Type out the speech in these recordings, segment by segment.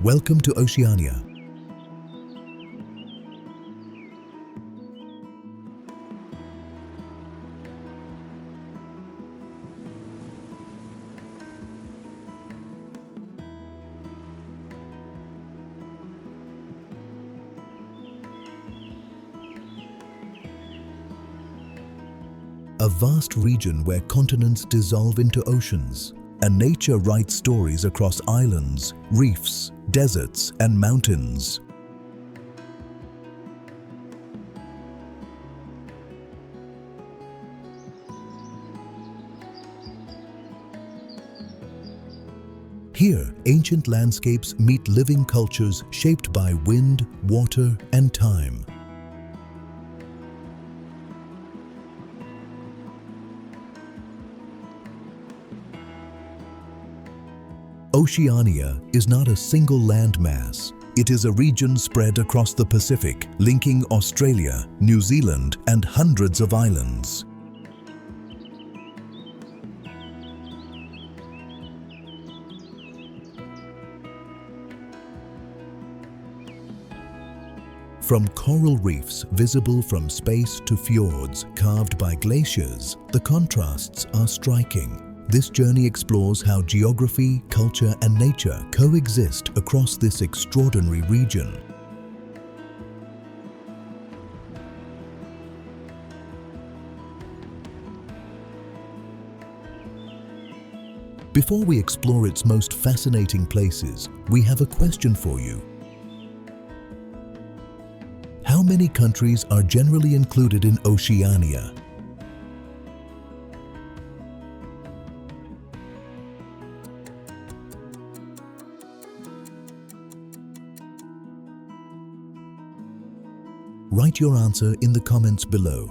Welcome to Oceania. A vast region where continents dissolve into oceans, and nature writes stories across islands, reefs, deserts, and mountains. Here, ancient landscapes meet living cultures shaped by wind, water, and time. Oceania is not a single landmass. It is a region spread across the Pacific, linking Australia, New Zealand, and hundreds of islands. From coral reefs visible from space to fjords carved by glaciers, the contrasts are striking. This journey explores how geography, culture, and nature coexist across this extraordinary region. Before we explore its most fascinating places, we have a question for you. How many countries are generally included in Oceania? Write your answer in the comments below.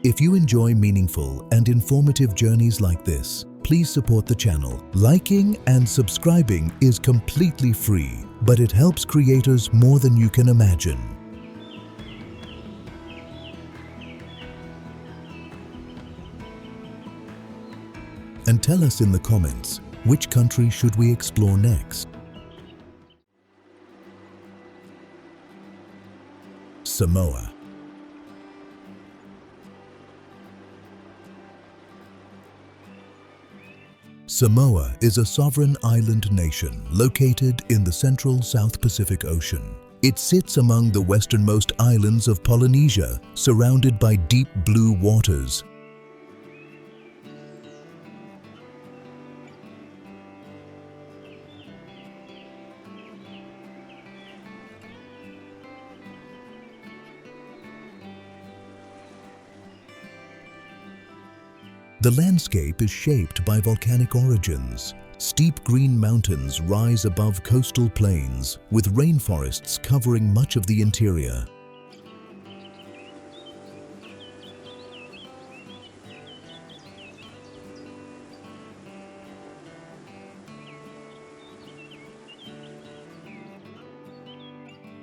If you enjoy meaningful and informative journeys like this, please support the channel. Liking and subscribing is completely free, but it helps creators more than you can imagine. And tell us in the comments, which country should we explore next? Samoa. Samoa is a sovereign island nation located in the central South Pacific Ocean. It sits among the westernmost islands of Polynesia, surrounded by deep blue waters. The landscape is shaped by volcanic origins. Steep green mountains rise above coastal plains, with rainforests covering much of the interior.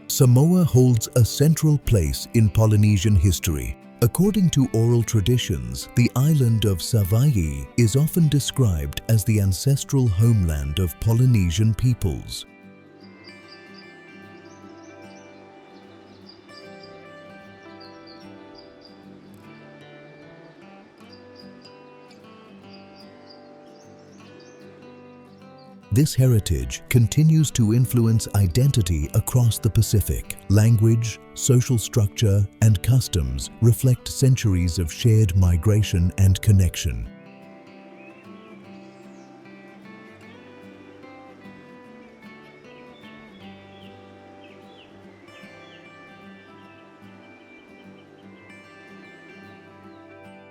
Samoa holds a central place in Polynesian history. According to oral traditions, the island of Savaii is often described as the ancestral homeland of Polynesian peoples. This heritage continues to influence identity across the Pacific. Language, social structure, and customs reflect centuries of shared migration and connection.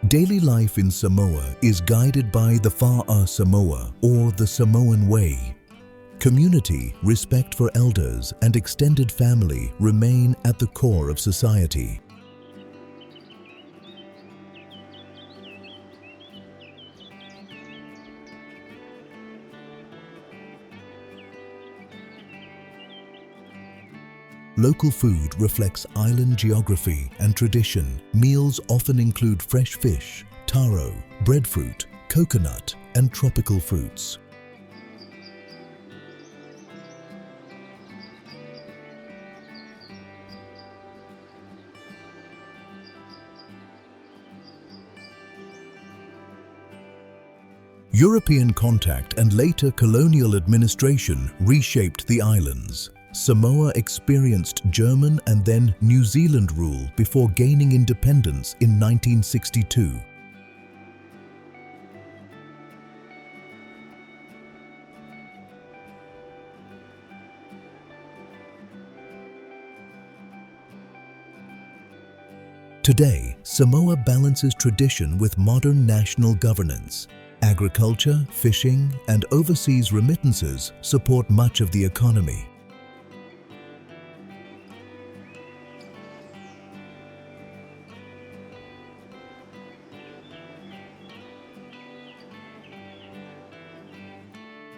Daily life in Samoa is guided by the Fa'a Samoa, or the Samoan Way. Community, respect for elders, and extended family remain at the core of society. Local food reflects island geography and tradition. Meals often include fresh fish, taro, breadfruit, coconut, and tropical fruits. European contact and later colonial administration reshaped the islands. Samoa experienced German and then New Zealand rule before gaining independence in 1962. Today, Samoa balances tradition with modern national governance. Agriculture, fishing, and overseas remittances support much of the economy.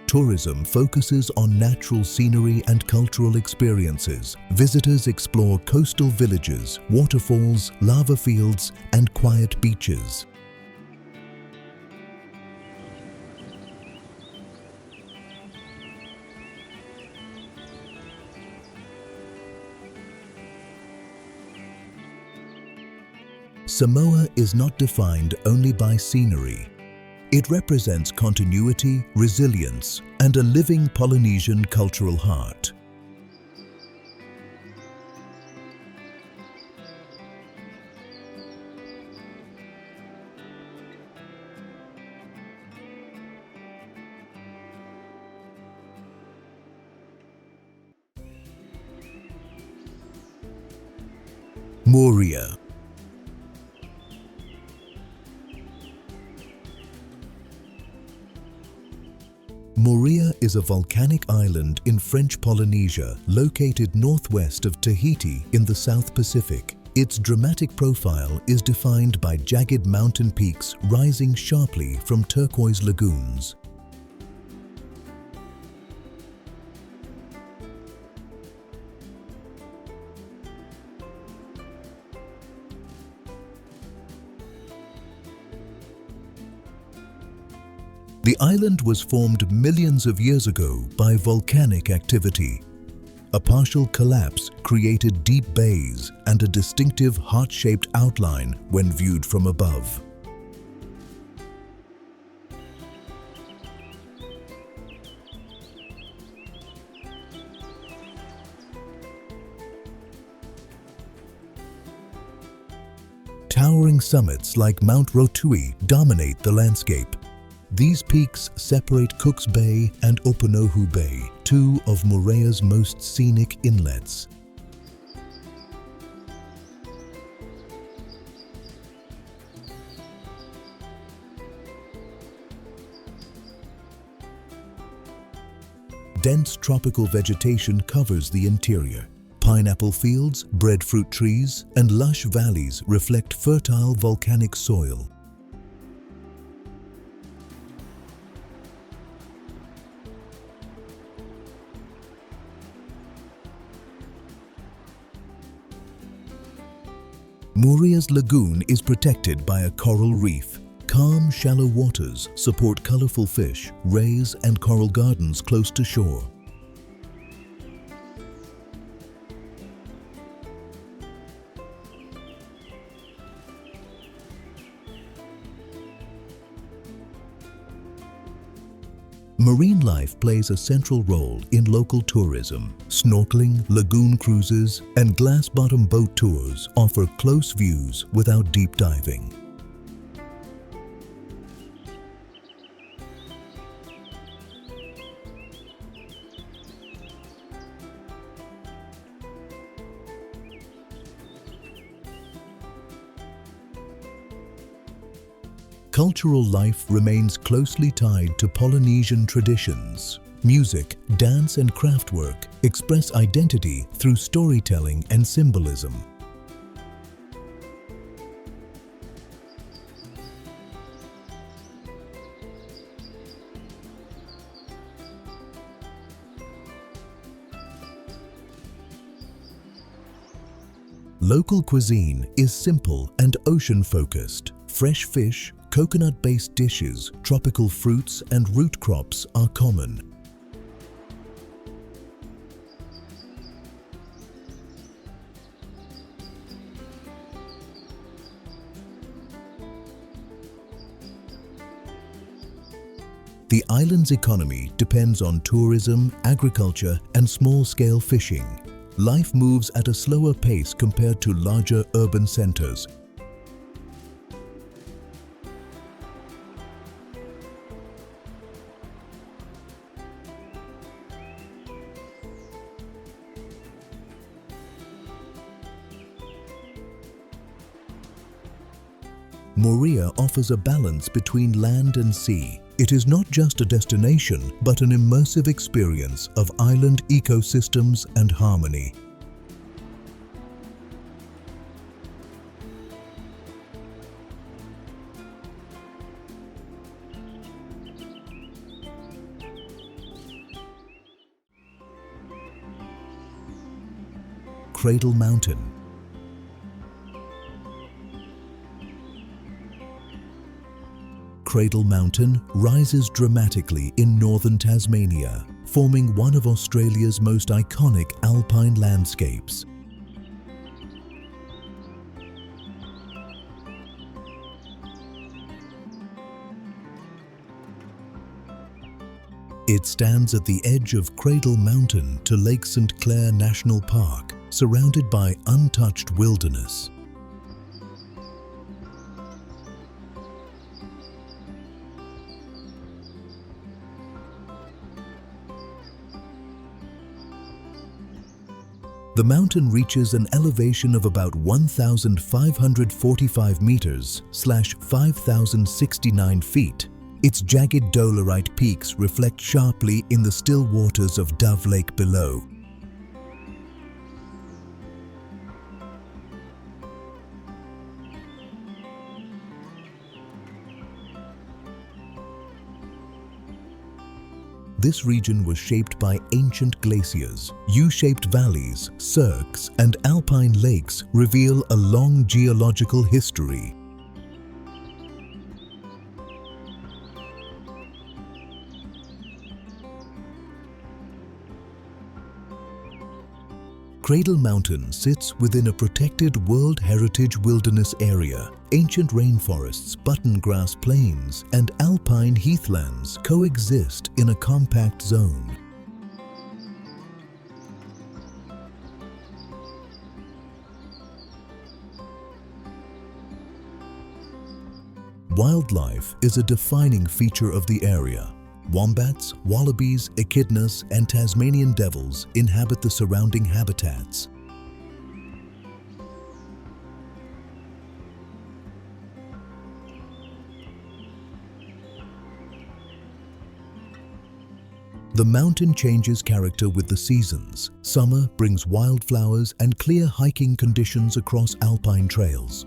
Tourism focuses on natural scenery and cultural experiences. Visitors explore coastal villages, waterfalls, lava fields, and quiet beaches. Samoa is not defined only by scenery. It represents continuity, resilience, and a living Polynesian cultural heart. Moorea. Moorea is a volcanic island in French Polynesia located northwest of Tahiti in the South Pacific. Its dramatic profile is defined by jagged mountain peaks rising sharply from turquoise lagoons. The island was formed millions of years ago by volcanic activity. A partial collapse created deep bays and a distinctive heart-shaped outline when viewed from above. Towering summits like Mount Rotui dominate the landscape. These peaks separate Cook's Bay and Opunohu Bay, two of Moorea's most scenic inlets. Dense tropical vegetation covers the interior. Pineapple fields, breadfruit trees, and lush valleys reflect fertile volcanic soil. Moorea's lagoon is protected by a coral reef. Calm, shallow waters support colorful fish, rays, and coral gardens close to shore. Marine life plays a central role in local tourism. Snorkeling, lagoon cruises, and glass-bottom boat tours offer close views without deep diving. Cultural life remains closely tied to Polynesian traditions. Music, dance, and craftwork express identity through storytelling and symbolism. Local cuisine is simple and ocean-focused. Fresh fish, coconut-based dishes, tropical fruits, and root crops are common. The island's economy depends on tourism, agriculture, and small-scale fishing. Life moves at a slower pace compared to larger urban centers. Moorea offers a balance between land and sea. It is not just a destination, but an immersive experience of island ecosystems and harmony. Cradle Mountain. Cradle Mountain rises dramatically in northern Tasmania, forming one of Australia's most iconic alpine landscapes. It stands at the edge of Cradle Mountain to Lake St. Clair National Park, surrounded by untouched wilderness. The mountain reaches an elevation of about 1,545 meters (5,069 feet). Its jagged dolerite peaks reflect sharply in the still waters of Dove Lake below. This region was shaped by ancient glaciers. U-shaped valleys, cirques, and alpine lakes reveal a long geological history. Cradle Mountain sits within a protected World Heritage Wilderness Area. Ancient rainforests, buttongrass plains, and alpine heathlands coexist in a compact zone. Wildlife is a defining feature of the area. Wombats, wallabies, echidnas, and Tasmanian devils inhabit the surrounding habitats. The mountain changes character with the seasons. Summer brings wildflowers and clear hiking conditions across alpine trails.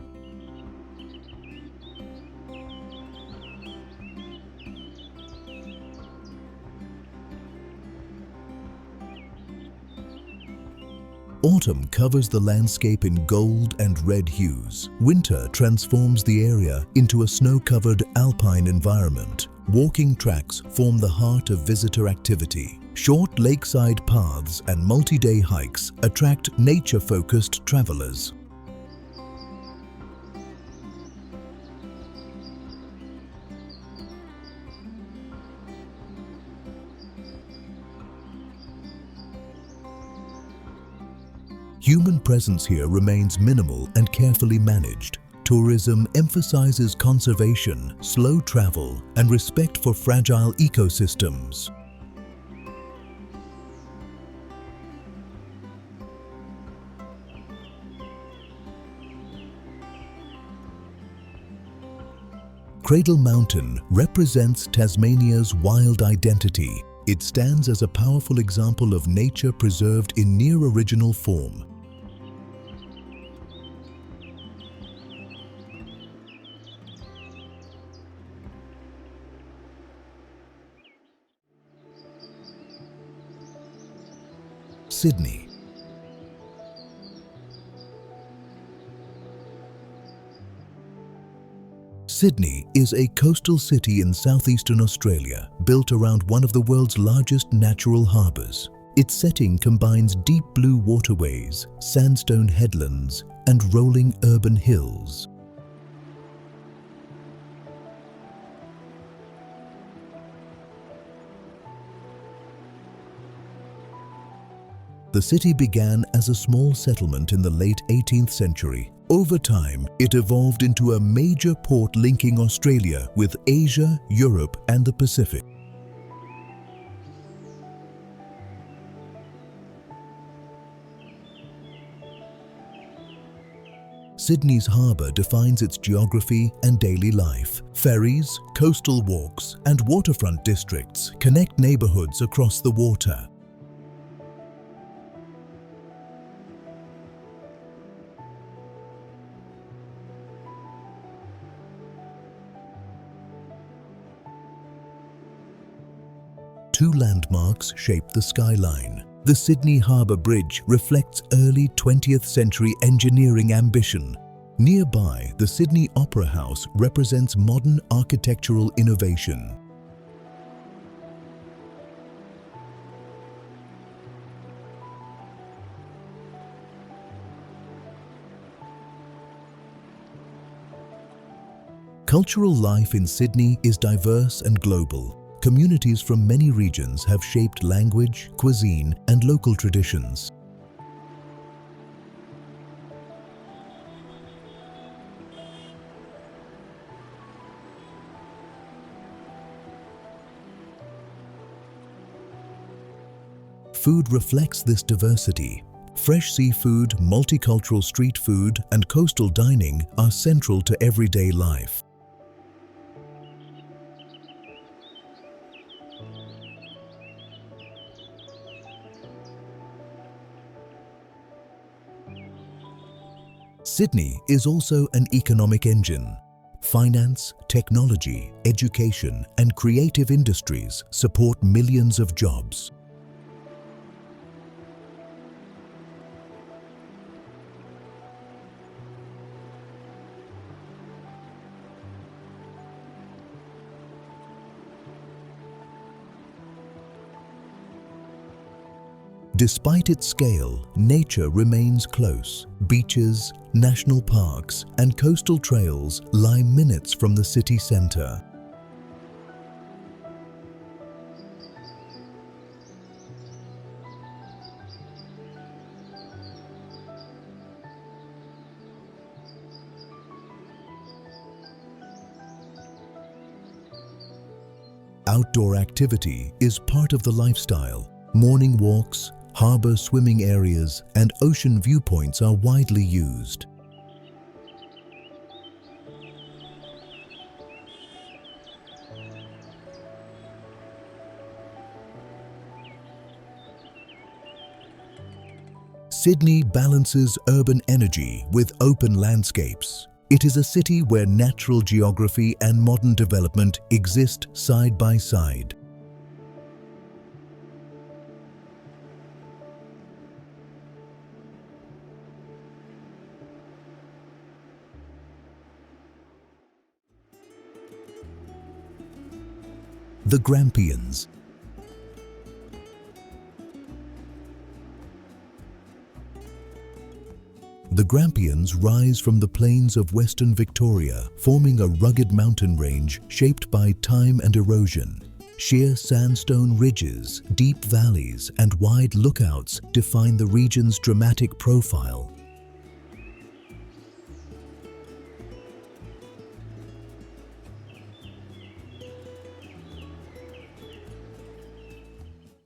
Autumn covers the landscape in gold and red hues. Winter transforms the area into a snow-covered alpine environment. Walking tracks form the heart of visitor activity. Short lakeside paths and multi-day hikes attract nature-focused travelers. Human presence here remains minimal and carefully managed. Tourism emphasizes conservation, slow travel, and respect for fragile ecosystems. Cradle Mountain represents Tasmania's wild identity. It stands as a powerful example of nature preserved in near-original form. Sydney. Sydney is a coastal city in southeastern Australia, built around one of the world's largest natural harbours. Its setting combines deep blue waterways, sandstone headlands, and rolling urban hills. The city began as a small settlement in the late 18th century. Over time, it evolved into a major port linking Australia with Asia, Europe, and the Pacific. Sydney's harbour defines its geography and daily life. Ferries, coastal walks, and waterfront districts connect neighbourhoods across the water. Two landmarks shape the skyline. The Sydney Harbour Bridge reflects early 20th century engineering ambition. Nearby, the Sydney Opera House represents modern architectural innovation. Cultural life in Sydney is diverse and global. Communities from many regions have shaped language, cuisine, and local traditions. Food reflects this diversity. Fresh seafood, multicultural street food, and coastal dining are central to everyday life. Sydney is also an economic engine. Finance, technology, education, and creative industries support millions of jobs. Despite its scale, nature remains close. Beaches, national parks, and coastal trails lie minutes from the city centre. Outdoor activity is part of the lifestyle. Morning walks, harbour swimming areas, and ocean viewpoints are widely used. Sydney balances urban energy with open landscapes. It is a city where natural geography and modern development exist side by side. The Grampians. The Grampians rise from the plains of Western Victoria, forming a rugged mountain range shaped by time and erosion. Sheer sandstone ridges, deep valleys, and wide lookouts define the region's dramatic profile.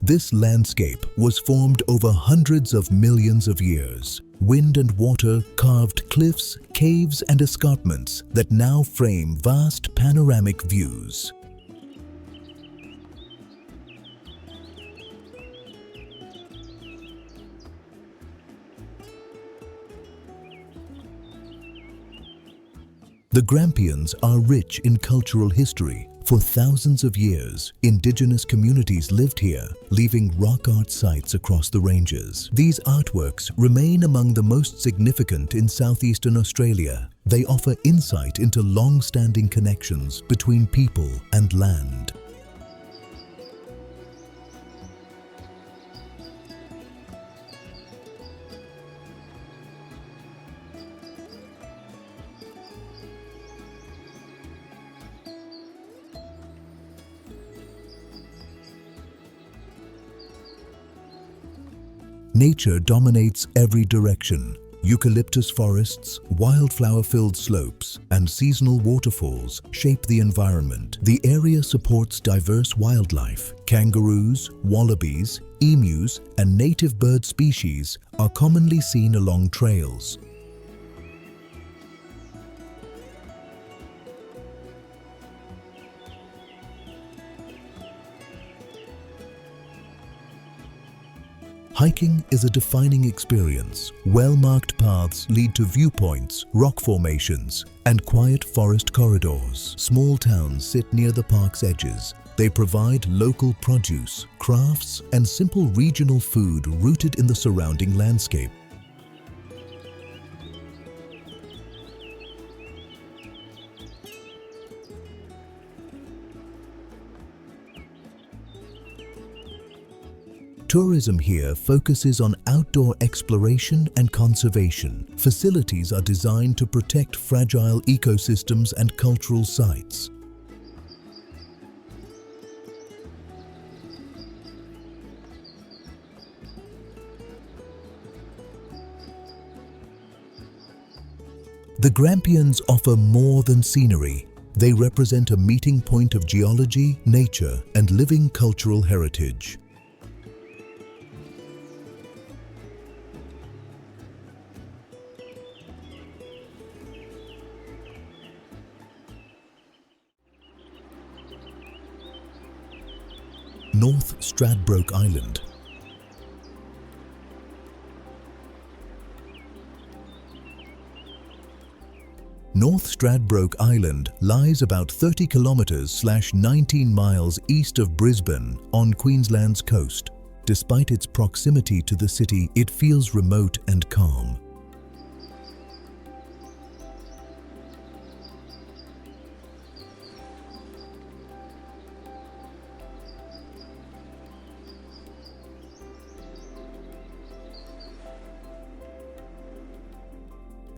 This landscape was formed over hundreds of millions of years. Wind and water carved cliffs, caves, and escarpments that now frame vast panoramic views. The Grampians are rich in cultural history. For thousands of years, indigenous communities lived here, leaving rock art sites across the ranges. These artworks remain among the most significant in southeastern Australia. They offer insight into long-standing connections between people and land. nature dominates every direction. Eucalyptus forests, wildflower-filled slopes, and seasonal waterfalls shape the environment. The area supports diverse wildlife. Kangaroos, wallabies, emus, and native bird species are commonly seen along trails. Hiking is a defining experience. Well-marked paths lead to viewpoints, rock formations, and quiet forest corridors. Small towns sit near the park's edges. They provide local produce, crafts, and simple regional food rooted in the surrounding landscape. Tourism here focuses on outdoor exploration and conservation. Facilities are designed to protect fragile ecosystems and cultural sites. The Grampians offer more than scenery. They represent a meeting point of geology, nature, and living cultural heritage. North Stradbroke Island. North Stradbroke Island lies about 30 kilometers/19 miles east of Brisbane on Queensland's coast. Despite its proximity to the city, it feels remote and calm.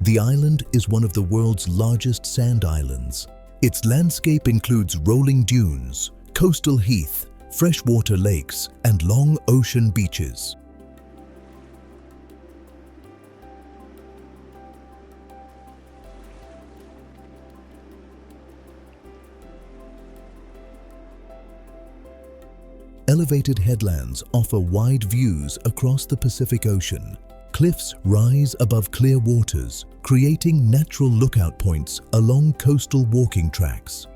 The island is one of the world's largest sand islands. Its landscape includes rolling dunes, coastal heath, freshwater lakes, and long ocean beaches. Elevated headlands offer wide views across the Pacific Ocean. Cliffs rise above clear waters, creating natural lookout points along coastal walking tracks.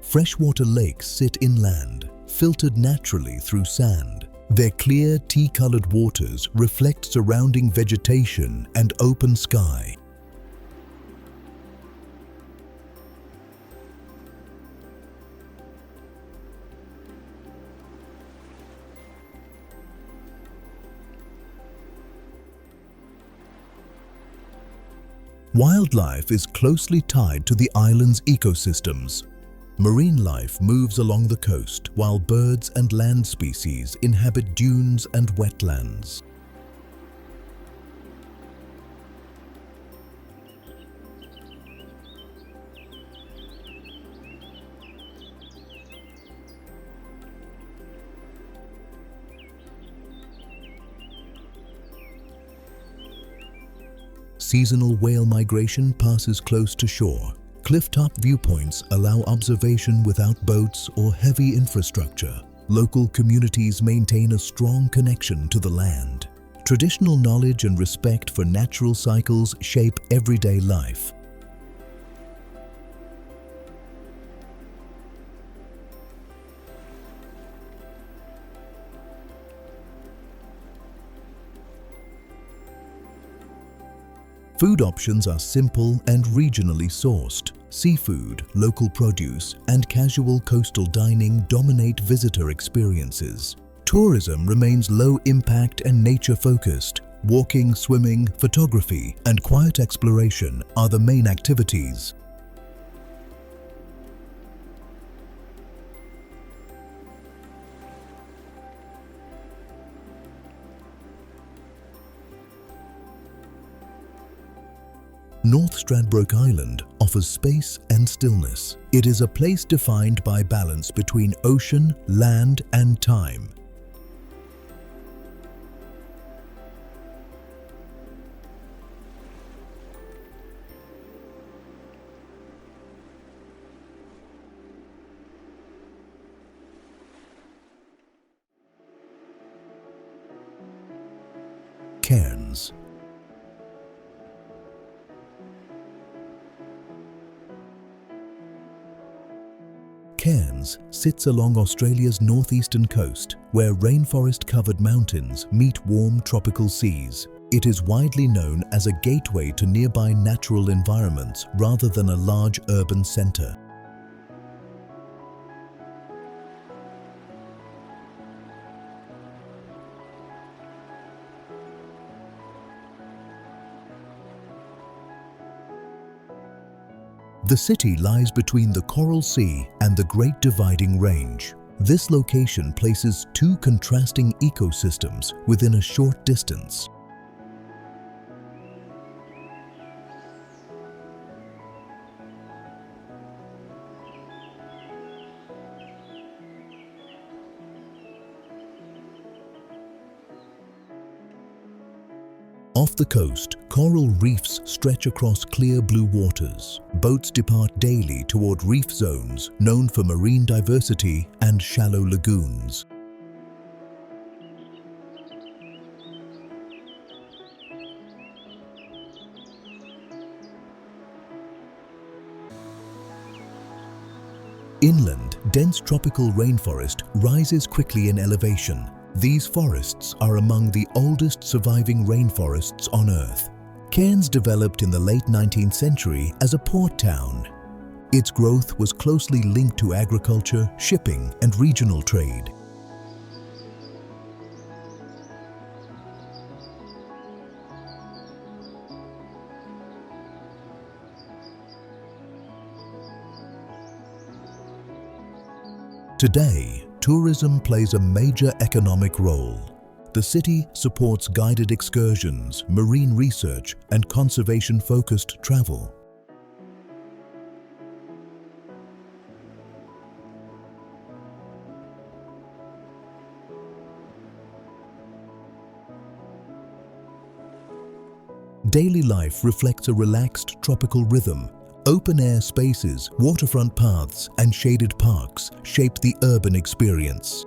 Freshwater lakes sit inland, filtered naturally through sand. Their clear, tea-colored waters reflect surrounding vegetation and open sky. Wildlife is closely tied to the island's ecosystems. Marine life moves along the coast, while birds and land species inhabit dunes and wetlands. Seasonal whale migration passes close to shore. Clifftop viewpoints allow observation without boats or heavy infrastructure. Local communities maintain a strong connection to the land. Traditional knowledge and respect for natural cycles shape everyday life. Food options are simple and regionally sourced. Seafood, local produce, and casual coastal dining dominate visitor experiences. Tourism remains low impact and nature-focused. Walking, swimming, photography, and quiet exploration are the main activities. North Stradbroke Island offers space and stillness. It is a place defined by balance between ocean, land, and time. Cairns. Cairns sits along Australia's northeastern coast, where rainforest-covered mountains meet warm tropical seas. It is widely known as a gateway to nearby natural environments rather than a large urban centre. The city lies between the Coral Sea and the Great Dividing Range. This location places two contrasting ecosystems within a short distance. Off the coast, coral reefs stretch across clear blue waters. Boats depart daily toward reef zones known for marine diversity and shallow lagoons. Inland, dense tropical rainforest rises quickly in elevation. These forests are among the oldest surviving rainforests on Earth. Cairns developed in the late 19th century as a port town. Its growth was closely linked to agriculture, shipping, and regional trade. Today, tourism plays a major economic role. The city supports guided excursions, marine research, and conservation-focused travel. Daily life reflects a relaxed tropical rhythm. Open-air spaces, waterfront paths, and shaded parks shape the urban experience.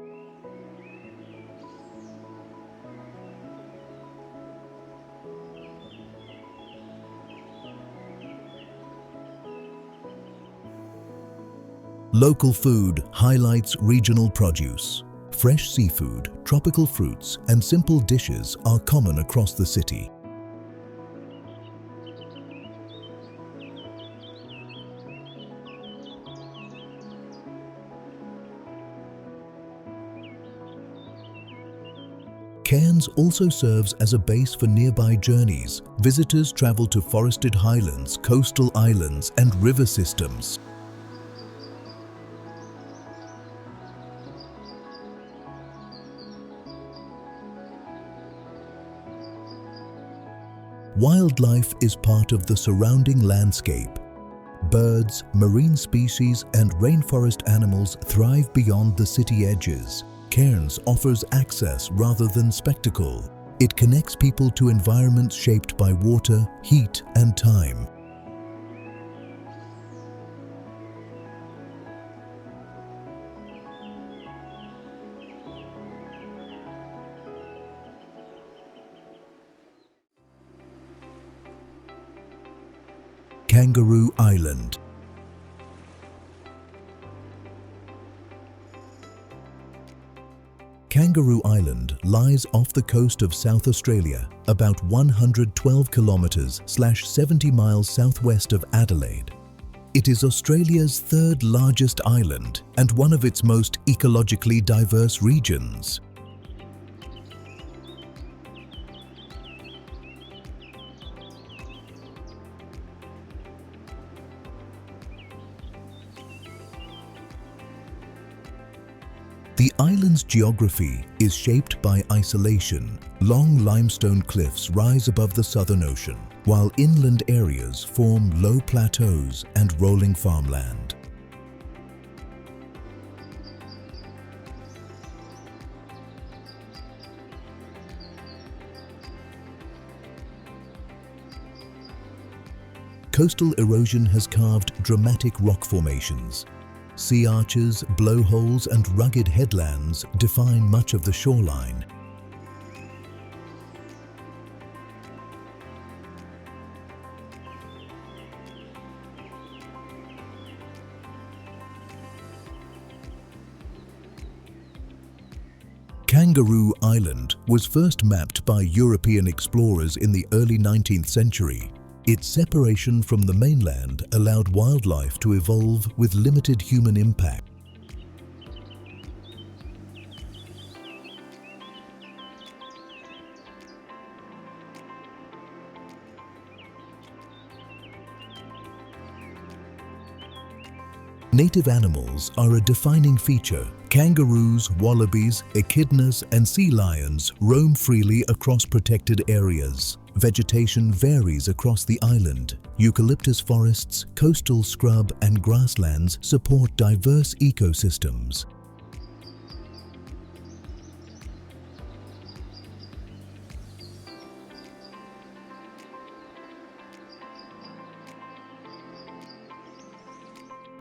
Local food highlights regional produce. Fresh seafood, tropical fruits, and simple dishes are common across the city. Cairns also serves as a base for nearby journeys. Visitors travel to forested highlands, coastal islands, and river systems. Wildlife is part of the surrounding landscape. Birds, marine species, and rainforest animals thrive beyond the city edges. Cairns offers access rather than spectacle. It connects people to environments shaped by water, heat, and time. Kangaroo Island. Kangaroo Island lies off the coast of South Australia, about 112 kilometres/70 miles southwest of Adelaide. It is Australia's third largest island and one of its most ecologically diverse regions. The island's geography is shaped by isolation. Long limestone cliffs rise above the Southern Ocean. while inland areas form low plateaus and rolling farmland. Coastal erosion has carved dramatic rock formations. Sea arches, blowholes, and rugged headlands define much of the shoreline. Kangaroo Island was first mapped by European explorers in the early 19th century. Its separation from the mainland allowed wildlife to evolve with limited human impact. Native animals are a defining feature. Kangaroos, wallabies, echidnas, and sea lions roam freely across protected areas. Vegetation varies across the island. Eucalyptus forests, coastal scrub, and grasslands support diverse ecosystems.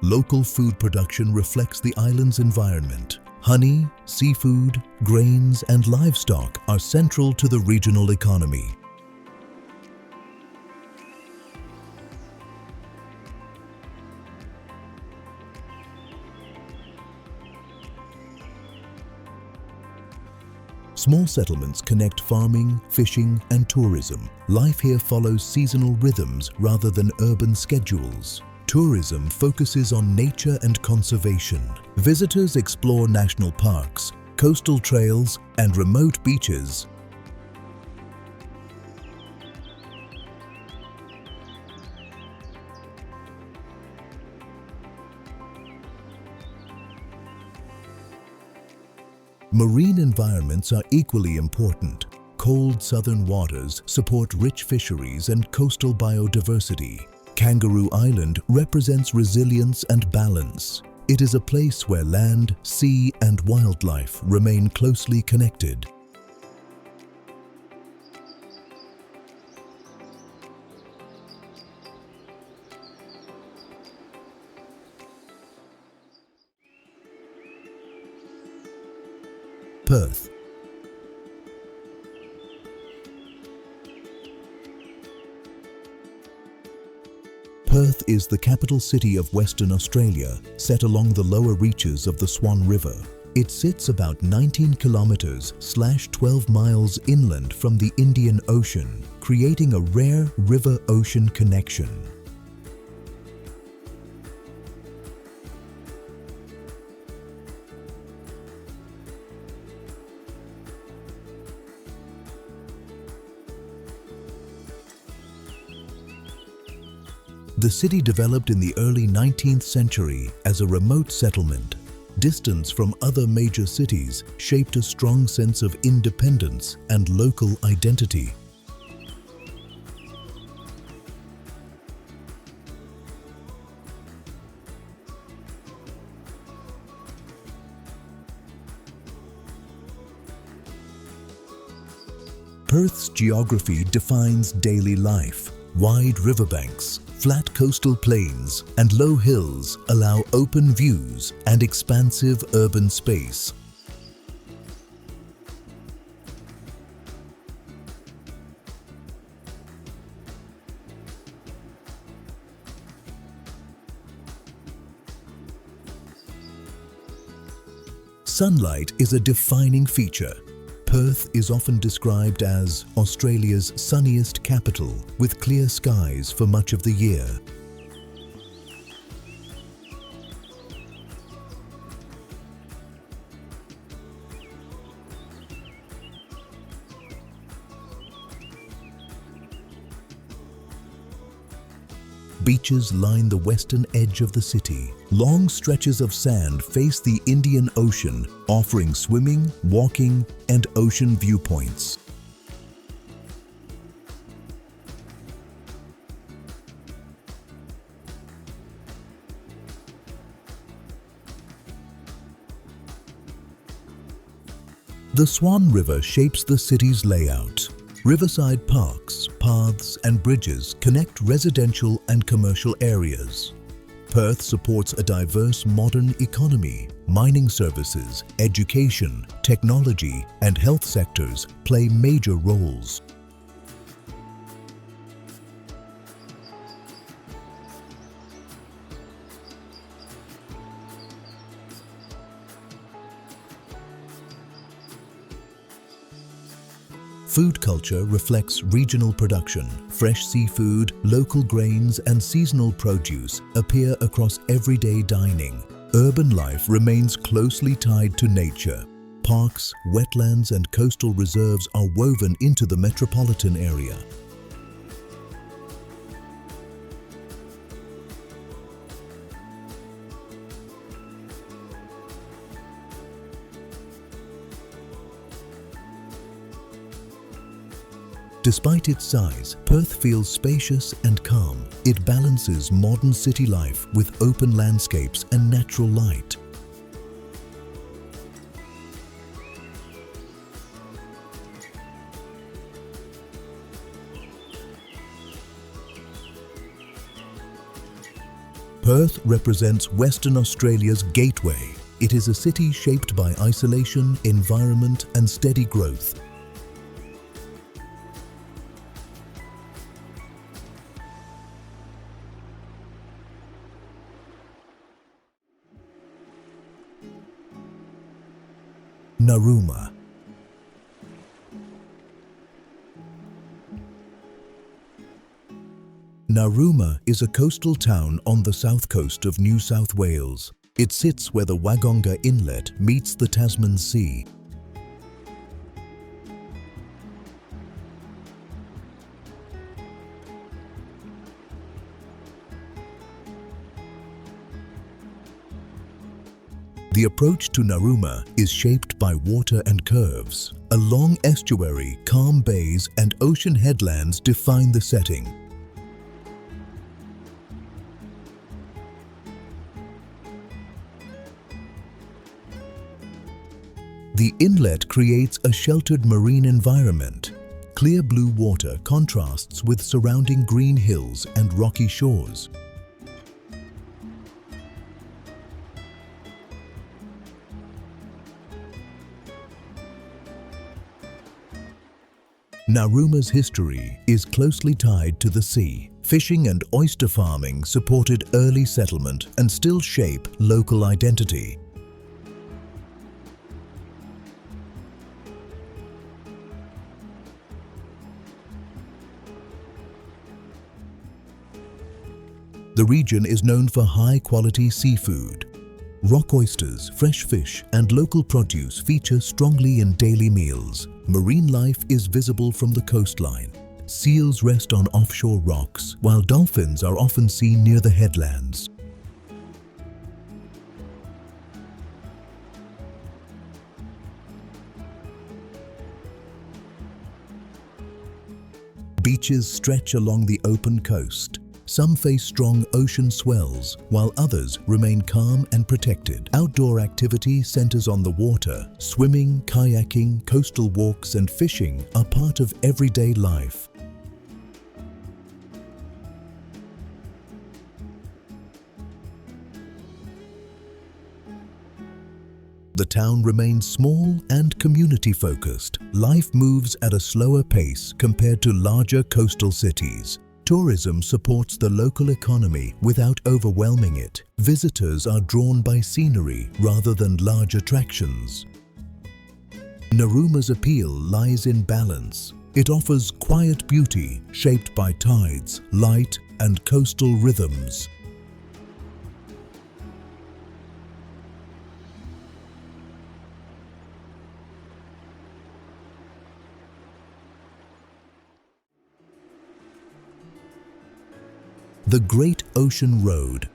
Local food production reflects the island's environment. Honey, seafood, grains, and livestock are central to the regional economy. Small settlements connect farming, fishing, and tourism. Life here follows seasonal rhythms rather than urban schedules. Tourism focuses on nature and conservation. Visitors explore national parks, coastal trails, and remote beaches. Marine environments are equally important. Cold southern waters support rich fisheries and coastal biodiversity. Kangaroo Island represents resilience and balance. It is a place where land, sea, and wildlife remain closely connected. Perth. Perth is the capital city of Western Australia, set along the lower reaches of the Swan River. It sits about 19 kilometers/12 miles inland from the Indian Ocean, creating a rare river-ocean connection. The city developed in the early 19th century as a remote settlement. Distance from other major cities shaped a strong sense of independence and local identity. Perth's geography defines daily life. Wide riverbanks, flat coastal plains, and low hills allow open views and expansive urban space. Sunlight is a defining feature. Perth is often described as Australia's sunniest capital, with clear skies for much of the year. Beaches line the western edge of the city. Long stretches of sand face the Indian Ocean, offering swimming, walking, and ocean viewpoints. The Swan River shapes the city's layout. Riverside parks, paths and bridges connect residential and commercial areas. Perth supports a diverse modern economy. Mining services, education, technology and health sectors play major roles. Food culture reflects regional production. Fresh seafood, local grains and seasonal produce appear across everyday dining. Urban life remains closely tied to nature. Parks, wetlands and coastal reserves are woven into the metropolitan area. Despite its size, Perth feels spacious and calm. It balances modern city life with open landscapes and natural light. Perth represents Western Australia's gateway. It is a city shaped by isolation, environment and steady growth. Narooma. Narooma is a coastal town on the south coast of New South Wales. It sits where the Wagga Inlet meets the Tasman Sea. The approach to Narooma is shaped by water and curves. A long estuary, calm bays and ocean headlands define the setting. The inlet creates a sheltered marine environment. Clear blue water contrasts with surrounding green hills and rocky shores. Narooma's history is closely tied to the sea. Fishing and oyster farming supported early settlement and still shape local identity. The region is known for high-quality seafood. Rock oysters, fresh fish and local produce feature strongly in daily meals. Marine life is visible from the coastline. Seals rest on offshore rocks, while dolphins are often seen near the headlands. Beaches stretch along the open coast. Some face strong ocean swells, while others remain calm and protected. Outdoor activity centers on the water. Swimming, kayaking, coastal walks and fishing are part of everyday life. The town remains small and community-focused. Life moves at a slower pace compared to larger coastal cities. Tourism supports the local economy without overwhelming it. Visitors are drawn by scenery rather than large attractions. Narooma's appeal lies in balance. It offers quiet beauty shaped by tides, light, and coastal rhythms. The Great Ocean Road.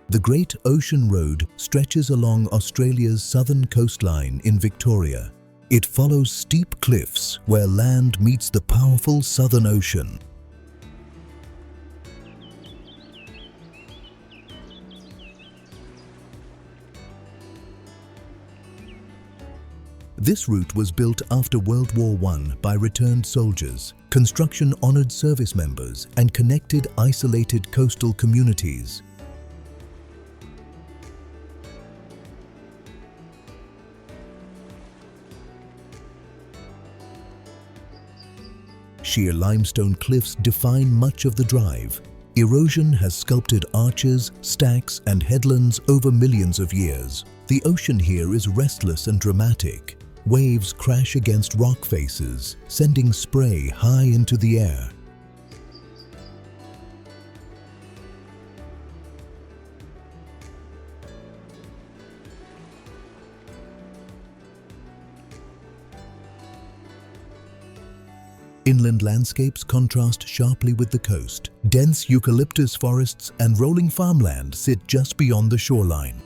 The Great Ocean Road stretches along Australia's southern coastline in Victoria. It follows steep cliffs where land meets the powerful Southern Ocean. This route was built after World War I by returned soldiers. Construction honored service members and connected isolated coastal communities. Sheer limestone cliffs define much of the drive. Erosion has sculpted arches, stacks, and headlands over millions of years. The ocean here is restless and dramatic. Waves crash against rock faces, sending spray high into the air. Inland landscapes contrast sharply with the coast. Dense eucalyptus forests and rolling farmland sit just beyond the shoreline.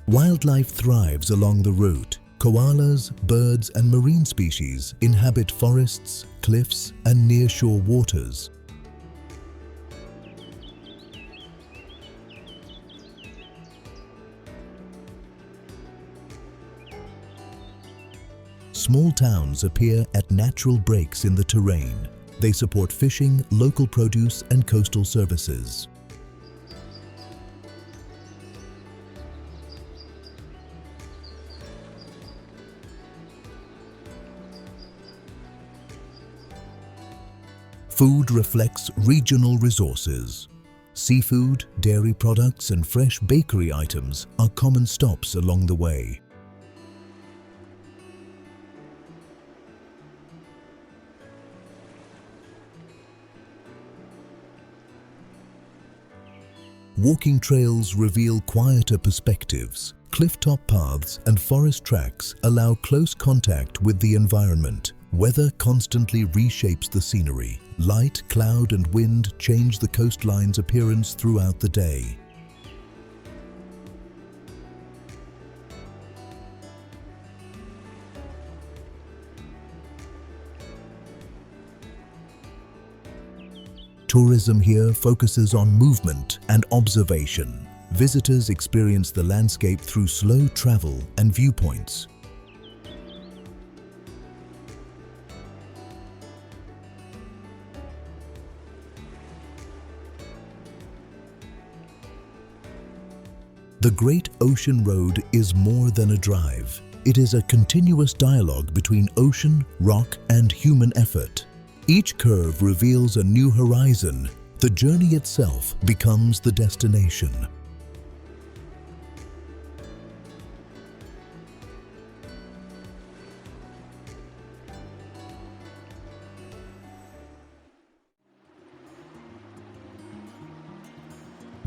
Wildlife thrives along the route. Koalas, birds, and marine species inhabit forests, cliffs, and nearshore waters. Small towns appear at natural breaks in the terrain. They support fishing, local produce, and coastal services. Food reflects regional resources. Seafood, dairy products, and fresh bakery items are common stops along the way. Walking trails reveal quieter perspectives. Clifftop paths and forest tracks allow close contact with the environment. Weather constantly reshapes the scenery. Light, cloud, and wind change the coastline's appearance throughout the day. Tourism here focuses on movement and observation. Visitors experience the landscape through slow travel and viewpoints. The Great Ocean Road is more than a drive. It is a continuous dialogue between ocean, rock, and human effort. Each curve reveals a new horizon. The journey itself becomes the destination.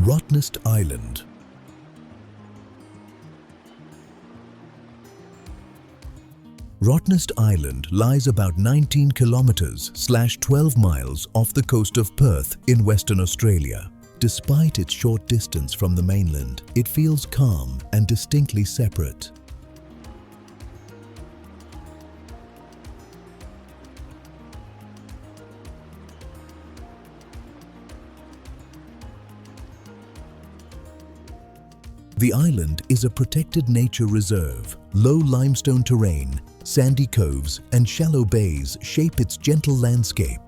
Rottnest Island. Rottnest Island lies about 19 kilometers/12 miles off the coast of Perth in Western Australia. Despite its short distance from the mainland, it feels calm and distinctly separate. The island is a protected nature reserve. Low limestone terrain, sandy coves, and shallow bays shape its gentle landscape.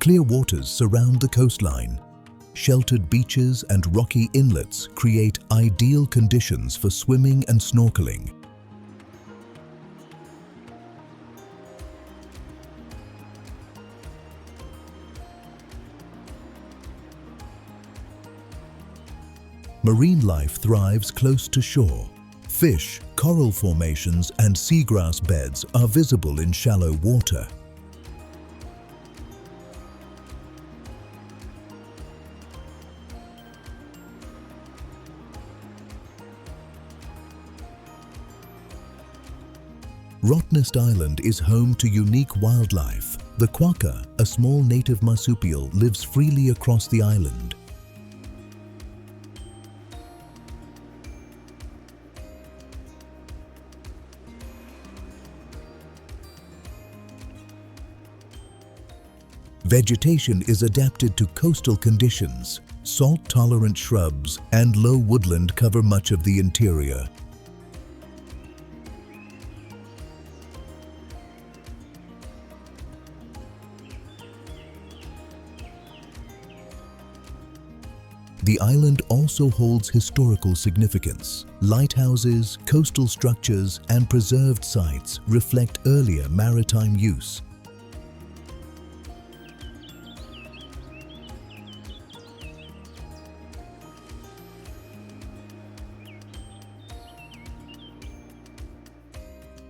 Clear waters surround the coastline. Sheltered beaches and rocky inlets create ideal conditions for swimming and snorkeling. Marine life thrives close to shore. Fish, coral formations, and seagrass beds are visible in shallow water. Rottnest Island is home to unique wildlife. The quokka, a small native marsupial, lives freely across the island. Vegetation is adapted to coastal conditions. Salt-tolerant shrubs and low woodland cover much of the interior. The island also holds historical significance. Lighthouses, coastal structures, and preserved sites reflect earlier maritime use.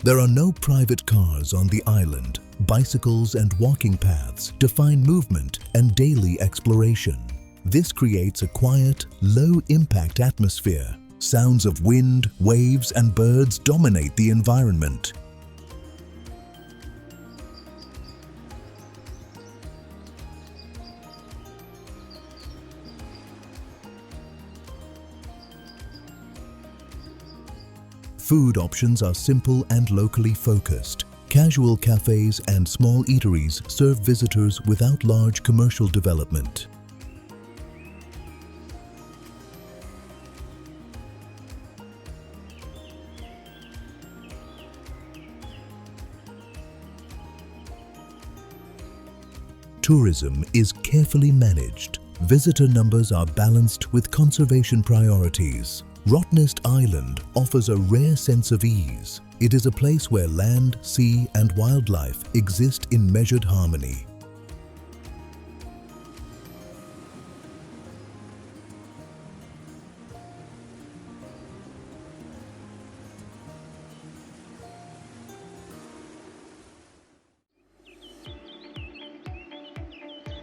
There are no private cars on the island. Bicycles and walking paths define movement and daily exploration. This creates a quiet, low-impact atmosphere. Sounds of wind, waves, and birds dominate the environment. Food options are simple and locally focused. Casual cafes and small eateries serve visitors without large commercial development. Tourism is carefully managed. Visitor numbers are balanced with conservation priorities. Rottnest Island offers a rare sense of ease. It is a place where land, sea, and wildlife exist in measured harmony.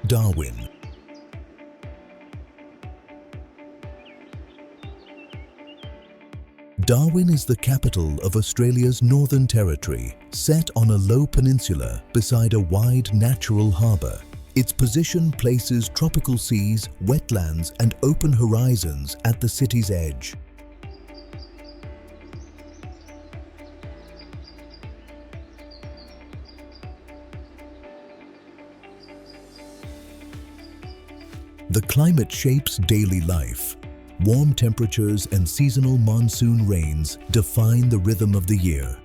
Darwin. Darwin is the capital of Australia's Northern Territory, set on a low peninsula beside a wide natural harbour. Its position places tropical seas, wetlands, and open horizons at the city's edge. The climate shapes daily life. Warm temperatures and seasonal monsoon rains define the rhythm of the year.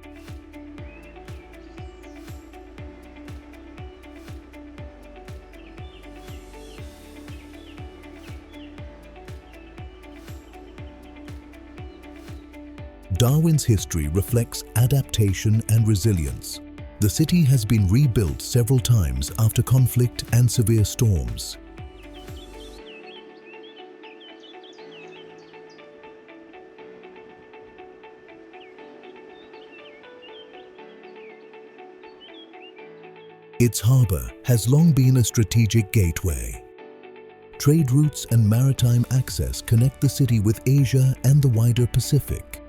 Darwin's history reflects adaptation and resilience. The city has been rebuilt several times after conflict and severe storms. Its harbour has long been a strategic gateway. Trade routes and maritime access connect the city with Asia and the wider Pacific.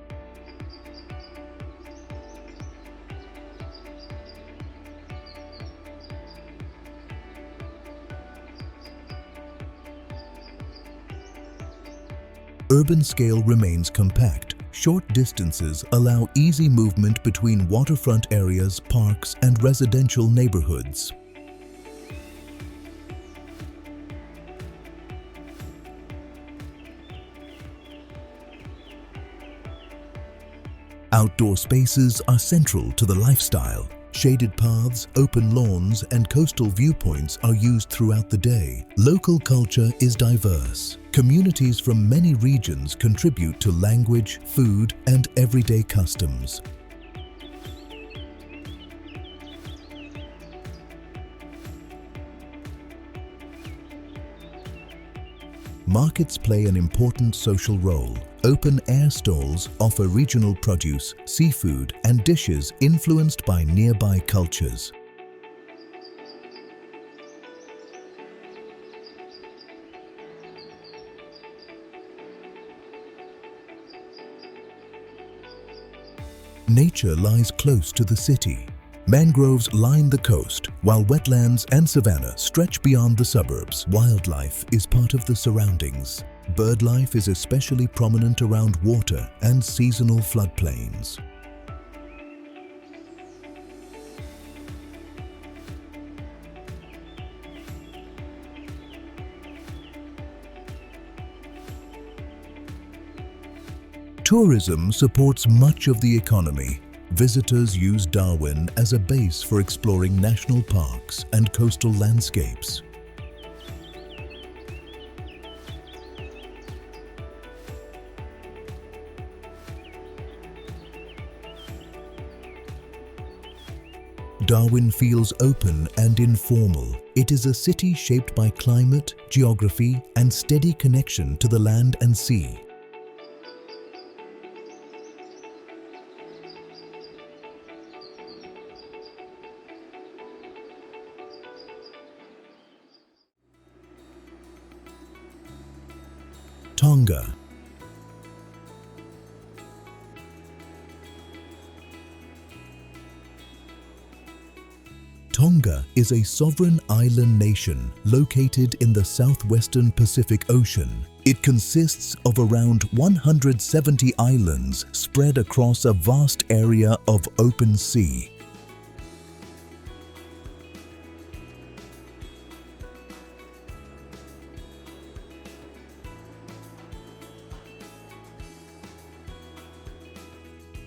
Urban scale remains compact. Short distances allow easy movement between waterfront areas, parks, and residential neighborhoods. Outdoor spaces are central to the lifestyle. Shaded paths, open lawns, and coastal viewpoints are used throughout the day. Local culture is diverse. Communities from many regions contribute to language, food, and everyday customs. Markets play an important social role. Open-air stalls offer regional produce, seafood, and dishes influenced by nearby cultures. Nature lies close to the city. Mangroves line the coast, while wetlands and savanna stretch beyond the suburbs. Wildlife is part of the surroundings. Birdlife is especially prominent around water and seasonal floodplains. Tourism supports much of the economy. Visitors use Darwin as a base for exploring national parks and coastal landscapes. Darwin feels open and informal. It is a city shaped by climate, geography, and steady connection to the land and sea. Tonga. Tonga is a sovereign island nation located in the southwestern Pacific Ocean. It consists of around 170 islands spread across a vast area of open sea.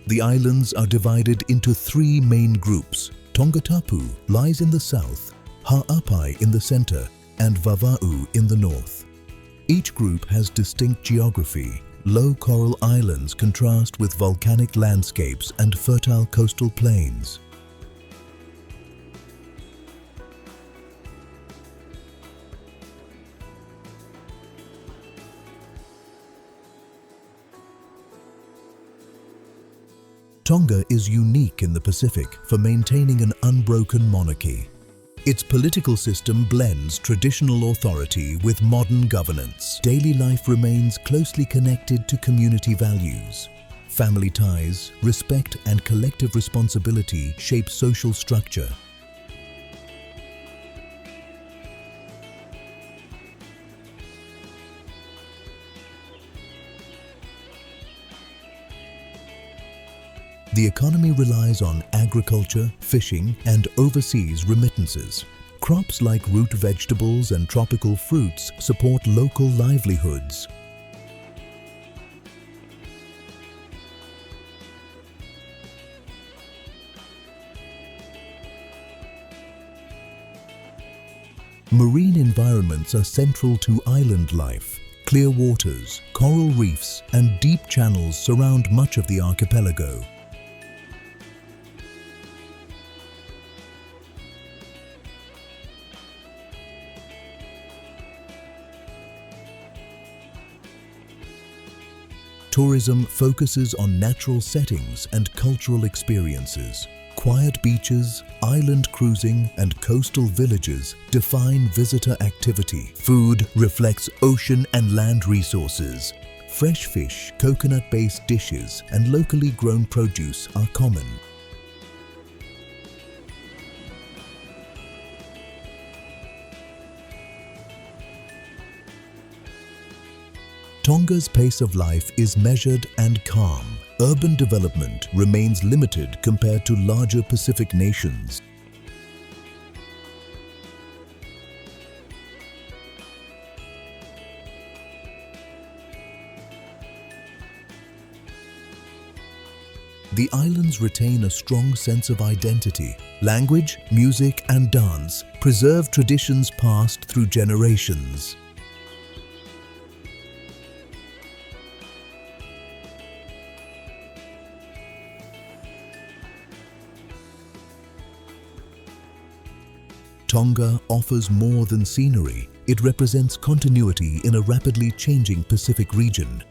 The islands are divided into three main groups. Tongatapu lies in the south, Ha'apai in the center, and Vava'u in the north. Each group has distinct geography. Low coral islands contrast with volcanic landscapes and fertile coastal plains. Tonga is unique in the Pacific for maintaining an unbroken monarchy. Its political system blends traditional authority with modern governance. Daily life remains closely connected to community values. Family ties, respect, and collective responsibility shape social structure. The economy relies on agriculture, fishing, and overseas remittances. Crops like root vegetables and tropical fruits support local livelihoods. Marine environments are central to island life. Clear waters, coral reefs, and deep channels surround much of the archipelago. Tourism focuses on natural settings and cultural experiences. Quiet beaches, island cruising, and coastal villages define visitor activity. Food reflects ocean and land resources. Fresh fish, coconut-based dishes, and locally grown produce are common. Tonga's pace of life is measured and calm. Urban development remains limited compared to larger Pacific nations. The islands retain a strong sense of identity. Language, music, and dance preserve traditions passed through generations. Tonga offers more than scenery. It represents continuity in a rapidly changing Pacific region.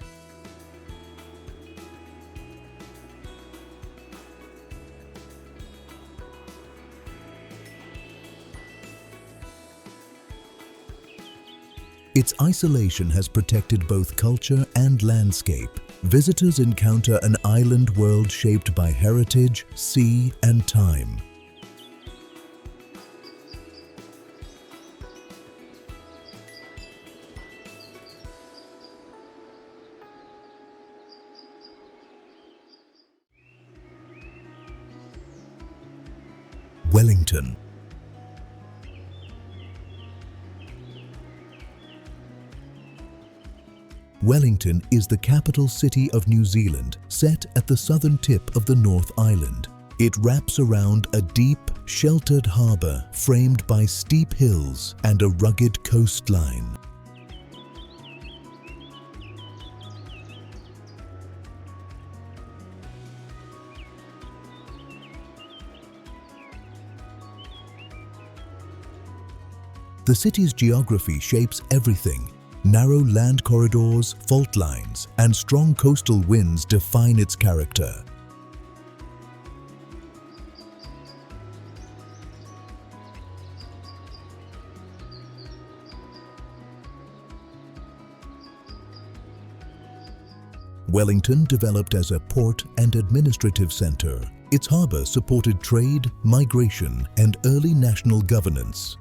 Its isolation has protected both culture and landscape. Visitors encounter an island world shaped by heritage, sea, and time. Wellington. Wellington is the capital city of New Zealand, set at the southern tip of the North Island. It wraps around a deep, sheltered harbour framed by steep hills and a rugged coastline. The city's geography shapes everything. Narrow land corridors, fault lines, and strong coastal winds define its character. Wellington developed as a port and administrative centre. Its harbour supported trade, migration, and early national governance.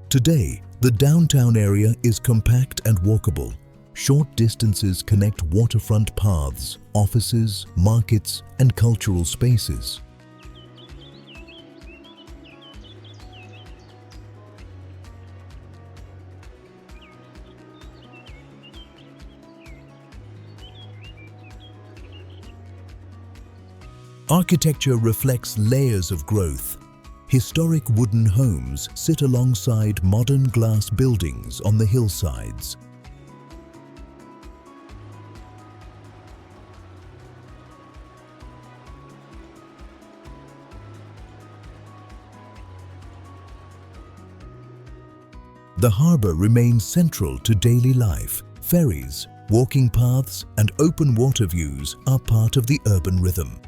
Today, the downtown area is compact and walkable. Short distances connect waterfront paths, offices, markets, and cultural spaces. Architecture reflects layers of growth. Historic wooden homes sit alongside modern glass buildings on the hillsides. The harbour remains central to daily life. Ferries, walking paths, and open water views are part of the urban rhythm.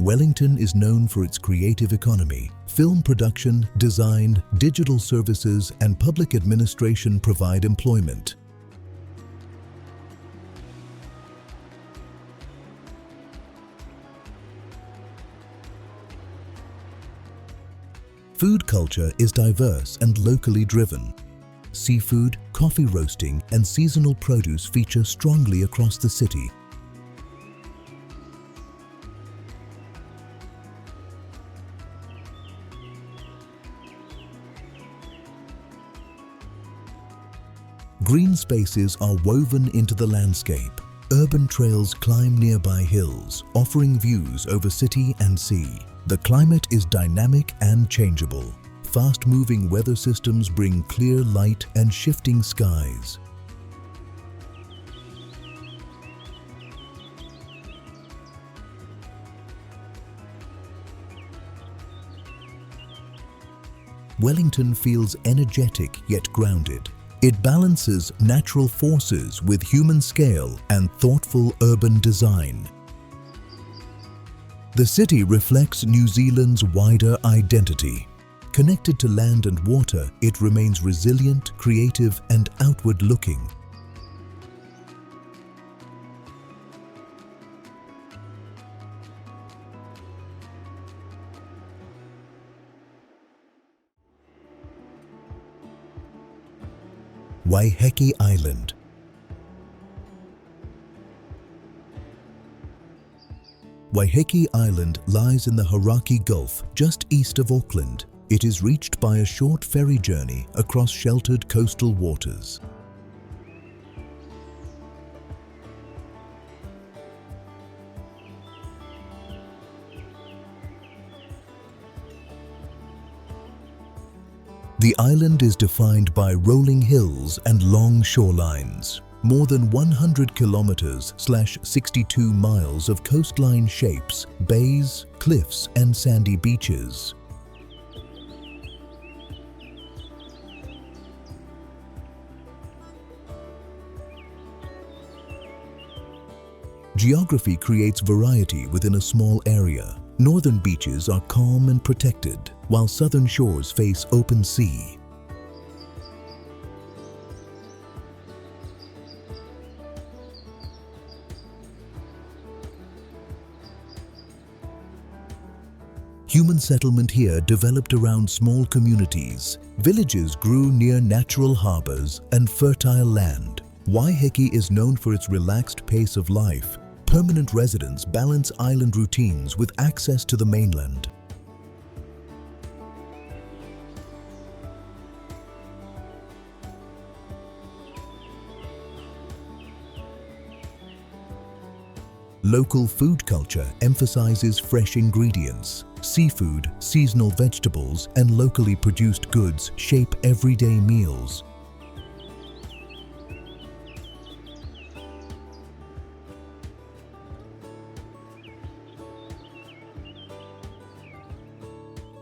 Wellington is known for its creative economy. Film production, design, digital services, and public administration provide employment. Food culture is diverse and locally driven. Seafood, coffee roasting, and seasonal produce feature strongly across the city. Green spaces are woven into the landscape. Urban trails climb nearby hills, offering views over city and sea. The climate is dynamic and changeable. Fast-moving weather systems bring clear light and shifting skies. Wellington feels energetic yet grounded. It balances natural forces with human scale and thoughtful urban design. The city reflects New Zealand's wider identity. Connected to land and water, it remains resilient, creative, and outward-looking. Waiheke Island. Waiheke Island lies in the Hauraki Gulf, just east of Auckland. It is reached by a short ferry journey across sheltered coastal waters. The island is defined by rolling hills and long shorelines. More than 100 kilometers / 62 miles of coastline shapes, bays, cliffs, and sandy beaches. Geography creates variety within a small area. Northern beaches are calm and protected, while southern shores face open sea. Human settlement here developed around small communities. Villages grew near natural harbors and fertile land. Waiheke is known for its relaxed pace of life. Permanent residents balance island routines with access to the mainland. Local food culture emphasizes fresh ingredients. Seafood, seasonal vegetables, and locally produced goods shape everyday meals.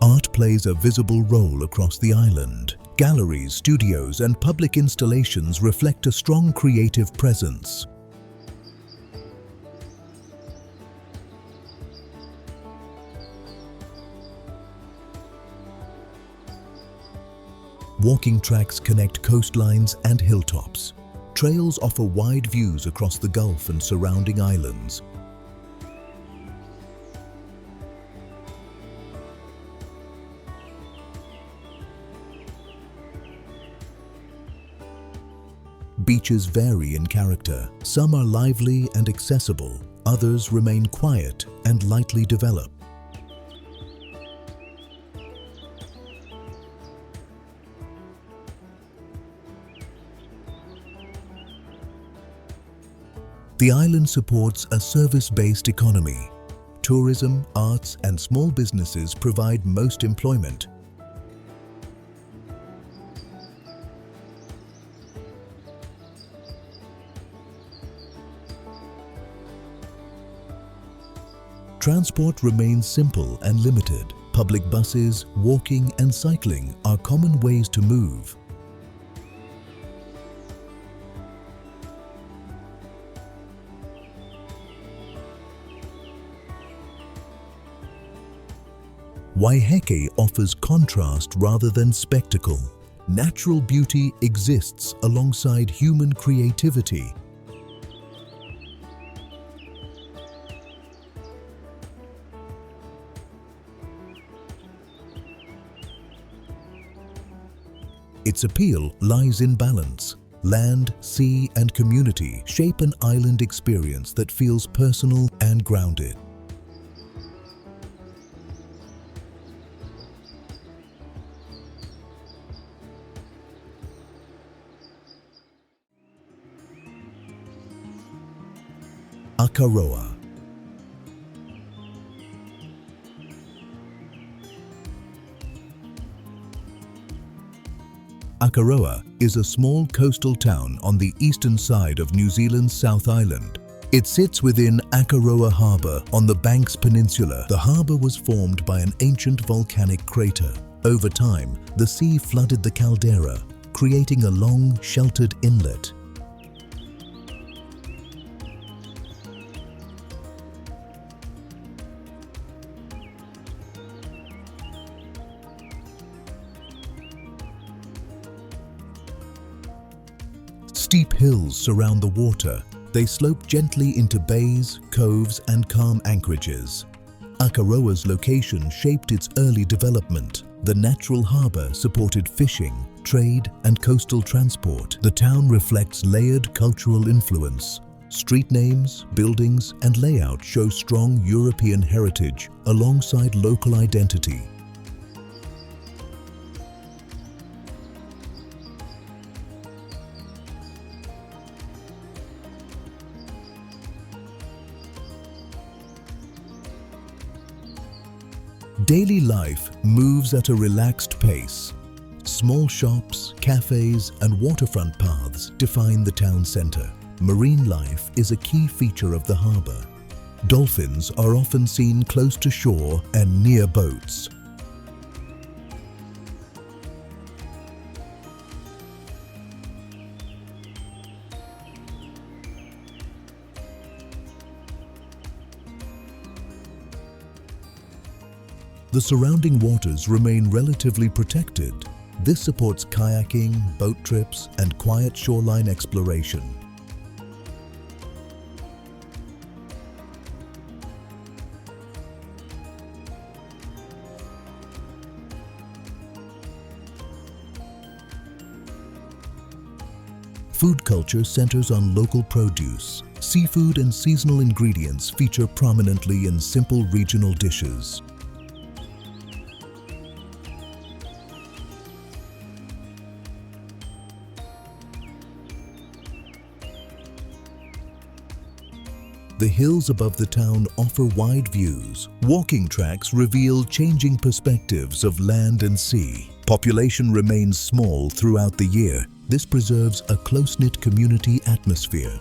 Art plays a visible role across the island. Galleries, studios, and public installations reflect a strong creative presence. Walking tracks connect coastlines and hilltops. Trails offer wide views across the Gulf and surrounding islands. Beaches vary in character. Some are lively and accessible, others remain quiet and lightly developed. The island supports a service-based economy. Tourism, arts, and small businesses provide most employment. Transport remains simple and limited. Public buses, walking, and cycling are common ways to move. Waiheke offers contrast rather than spectacle. Natural beauty exists alongside human creativity. Its appeal lies in balance. Land, sea, and community shape an island experience that feels personal and grounded. Akaroa. Akaroa is a small coastal town on the eastern side of New Zealand's South Island. It sits within Akaroa Harbour on the Banks Peninsula. The harbour was formed by an ancient volcanic crater. Over time, the sea flooded the caldera, creating a long, sheltered inlet. Steep hills surround the water. They slope gently into bays, coves, and calm anchorages. Akaroa's location shaped its early development. The natural harbour supported fishing, trade, and coastal transport. The town reflects layered cultural influence. Street names, buildings, and layout show strong European heritage alongside local identity. Daily life moves at a relaxed pace. Small shops, cafes, and waterfront paths define the town centre. Marine life is a key feature of the harbour. Dolphins are often seen close to shore and near boats. The surrounding waters remain relatively protected. This supports kayaking, boat trips, and quiet shoreline exploration. Food culture centers on local produce. Seafood and seasonal ingredients feature prominently in simple regional dishes. The hills above the town offer wide views. Walking tracks reveal changing perspectives of land and sea. Population remains small throughout the year. This preserves a close-knit community atmosphere.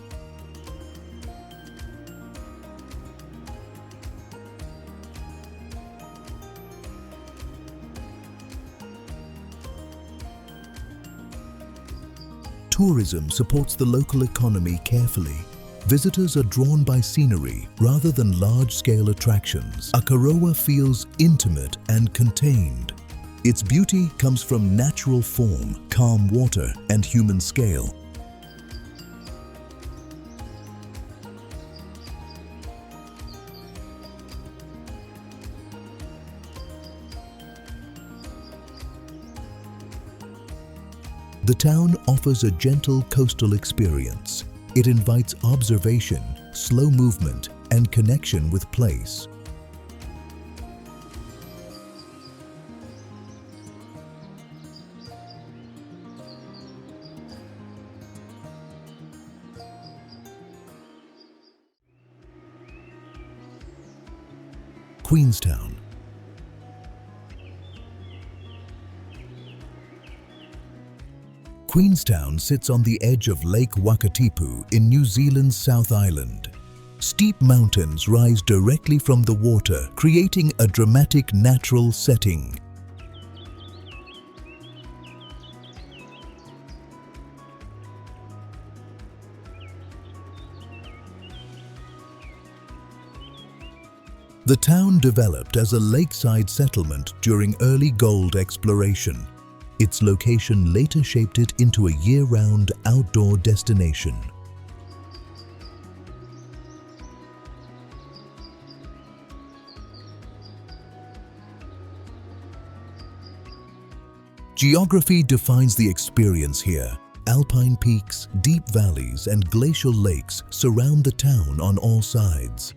Tourism supports the local economy carefully. Visitors are drawn by scenery rather than large-scale attractions. Akaroa feels intimate and contained. Its beauty comes from natural form, calm water, and human scale. The town offers a gentle coastal experience. It invites observation, slow movement, and connection with place. Queenstown. Queenstown sits on the edge of Lake Wakatipu in New Zealand's South Island. Steep mountains rise directly from the water, creating a dramatic natural setting. The town developed as a lakeside settlement during early gold exploration. Its location later shaped it into a year-round outdoor destination. Geography defines the experience here. Alpine peaks, deep valleys, and glacial lakes surround the town on all sides.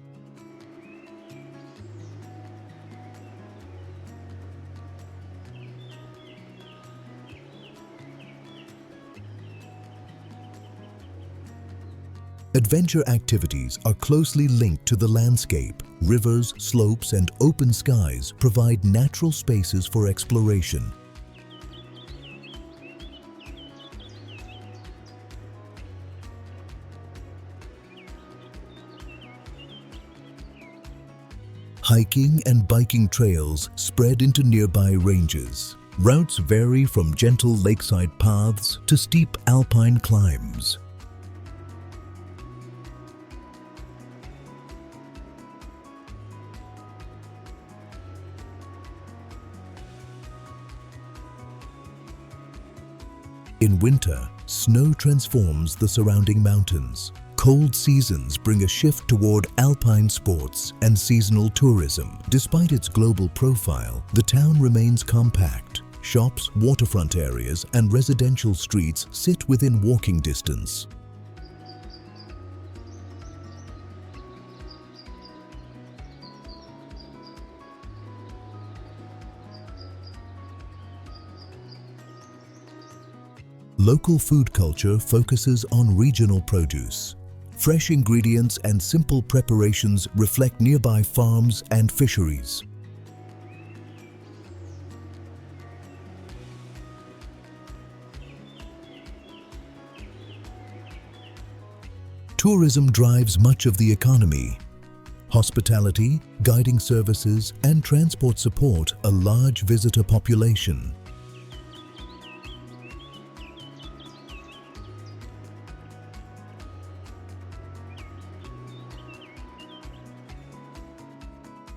Adventure activities are closely linked to the landscape. Rivers, slopes, and open skies provide natural spaces for exploration. Hiking and biking trails spread into nearby ranges. Routes vary from gentle lakeside paths to steep alpine climbs. In winter, snow transforms the surrounding mountains. Cold seasons bring a shift toward alpine sports and seasonal tourism. Despite its global profile, the town remains compact. Shops, waterfront areas, and residential streets sit within walking distance. Local food culture focuses on regional produce. Fresh ingredients and simple preparations reflect nearby farms and fisheries. Tourism drives much of the economy. Hospitality, guiding services, and transport support a large visitor population.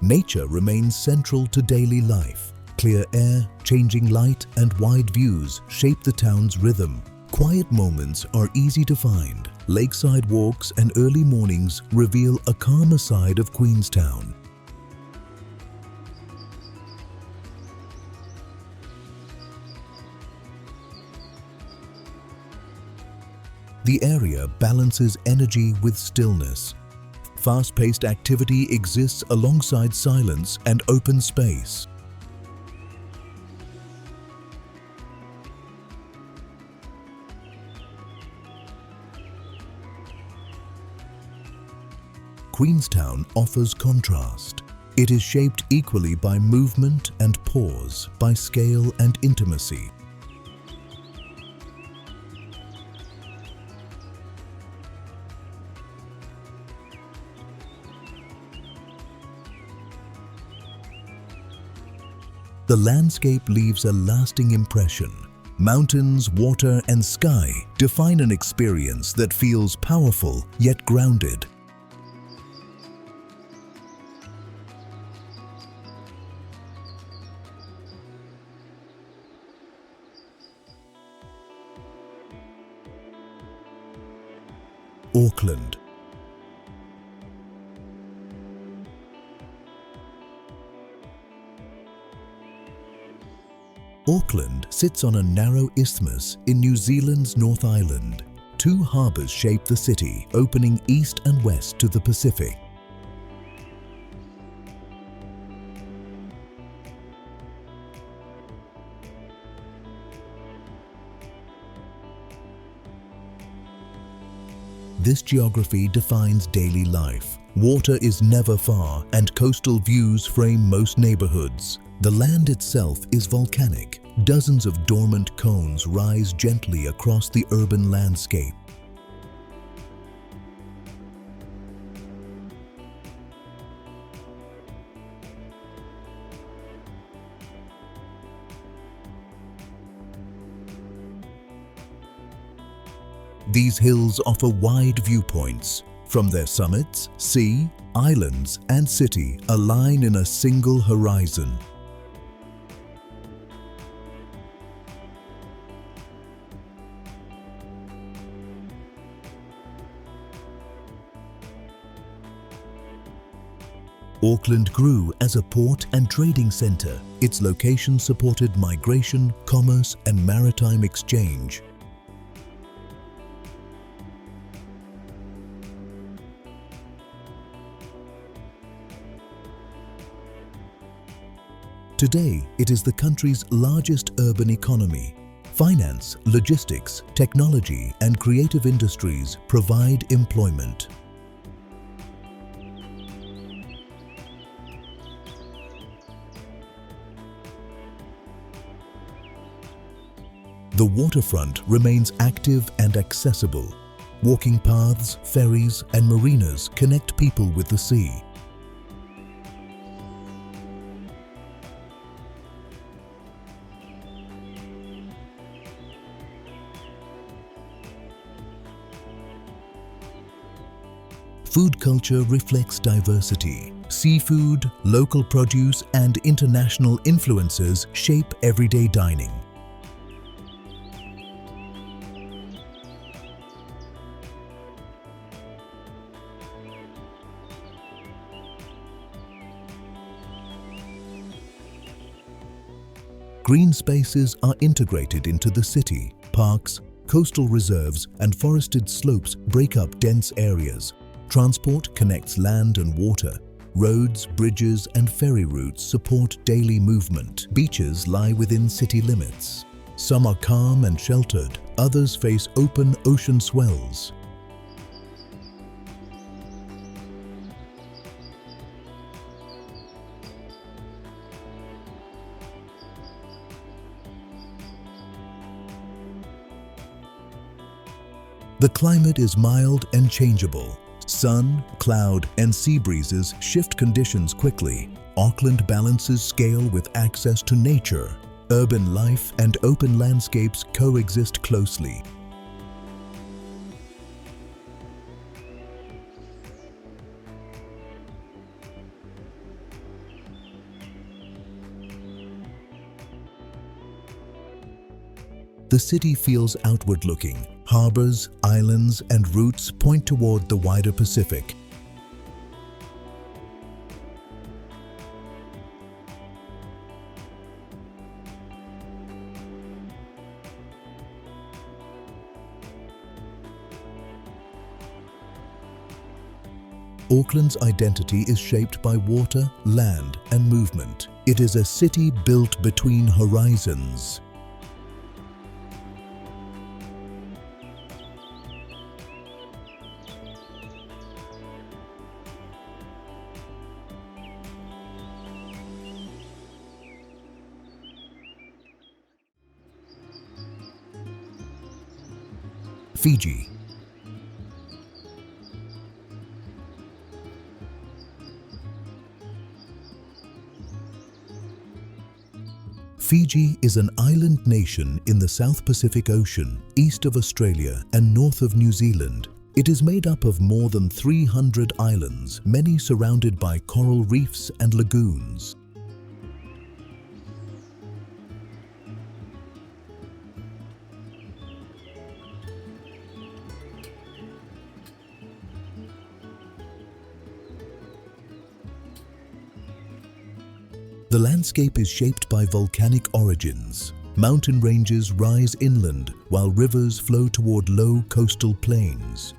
Nature remains central to daily life. Clear air, changing light, and wide views shape the town's rhythm. Quiet moments are easy to find. Lakeside walks and early mornings reveal a calmer side of Queenstown. The area balances energy with stillness. Fast-paced activity exists alongside silence and open space. Queenstown offers contrast. It is shaped equally by movement and pause, by scale and intimacy. The landscape leaves a lasting impression. Mountains, water, and sky define an experience that feels powerful yet grounded. Auckland. Auckland sits on a narrow isthmus in New Zealand's North Island. Two harbours shape the city, opening east and west to the Pacific. This geography defines daily life. Water is never far, and coastal views frame most neighborhoods. The land itself is volcanic. Dozens of dormant cones rise gently across the urban landscape. These hills offer wide viewpoints. From their summits, sea, islands, and city align in a single horizon. Auckland grew as a port and trading centre. Its location supported migration, commerce, and maritime exchange. Today, it is the country's largest urban economy. Finance, logistics, technology, and creative industries provide employment. The waterfront remains active and accessible. Walking paths, ferries, and marinas connect people with the sea. Food culture reflects diversity. Seafood, local produce, and international influences shape everyday dining. Green spaces are integrated into the city. Parks, coastal reserves, and forested slopes break up dense areas. Transport connects land and water. Roads, bridges, and ferry routes support daily movement. Beaches lie within city limits. Some are calm and sheltered, others face open ocean swells. The climate is mild and changeable. Sun, cloud, and sea breezes shift conditions quickly. Auckland balances scale with access to nature. Urban life and open landscapes coexist closely. The city feels outward-looking. Harbors, islands, and routes point toward the wider Pacific. Auckland's identity is shaped by water, land, and movement. It is a city built between horizons. Fiji. Fiji is an island nation in the South Pacific Ocean, east of Australia and north of New Zealand. It is made up of more than 300 islands, many surrounded by coral reefs and lagoons. The landscape is shaped by volcanic origins. Mountain ranges rise inland while rivers flow toward low coastal plains.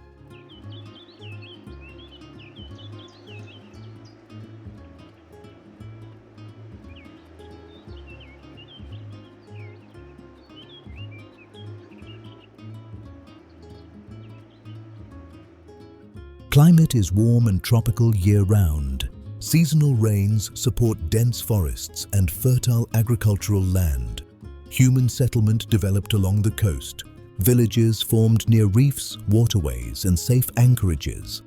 Climate is warm and tropical year-round. Seasonal rains support dense forests and fertile agricultural land. Human settlement developed along the coast. Villages formed near reefs, waterways, and safe anchorages.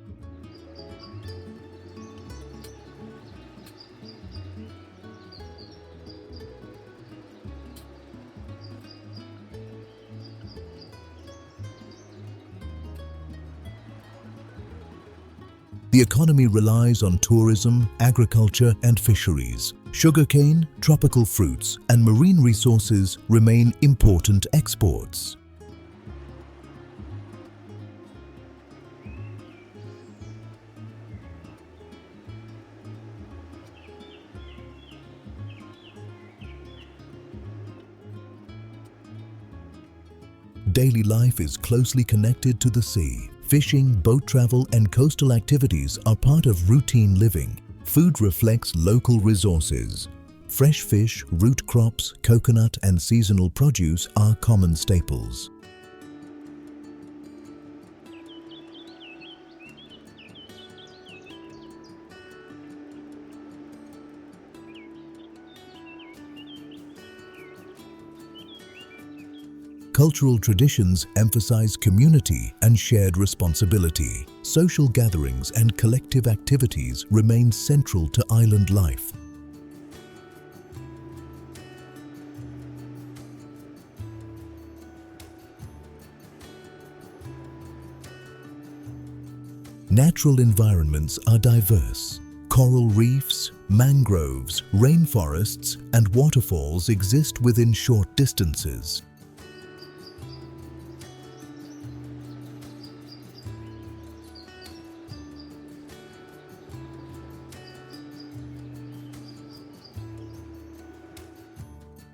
The economy relies on tourism, agriculture, and fisheries. Sugarcane, tropical fruits, and marine resources remain important exports. Daily life is closely connected to the sea. Fishing, boat travel, and coastal activities are part of routine living. Food reflects local resources. Fresh fish, root crops, coconut, and seasonal produce are common staples. Cultural traditions emphasize community and shared responsibility. Social gatherings and collective activities remain central to island life. Natural environments are diverse. Coral reefs, mangroves, rainforests, and waterfalls exist within short distances.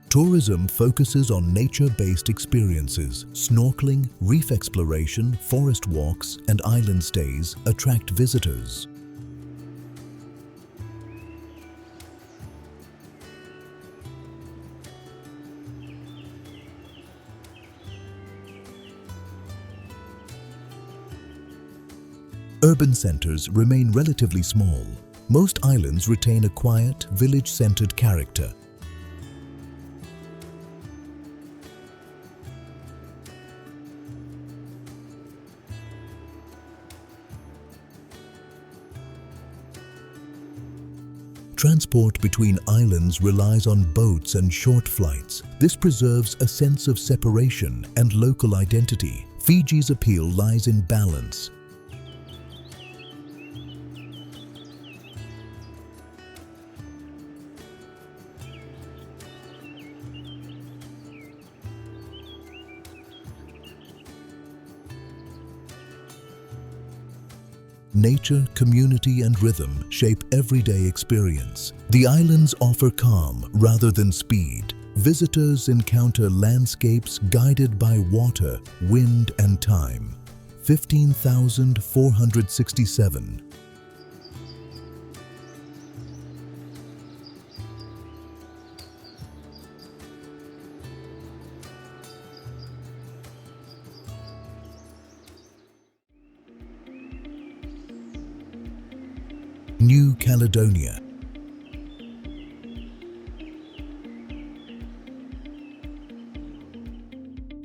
Tourism focuses on nature-based experiences. Snorkeling, reef exploration, forest walks, and island stays attract visitors. Urban centers remain relatively small. Most islands retain a quiet, village-centered character. Transport between islands relies on boats and short flights. This preserves a sense of separation and local identity. Fiji's appeal lies in balance. Nature, community, and rhythm shape everyday experience. The islands offer calm rather than speed. Visitors encounter landscapes guided by water, wind, and time. 15,467. New Caledonia.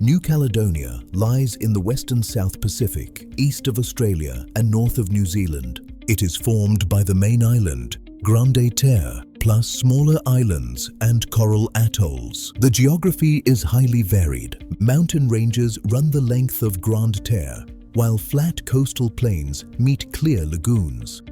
New Caledonia lies in the western South Pacific, east of Australia and north of New Zealand. It is formed by the main island, Grande Terre, plus smaller islands and coral atolls. The geography is highly varied. Mountain ranges run the length of Grande Terre, while flat coastal plains meet clear lagoons.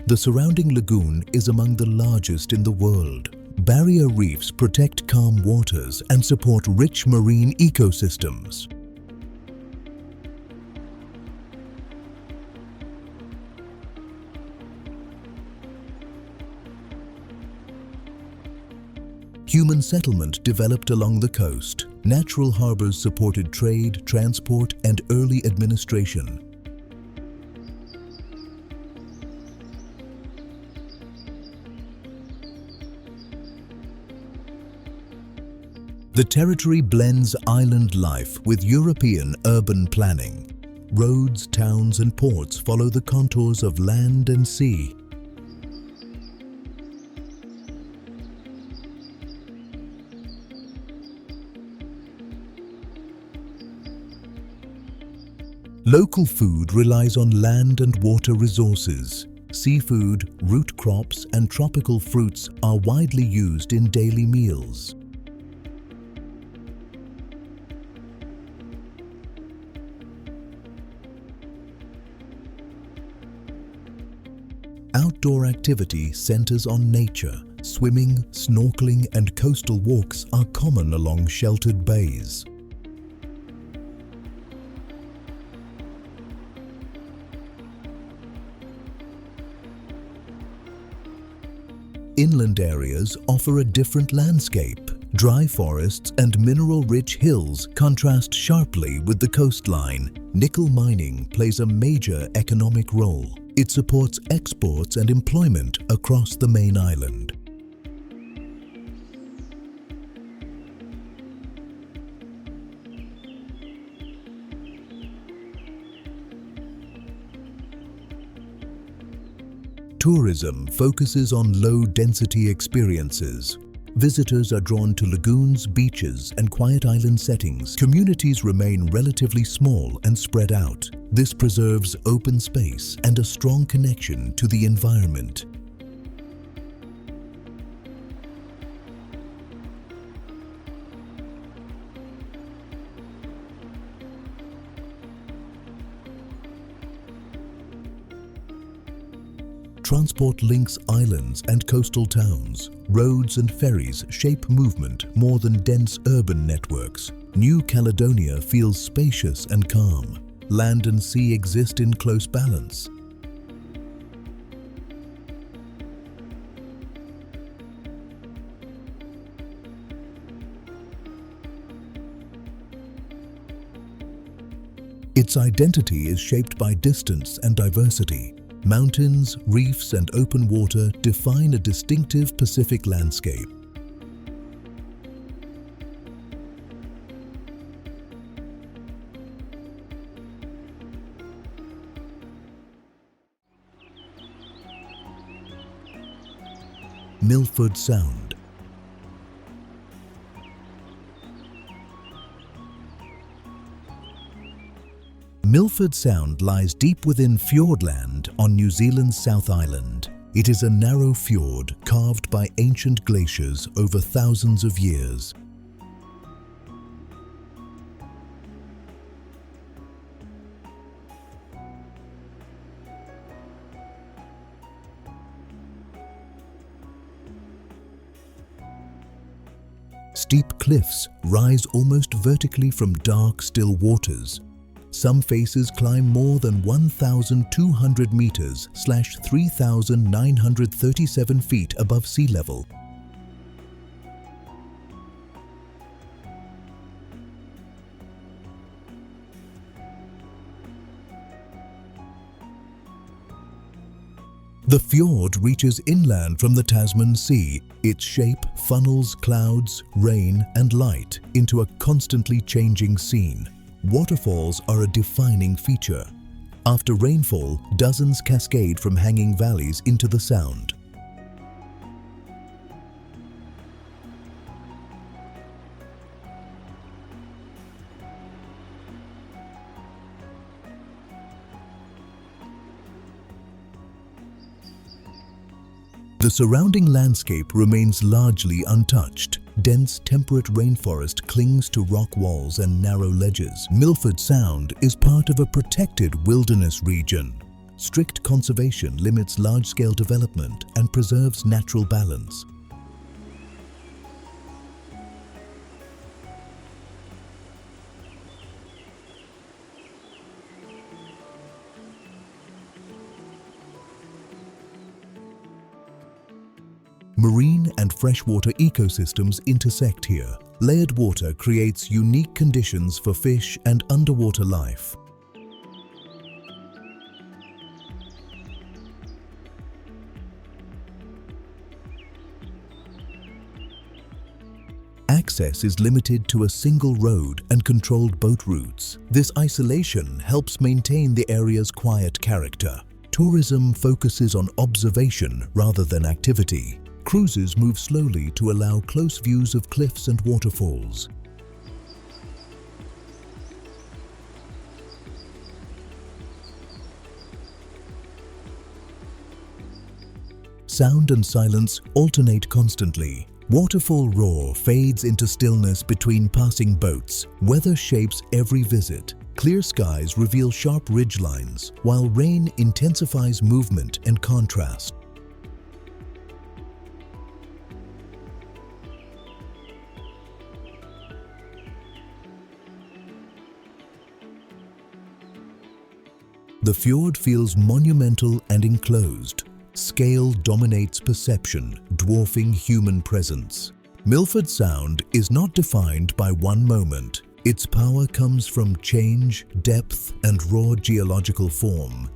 The surrounding lagoon is among the largest in the world. Barrier reefs protect calm waters and support rich marine ecosystems. Human settlement developed along the coast. Natural harbors supported trade, transport, and early administration. The territory blends island life with European urban planning. Roads, towns, and ports follow the contours of land and sea. Local food relies on land and water resources. Seafood, root crops, and tropical fruits are widely used in daily meals. Outdoor activity centers on nature. Swimming, snorkeling, and coastal walks are common along sheltered bays. Inland areas offer a different landscape. Dry forests and mineral-rich hills contrast sharply with the coastline. Nickel mining plays a major economic role. It supports exports and employment across the main island. Tourism focuses on low-density experiences. Visitors are drawn to lagoons, beaches, and quiet island settings. Communities remain relatively small and spread out. This preserves open space and a strong connection to the environment. Transport links islands and coastal towns. Roads and ferries shape movement more than dense urban networks. New Caledonia feels spacious and calm. Land and sea exist in close balance. Its identity is shaped by distance and diversity. Mountains, reefs, and open water define a distinctive Pacific landscape. Milford Sound. Milford Sound lies deep within fjordland on New Zealand's South Island. It is a narrow fjord carved by ancient glaciers over thousands of years. Steep cliffs rise almost vertically from dark, still waters. Some faces climb more than 1,200 meters (3,937 feet) above sea level. The fjord reaches inland from the Tasman Sea. Its shape funnels clouds, rain, and light into a constantly changing scene. Waterfalls are a defining feature. After rainfall, dozens cascade from hanging valleys into the sound. The surrounding landscape remains largely untouched. Dense temperate rainforest clings to rock walls and narrow ledges. Milford Sound is part of a protected wilderness region. Strict conservation limits large-scale development and preserves natural balance. Marine and freshwater ecosystems intersect here. Layered water creates unique conditions for fish and underwater life. Access is limited to a single road and controlled boat routes. This isolation helps maintain the area's quiet character. Tourism focuses on observation rather than activity. Cruises move slowly to allow close views of cliffs and waterfalls. Sound and silence alternate constantly. Waterfall roar fades into stillness between passing boats. Weather shapes every visit. Clear skies reveal sharp ridgelines, while rain intensifies movement and contrast. The fjord feels monumental and enclosed. Scale dominates perception, dwarfing human presence. Milford Sound is not defined by one moment. Its power comes from change, depth, and raw geological form.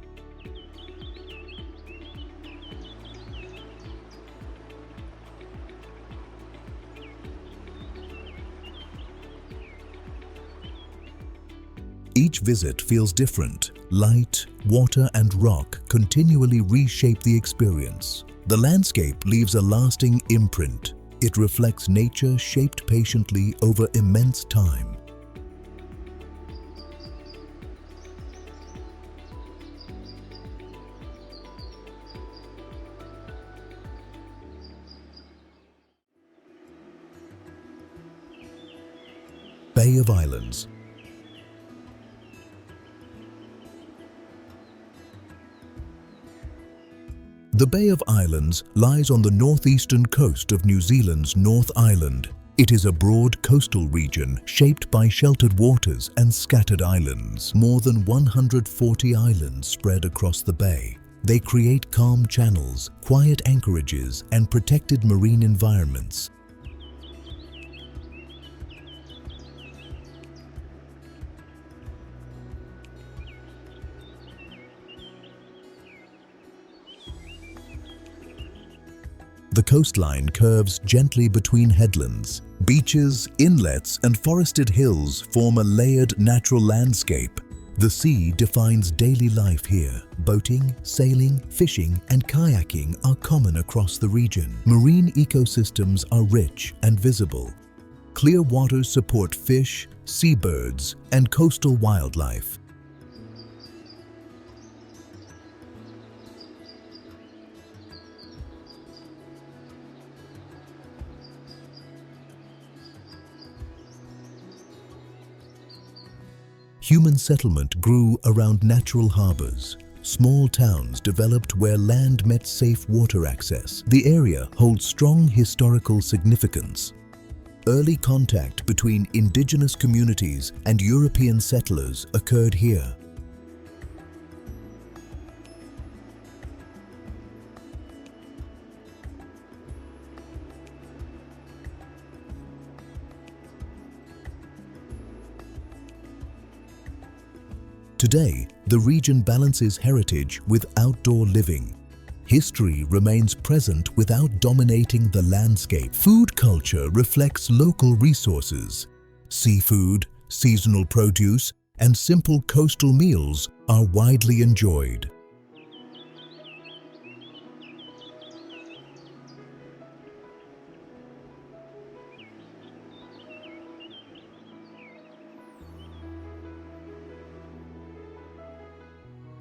Each visit feels different. Light, water, and rock continually reshape the experience. The landscape leaves a lasting imprint. It reflects nature shaped patiently over immense time. Bay of Islands. The Bay of Islands lies on the northeastern coast of New Zealand's North Island. It is a broad coastal region shaped by sheltered waters and scattered islands. More than 140 islands spread across the bay. They create calm channels, quiet anchorages, and protected marine environments. The coastline curves gently between headlands. Beaches, inlets, and forested hills form a layered natural landscape. The sea defines daily life here. Boating, sailing, fishing, and kayaking are common across the region. Marine ecosystems are rich and visible. Clear waters support fish, seabirds, and coastal wildlife. Human settlement grew around natural harbors. Small towns developed where land met safe water access. The area holds strong historical significance. Early contact between indigenous communities and European settlers occurred here. Today, the region balances heritage with outdoor living. History remains present without dominating the landscape. Food culture reflects local resources. Seafood, seasonal produce, and simple coastal meals are widely enjoyed.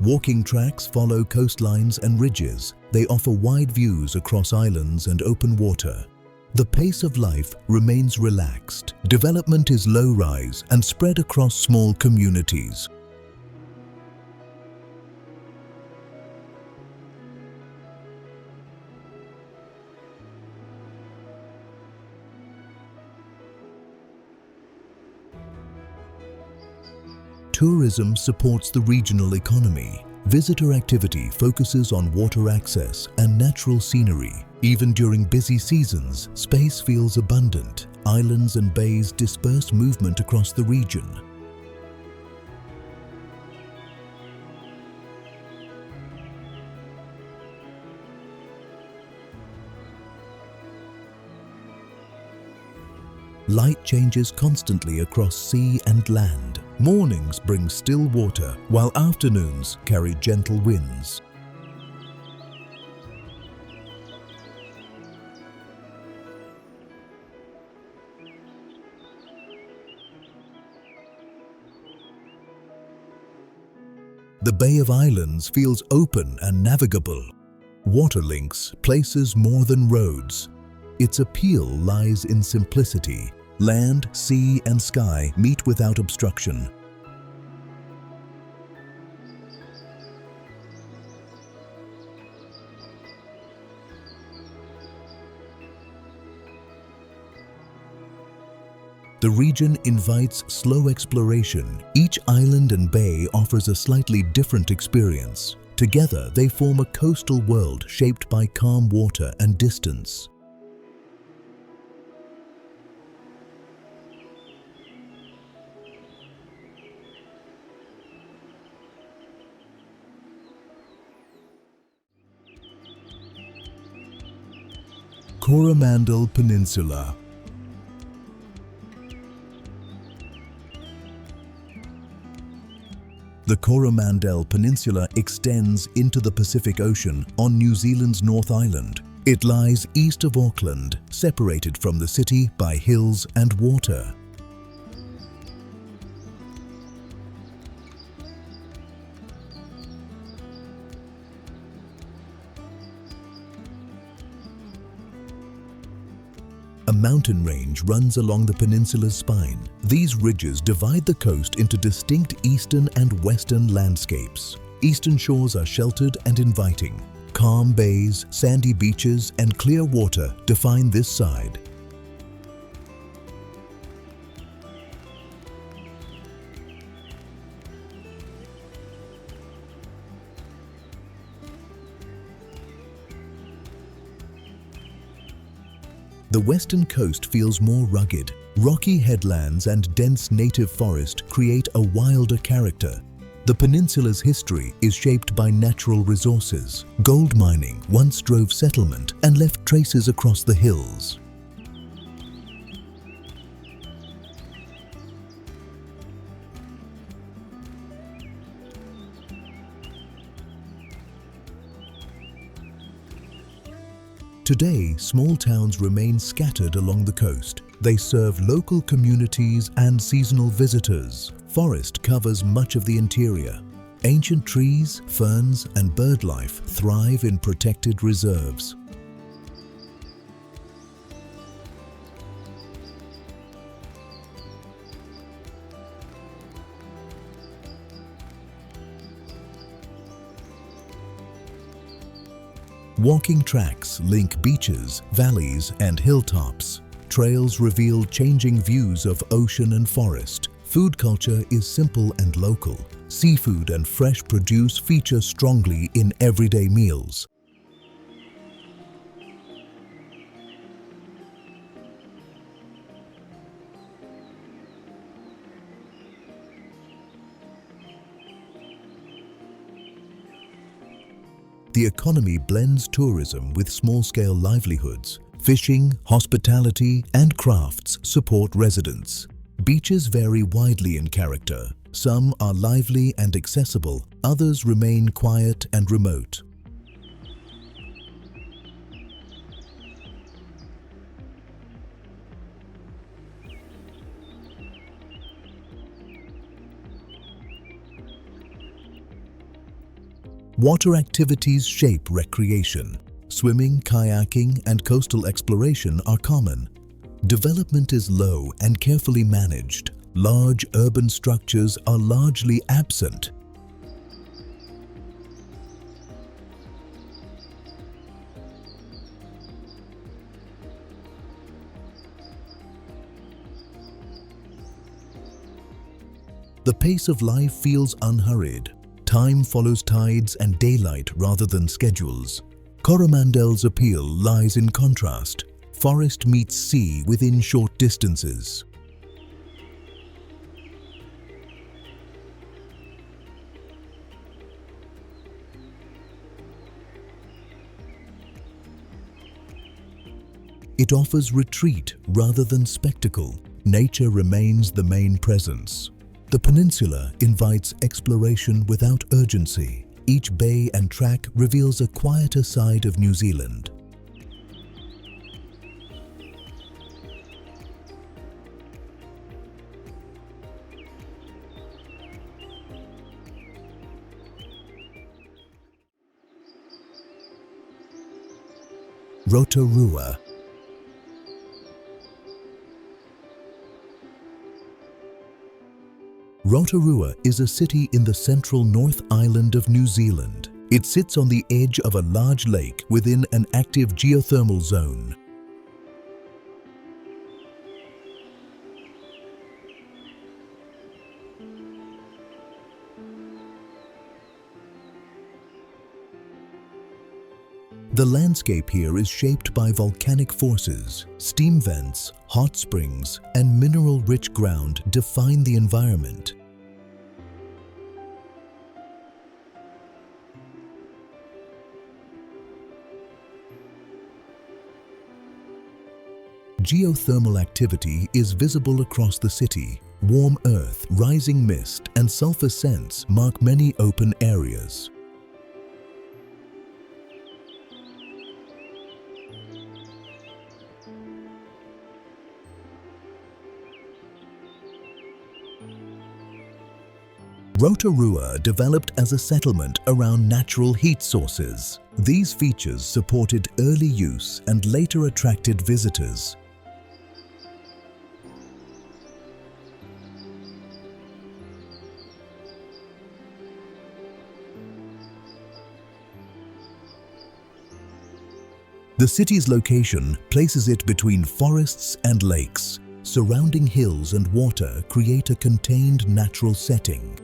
Walking tracks follow coastlines and ridges. They offer wide views across islands and open water. The pace of life remains relaxed. Development is low-rise and spread across small communities. Tourism supports the regional economy. Visitor activity focuses on water access and natural scenery. Even during busy seasons, space feels abundant. Islands and bays disperse movement across the region. Light changes constantly across sea and land. Mornings bring still water, while afternoons carry gentle winds. The Bay of Islands feels open and navigable. Water links places more than roads. Its appeal lies in simplicity. Land, sea, and sky meet without obstruction. The region invites slow exploration. Each island and bay offers a slightly different experience. Together, they form a coastal world shaped by calm water and distance. Coromandel Peninsula. The Coromandel Peninsula extends into the Pacific Ocean on New Zealand's North Island. It lies east of Auckland, separated from the city by hills and water. A mountain range runs along the peninsula's spine. These ridges divide the coast into distinct eastern and western landscapes. Eastern shores are sheltered and inviting. Calm bays, sandy beaches, and clear water define this side. The western coast feels more rugged. Rocky headlands and dense native forest create a wilder character. The peninsula's history is shaped by natural resources. Gold mining once drove settlement and left traces across the hills. Today, small towns remain scattered along the coast. They serve local communities and seasonal visitors. Forest covers much of the interior. Ancient trees, ferns, and birdlife thrive in protected reserves. Walking tracks link beaches, valleys, and hilltops. Trails reveal changing views of ocean and forest. Food culture is simple and local. Seafood and fresh produce feature strongly in everyday meals. The economy blends tourism with small-scale livelihoods. Fishing, hospitality, and crafts support residents. Beaches vary widely in character. Some are lively and accessible, others remain quiet and remote. Water activities shape recreation. Swimming, kayaking, and coastal exploration are common. Development is low and carefully managed. Large urban structures are largely absent. The pace of life feels unhurried. Time follows tides and daylight rather than schedules. Coromandel's appeal lies in contrast. Forest meets sea within short distances. It offers retreat rather than spectacle. Nature remains the main presence. The peninsula invites exploration without urgency. Each bay and track reveals a quieter side of New Zealand. Rotorua. Rotorua is a city in the central North Island of New Zealand. It sits on the edge of a large lake within an active geothermal zone. The landscape here is shaped by volcanic forces. Steam vents, hot springs, and mineral-rich ground define the environment. Geothermal activity is visible across the city. Warm earth, rising mist, and sulfur scents mark many open areas. Rotorua developed as a settlement around natural heat sources. These features supported early use and later attracted visitors. The city's location places it between forests and lakes. Surrounding hills and water create a contained natural setting.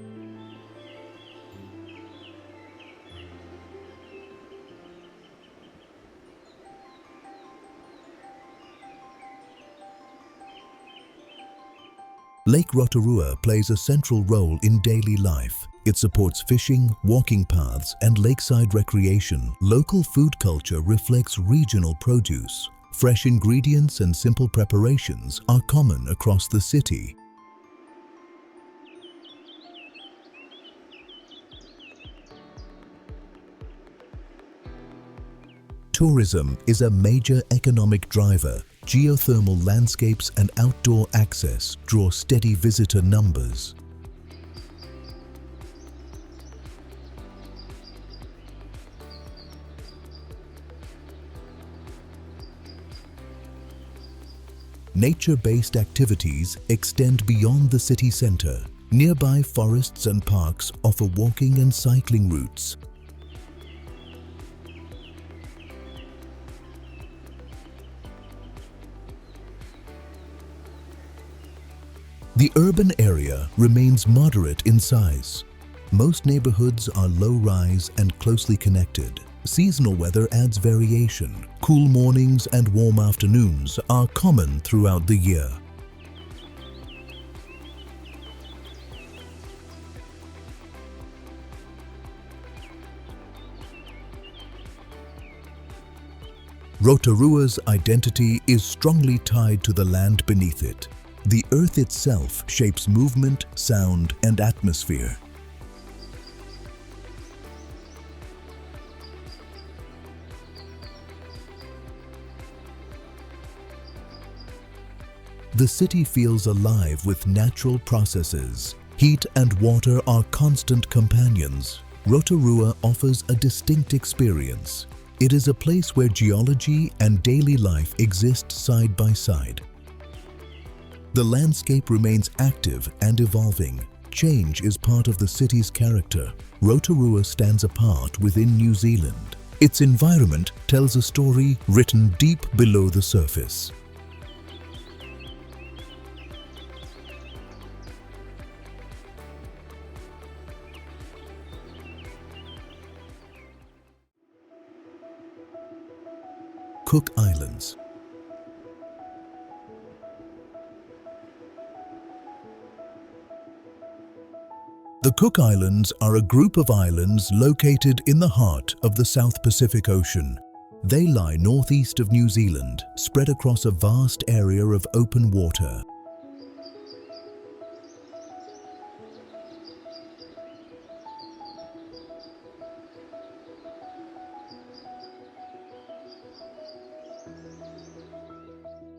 Lake Rotorua plays a central role in daily life. It supports fishing, walking paths, and lakeside recreation. Local food culture reflects regional produce. Fresh ingredients and simple preparations are common across the city. Tourism is a major economic driver. Geothermal landscapes and outdoor access draw steady visitor numbers. Nature-based activities extend beyond the city center. Nearby forests and parks offer walking and cycling routes. The urban area remains moderate in size. Most neighborhoods are low-rise and closely connected. Seasonal weather adds variation. Cool mornings and warm afternoons are common throughout the year. Rotorua's identity is strongly tied to the land beneath it. The earth itself shapes movement, sound, and atmosphere. The city feels alive with natural processes. Heat and water are constant companions. Rotorua offers a distinct experience. It is a place where geology and daily life exist side by side. The landscape remains active and evolving. Change is part of the city's character. Rotorua stands apart within New Zealand. Its environment tells a story written deep below the surface. Cook Islands. The Cook Islands are a group of islands located in the heart of the South Pacific Ocean. They lie northeast of New Zealand, spread across a vast area of open water.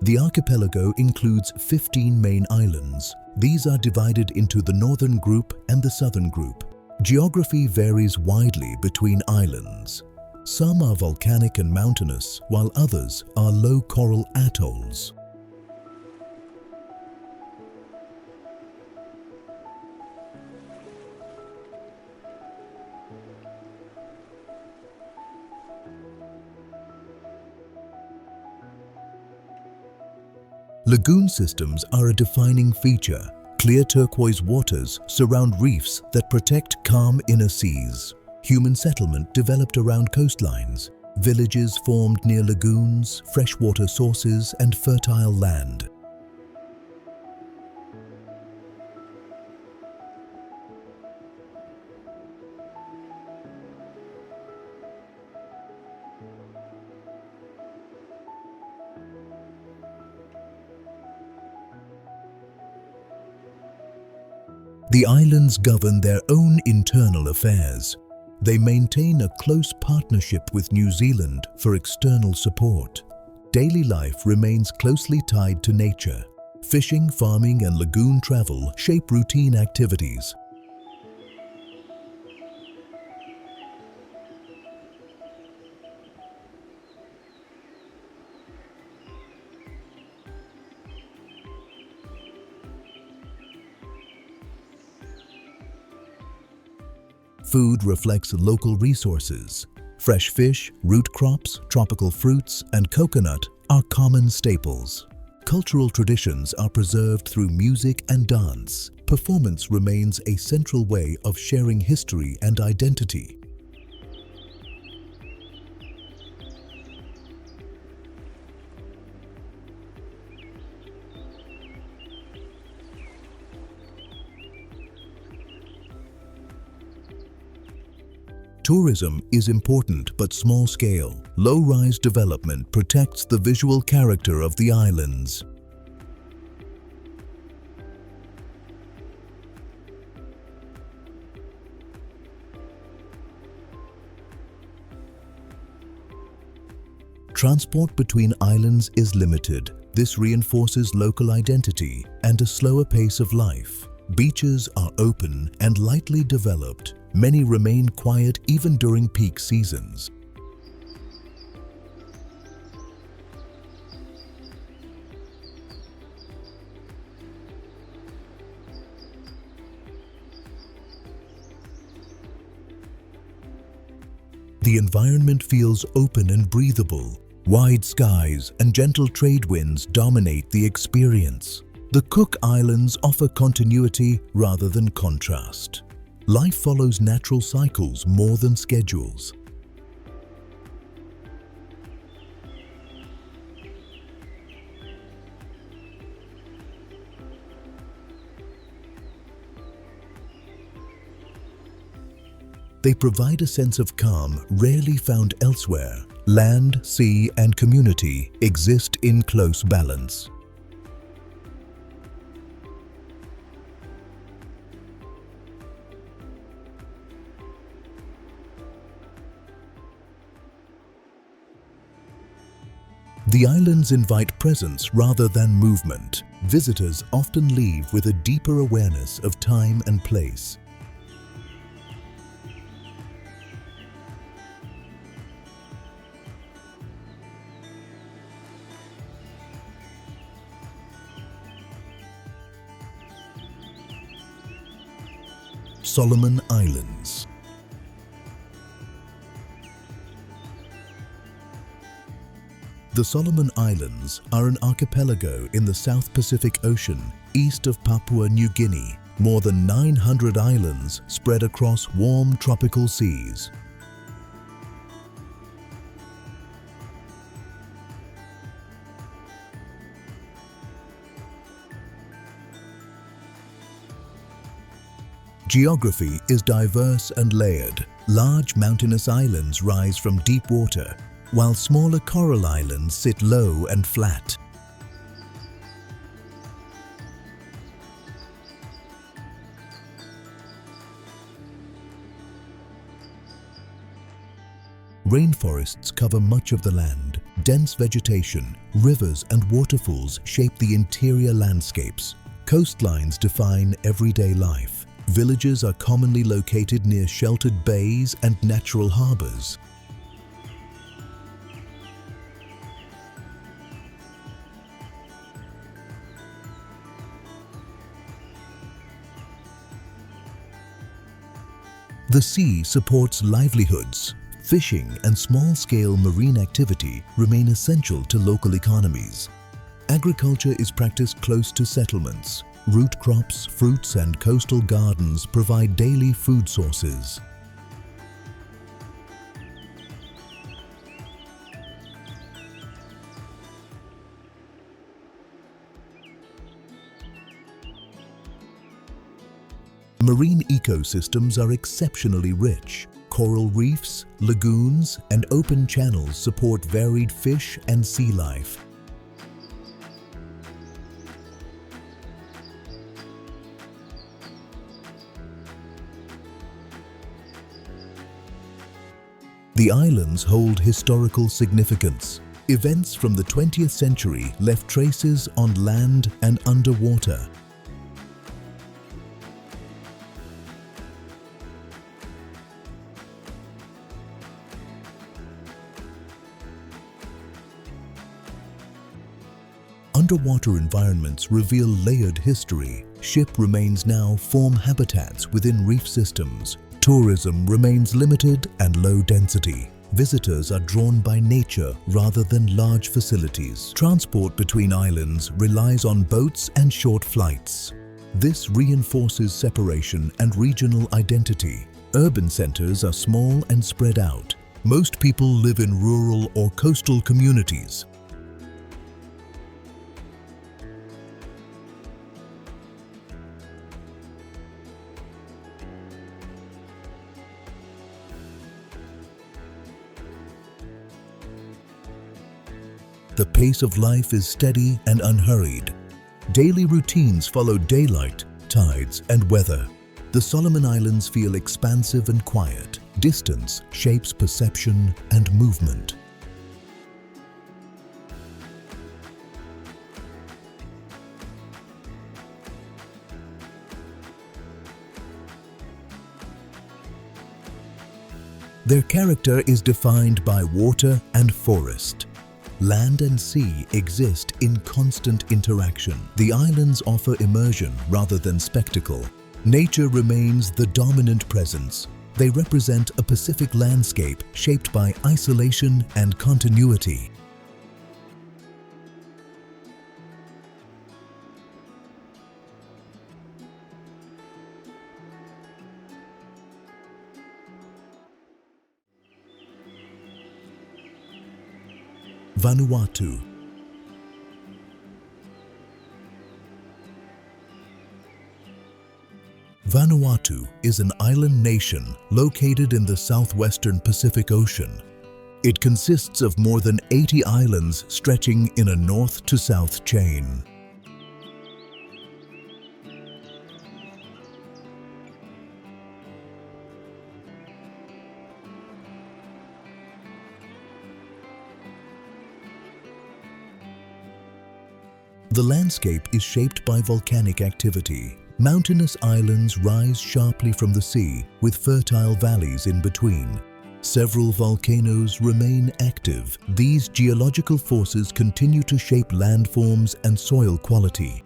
The archipelago includes 15 main islands. These are divided into the northern group and the southern group. Geography varies widely between islands. Some are volcanic and mountainous, while others are low coral atolls. Lagoon systems are a defining feature. Clear turquoise waters surround reefs that protect calm inner seas. Human settlement developed around coastlines. Villages formed near lagoons, freshwater sources, and fertile land. The islands govern their own internal affairs. They maintain a close partnership with New Zealand for external support. Daily life remains closely tied to nature. Fishing, farming, and lagoon travel shape routine activities. Food reflects local resources. Fresh fish, root crops, tropical fruits, and coconut are common staples. Cultural traditions are preserved through music and dance. Performance remains a central way of sharing history and identity. Tourism is important but small scale. Low-rise development protects the visual character of the islands. Transport between islands is limited. This reinforces local identity and a slower pace of life. Beaches are open and lightly developed. Many remain quiet even during peak seasons. The environment feels open and breathable. Wide skies and gentle trade winds dominate the experience. The Cook Islands offer continuity rather than contrast. Life follows natural cycles more than schedules. They provide a sense of calm rarely found elsewhere. Land, sea, and community exist in close balance. The islands invite presence rather than movement. Visitors often leave with a deeper awareness of time and place. Solomon Islands. The Solomon Islands are an archipelago in the South Pacific Ocean, east of Papua New Guinea. More than 900 islands spread across warm tropical seas. Geography is diverse and layered. Large mountainous islands rise from deep water, while smaller coral islands sit low and flat. Rainforests cover much of the land. Dense vegetation, rivers and waterfalls shape the interior landscapes. Coastlines define everyday life. Villages are commonly located near sheltered bays and natural harbors. The sea supports livelihoods. Fishing and small-scale marine activity remain essential to local economies. Agriculture is practiced close to settlements. Root crops, fruits, and coastal gardens provide daily food sources. Marine ecosystems are exceptionally rich. Coral reefs, lagoons, and open channels support varied fish and sea life. The islands hold historical significance. Events from the 20th century left traces on land and underwater. Underwater environments reveal layered history. Ship remains now form habitats within reef systems. Tourism remains limited and low density. Visitors are drawn by nature rather than large facilities. Transport between islands relies on boats and short flights. This reinforces separation and regional identity. Urban centers are small and spread out. Most people live in rural or coastal communities. The pace of life is steady and unhurried. Daily routines follow daylight, tides, and weather. The Solomon Islands feel expansive and quiet. Distance shapes perception and movement. Their character is defined by water and forest. Land and sea exist in constant interaction. The islands offer immersion rather than spectacle. Nature remains the dominant presence. They represent a Pacific landscape shaped by isolation and continuity. Vanuatu. Vanuatu is an island nation located in the southwestern Pacific Ocean. It consists of more than 80 islands stretching in a north to south chain. The landscape is shaped by volcanic activity. Mountainous islands rise sharply from the sea, with fertile valleys in between. Several volcanoes remain active. These geological forces continue to shape landforms and soil quality.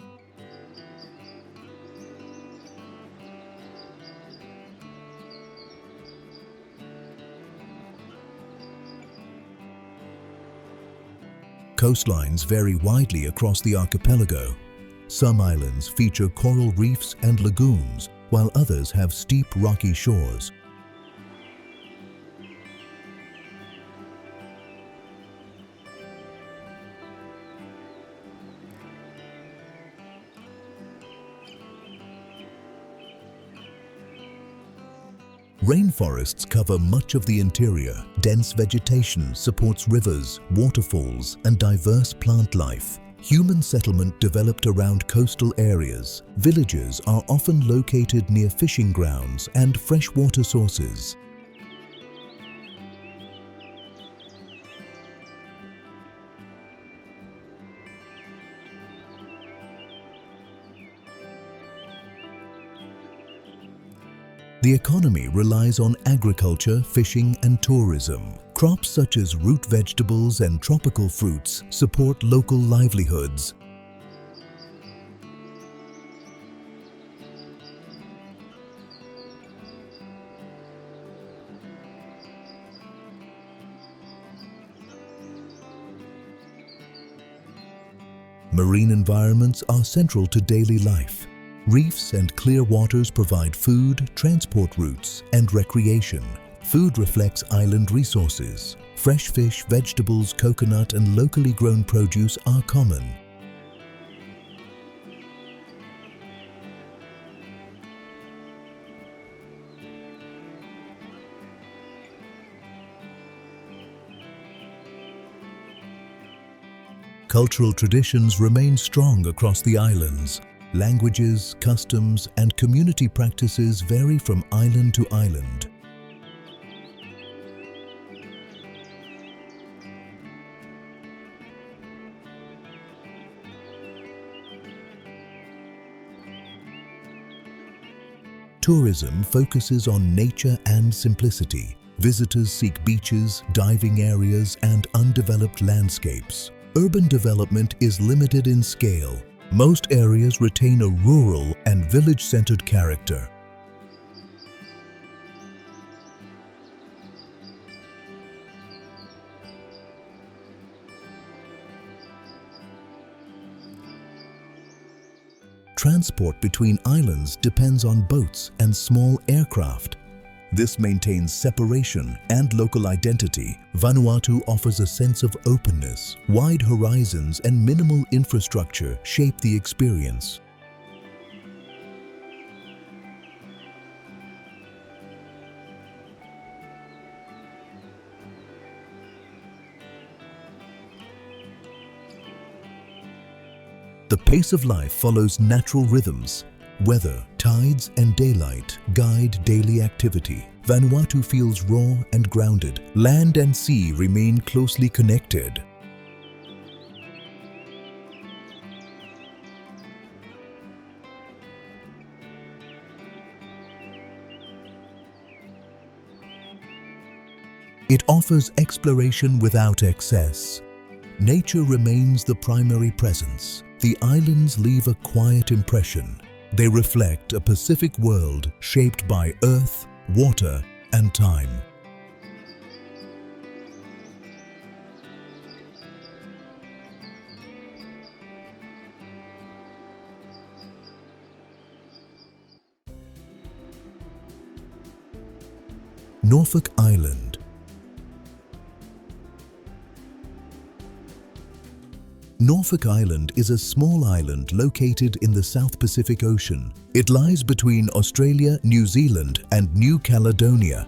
Coastlines vary widely across the archipelago. Some islands feature coral reefs and lagoons, while others have steep rocky shores. Rainforests cover much of the interior. Dense vegetation supports rivers, waterfalls, and diverse plant life. Human settlement developed around coastal areas. Villages are often located near fishing grounds and freshwater sources. The economy relies on agriculture, fishing, and tourism. Crops such as root vegetables and tropical fruits support local livelihoods. Marine environments are central to daily life. Reefs and clear waters provide food, transport routes, and recreation. Food reflects island resources. Fresh fish, vegetables, coconut, and locally grown produce are common. Cultural traditions remain strong across the islands. Languages, customs, and community practices vary from island to island. Tourism focuses on nature and simplicity. Visitors seek beaches, diving areas, and undeveloped landscapes. Urban development is limited in scale. Most areas retain a rural and village-centered character. Transport between islands depends on boats and small aircraft. This maintains separation and local identity. Vanuatu offers a sense of openness. Wide horizons and minimal infrastructure shape the experience. The pace of life follows natural rhythms. Weather, tides, and daylight guide daily activity. Vanuatu feels raw and grounded. Land and sea remain closely connected. It offers exploration without excess. Nature remains the primary presence. The islands leave a quiet impression. They reflect a Pacific world shaped by earth, water, and time. Norfolk Island. Norfolk Island is a small island located in the South Pacific Ocean. It lies between Australia, New Zealand, and New Caledonia.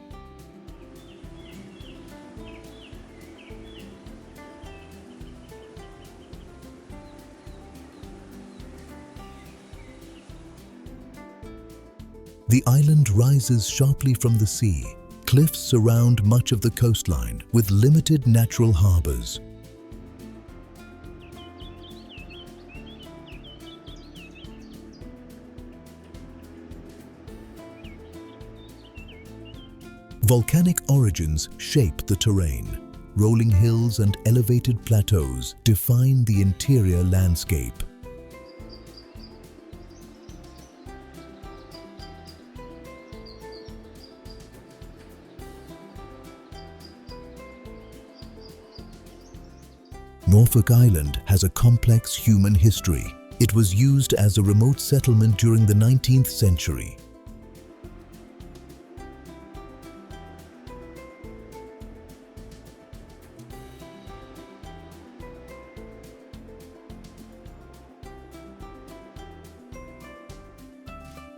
The island rises sharply from the sea. Cliffs surround much of the coastline with limited natural harbours. Volcanic origins shape the terrain. Rolling hills and elevated plateaus define the interior landscape. Norfolk Island has a complex human history. It was used as a remote settlement during the 19th century.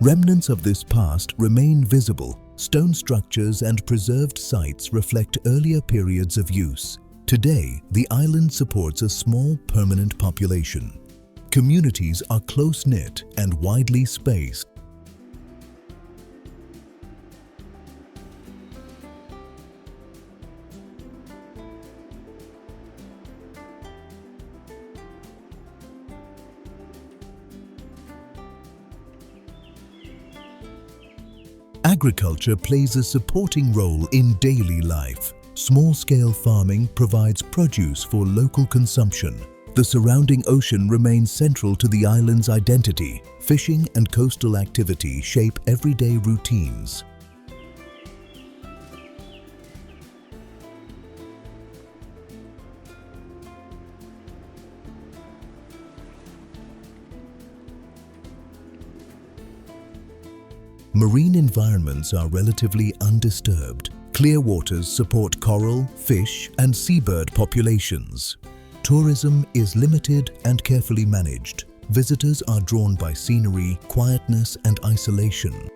Remnants of this past remain visible. Stone structures and preserved sites reflect earlier periods of use. Today, the island supports a small permanent population. Communities are close-knit and widely spaced. Agriculture plays a supporting role in daily life. Small-scale farming provides produce for local consumption. The surrounding ocean remains central to the island's identity. Fishing and coastal activity shape everyday routines. Marine environments are relatively undisturbed. Clear waters support coral, fish, and seabird populations. Tourism is limited and carefully managed. Visitors are drawn by scenery, quietness, and isolation.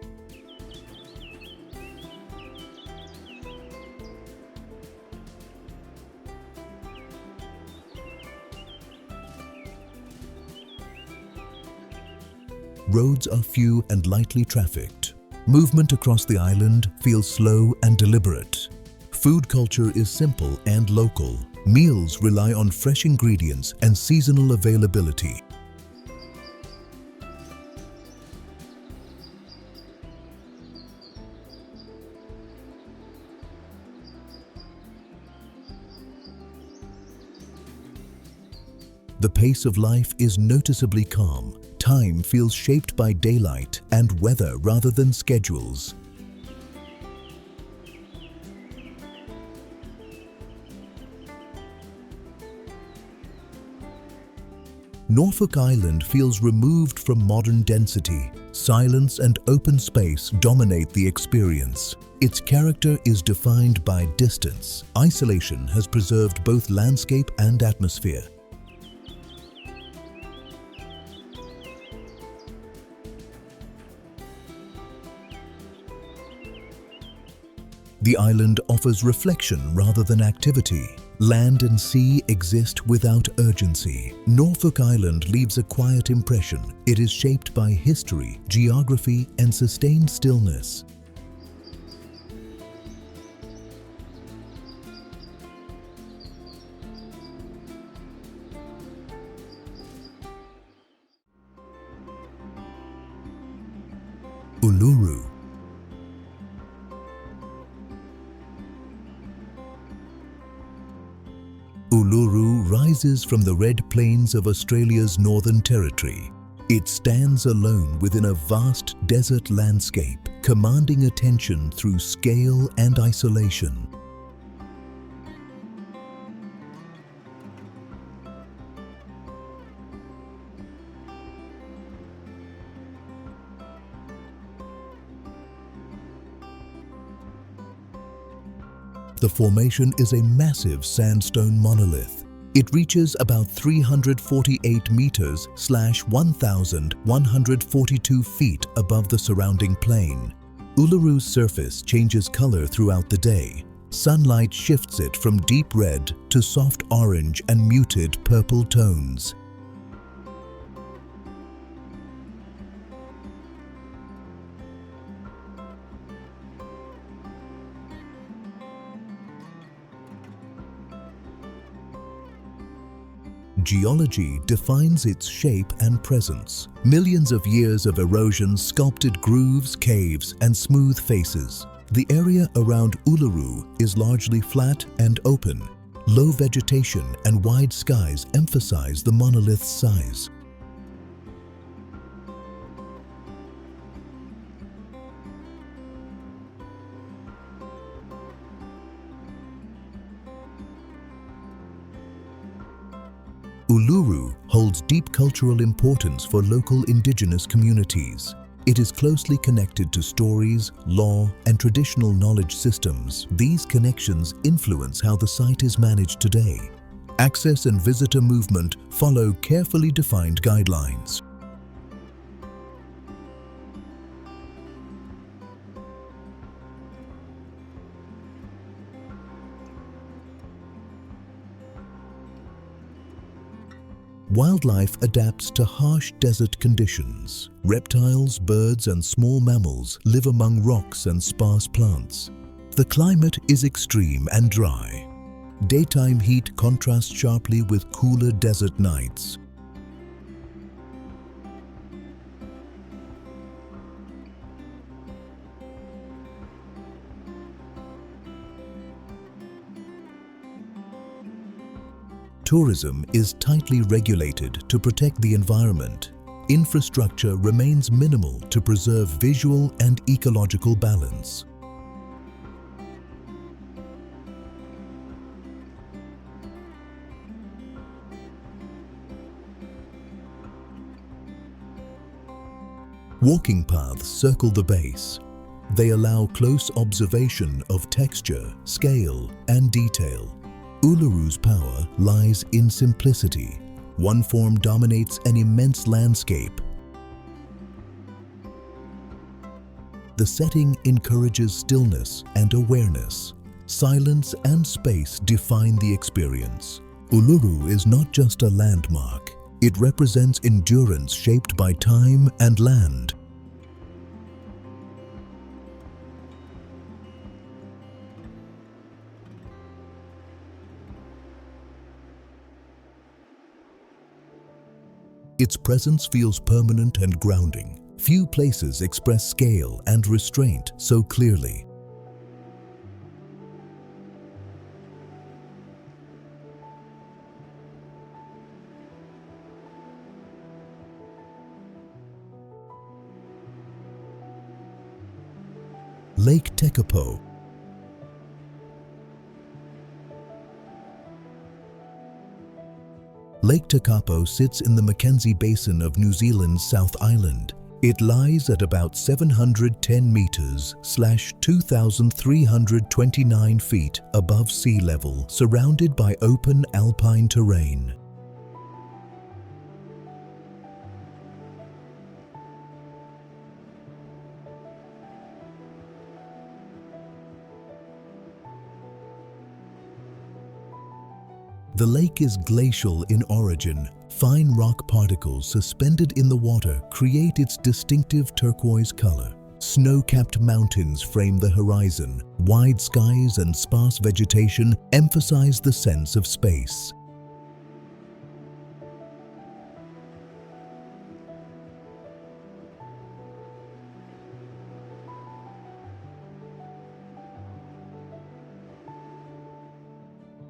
Roads are few and lightly trafficked. Movement across the island feels slow and deliberate. Food culture is simple and local. Meals rely on fresh ingredients and seasonal availability. The pace of life is noticeably calm. Time feels shaped by daylight and weather rather than schedules. Norfolk Island feels removed from modern density. Silence and open space dominate the experience. Its character is defined by distance. Isolation has preserved both landscape and atmosphere. The island offers reflection rather than activity. Land and sea exist without urgency. Norfolk Island leaves a quiet impression. It is shaped by history, geography, and sustained stillness. Uluru. Uluru rises from the Red Plains of Australia's Northern Territory. It stands alone within a vast desert landscape, commanding attention through scale and isolation. The formation is a massive sandstone monolith. It reaches about 348 meters / 1,142 feet above the surrounding plain. Uluru's surface changes color throughout the day. Sunlight shifts it from deep red to soft orange and muted purple tones. Geology defines its shape and presence. Millions of years of erosion sculpted grooves, caves, and smooth faces. The area around Uluru is largely flat and open. Low vegetation and wide skies emphasize the monolith's size. Uluru holds deep cultural importance for local indigenous communities. It is closely connected to stories, law, and traditional knowledge systems. These connections influence how the site is managed today. Access and visitor movement follow carefully defined guidelines. Wildlife adapts to harsh desert conditions. Reptiles, birds, and small mammals live among rocks and sparse plants. The climate is extreme and dry. Daytime heat contrasts sharply with cooler desert nights. Tourism is tightly regulated to protect the environment. Infrastructure remains minimal to preserve visual and ecological balance. Walking paths circle the base. They allow close observation of texture, scale, and detail. Uluru's power lies in simplicity. One form dominates an immense landscape. The setting encourages stillness and awareness. Silence and space define the experience. Uluru is not just a landmark. It represents endurance shaped by time and land. Its presence feels permanent and grounding. Few places express scale and restraint so clearly. Lake Tekapo. Lake Tekapo sits in the Mackenzie Basin of New Zealand's South Island. It lies at about 710 meters / 2,329 feet above sea level, surrounded by open alpine terrain. The lake is glacial in origin. Fine rock particles suspended in the water create its distinctive turquoise color. Snow-capped mountains frame the horizon. Wide skies and sparse vegetation emphasize the sense of space.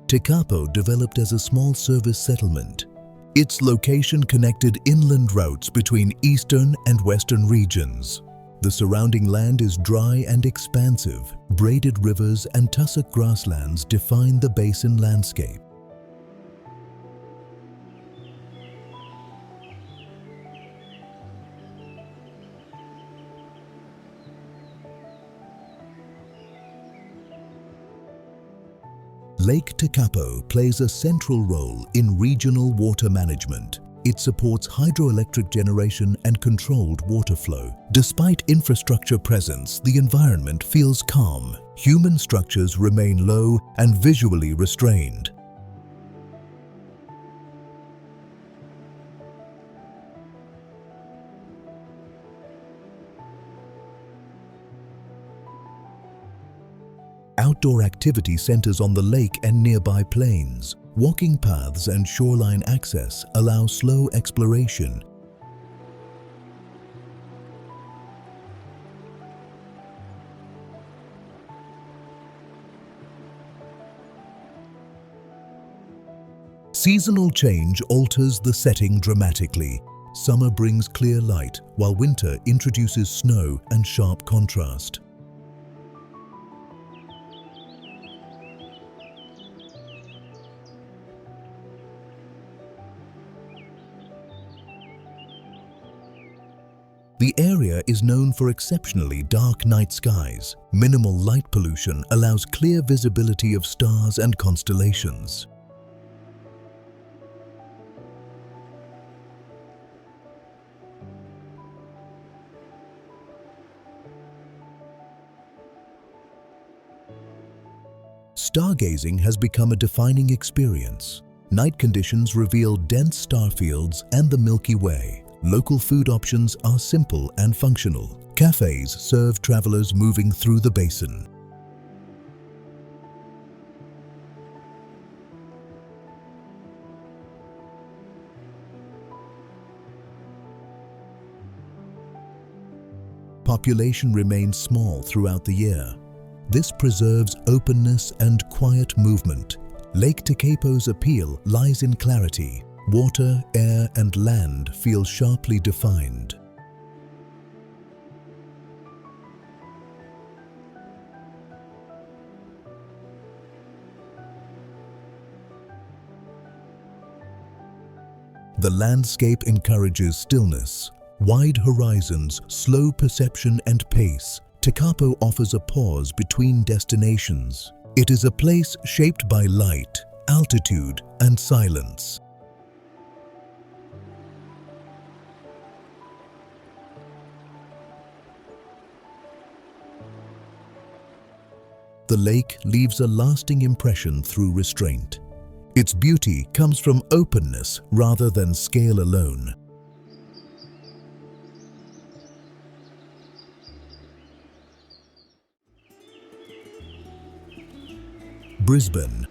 Tekapo developed as a small service settlement. Its location connected inland routes between eastern and western regions. The surrounding land is dry and expansive. Braided rivers and tussock grasslands define the basin landscape. Lake Tekapo plays a central role in regional water management. It supports hydroelectric generation and controlled water flow. Despite infrastructure presence, the environment feels calm. Human structures remain low and visually restrained. Outdoor activity centers on the lake and nearby plains. Walking paths and shoreline access allow slow exploration. Seasonal change alters the setting dramatically. Summer brings clear light, while winter introduces snow and sharp contrast. The area is known for exceptionally dark night skies. Minimal light pollution allows clear visibility of stars and constellations. Stargazing has become a defining experience. Night conditions reveal dense star fields and the Milky Way. Local food options are simple and functional. Cafes serve travelers moving through the basin. Population remains small throughout the year. This preserves openness and quiet movement. Lake Tekapo's appeal lies in clarity. Water, air, and land feel sharply defined. The landscape encourages stillness. Wide horizons, slow perception and pace. Tekapo offers a pause between destinations. It is a place shaped by light, altitude, and silence. The lake leaves a lasting impression through restraint. Its beauty comes from openness rather than scale alone. Brisbane.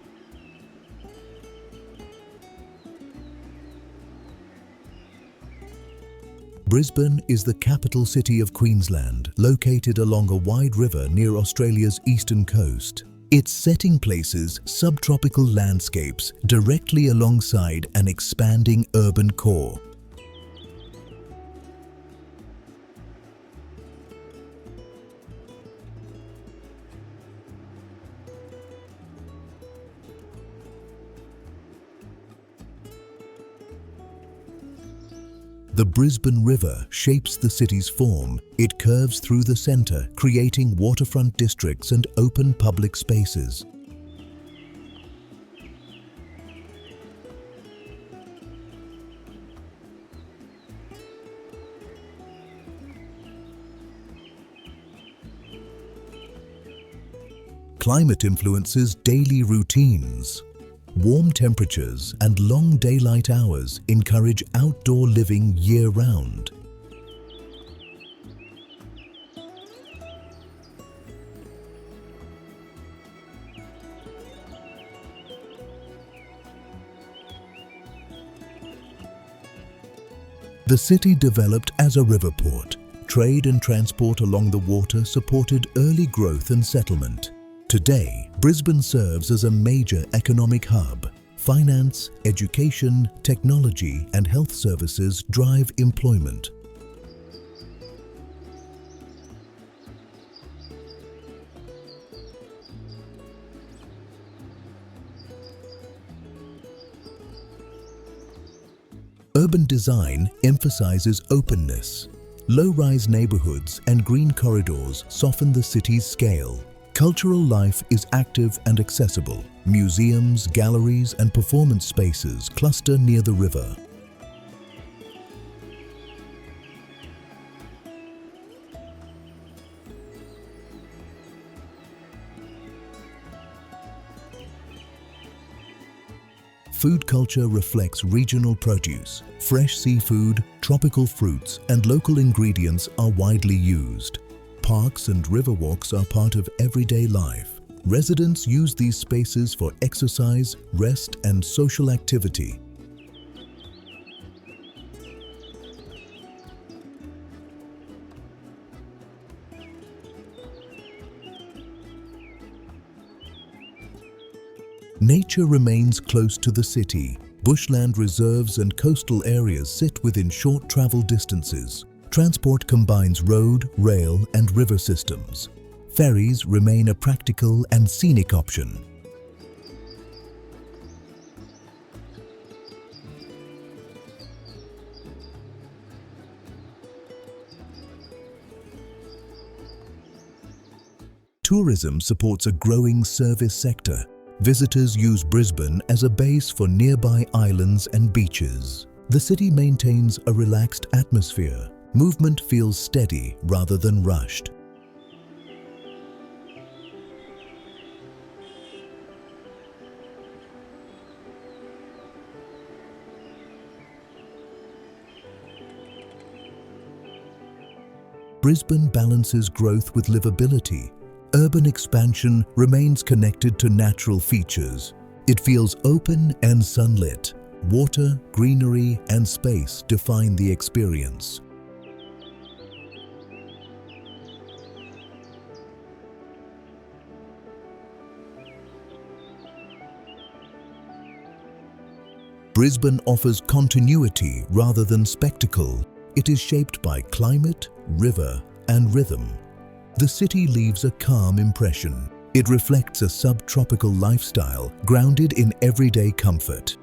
Brisbane is the capital city of Queensland, located along a wide river near Australia's eastern coast. Its setting places subtropical landscapes directly alongside an expanding urban core. The Brisbane River shapes the city's form. It curves through the centre, creating waterfront districts and open public spaces. Climate influences daily routines. Warm temperatures and long daylight hours encourage outdoor living year-round. The city developed as a river port. Trade and transport along the water supported early growth and settlement. Today, Brisbane serves as a major economic hub. Finance, education, technology, and health services drive employment. Urban design emphasizes openness. Low-rise neighborhoods and green corridors soften the city's scale. Cultural life is active and accessible. Museums, galleries, and performance spaces cluster near the river. Food culture reflects regional produce. Fresh seafood, tropical fruits, and local ingredients are widely used. Parks and riverwalks are part of everyday life. Residents use these spaces for exercise, rest, and social activity. Nature remains close to the city. Bushland reserves and coastal areas sit within short travel distances. Transport combines road, rail, and river systems. Ferries remain a practical and scenic option. Tourism supports a growing service sector. Visitors use Brisbane as a base for nearby islands and beaches. The city maintains a relaxed atmosphere. Movement feels steady rather than rushed. Brisbane balances growth with livability. Urban expansion remains connected to natural features. It feels open and sunlit. Water, greenery, and space define the experience. Brisbane offers continuity rather than spectacle. It is shaped by climate, river, and rhythm. The city leaves a calm impression. It reflects a subtropical lifestyle grounded in everyday comfort.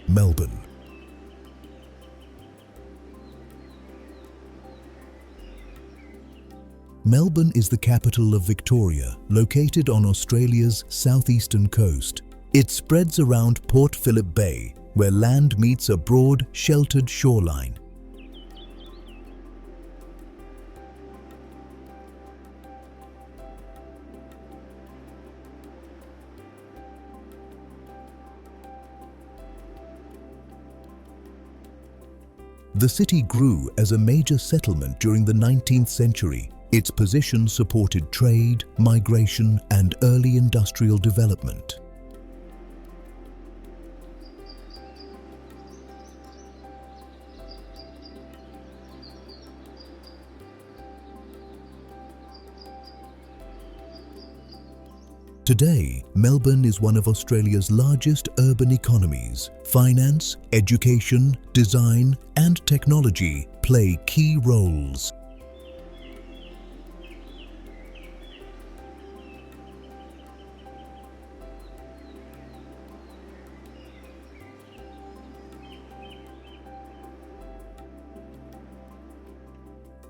Melbourne. Melbourne is the capital of Victoria, located on Australia's southeastern coast. It spreads around Port Phillip Bay, where land meets a broad, sheltered shoreline. The city grew as a major settlement during the 19th century. Its position supported trade, migration, and early industrial development. Today, Melbourne is one of Australia's largest urban economies. Finance, education, design, and technology play key roles.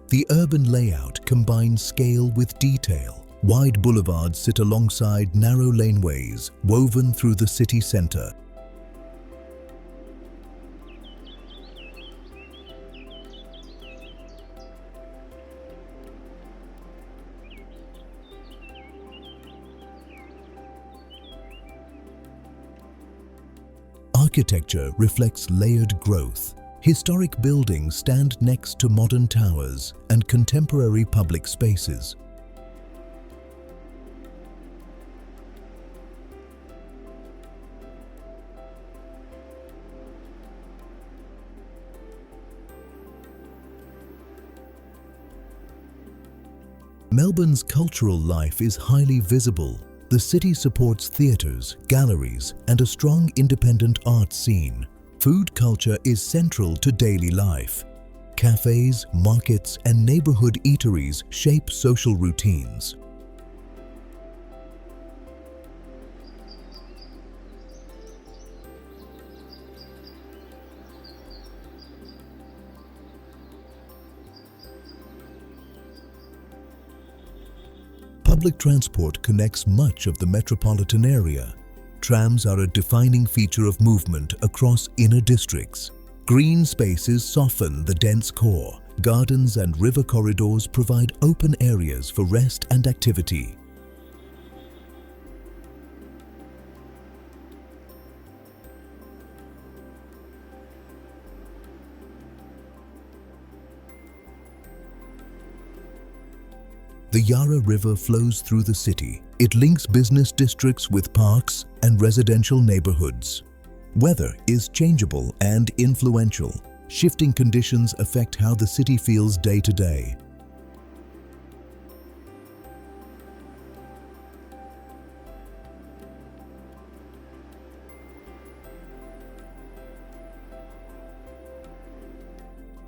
The urban layout combines scale with detail. Wide boulevards sit alongside narrow laneways woven through the city centre. Architecture reflects layered growth. Historic buildings stand next to modern towers and contemporary public spaces. Melbourne's cultural life is highly visible. The city supports theatres, galleries, and a strong independent art scene. Food culture is central to daily life. Cafes, markets, and neighbourhood eateries shape social routines. Public transport connects much of the metropolitan area. Trams are a defining feature of movement across inner districts. Green spaces soften the dense core. Gardens and river corridors provide open areas for rest and activity. The Yarra River flows through the city. It links business districts with parks and residential neighborhoods. Weather is changeable and influential. Shifting conditions affect how the city feels day to day.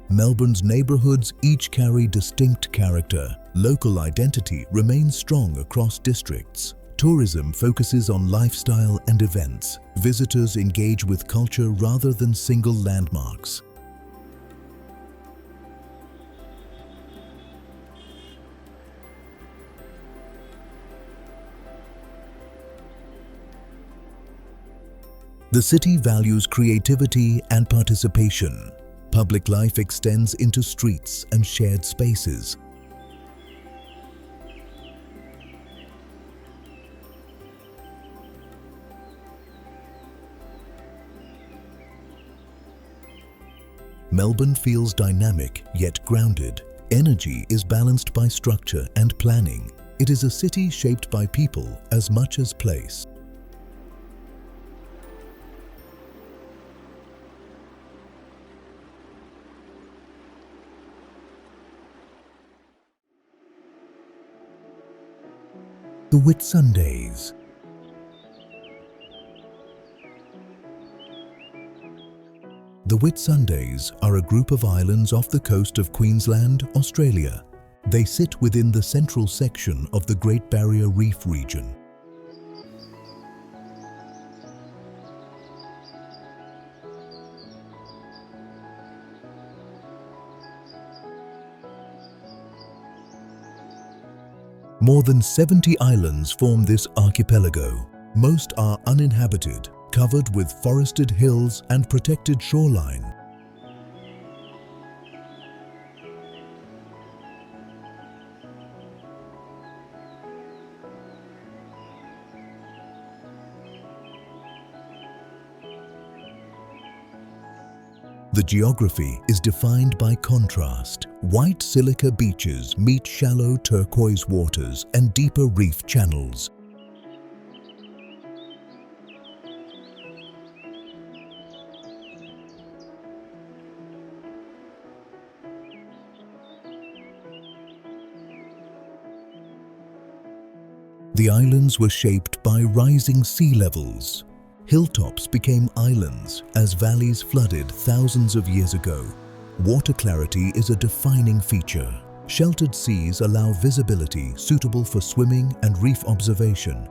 Melbourne's neighbourhoods each carry distinct character. Local identity remains strong across districts. Tourism focuses on lifestyle and events. Visitors engage with culture rather than single landmarks. The city values creativity and participation. Public life extends into streets and shared spaces. Melbourne feels dynamic yet grounded. Energy is balanced by structure and planning. It is a city shaped by people as much as place. The Whitsundays. The Whitsundays are a group of islands off the coast of Queensland, Australia. They sit within the central section of the Great Barrier Reef region. More than 70 islands form this archipelago. Most are uninhabited, covered with forested hills and protected shoreline. The geography is defined by contrast. White silica beaches meet shallow turquoise waters and deeper reef channels. The islands were shaped by rising sea levels. Hilltops became islands as valleys flooded thousands of years ago. Water clarity is a defining feature. Sheltered seas allow visibility suitable for swimming and reef observation.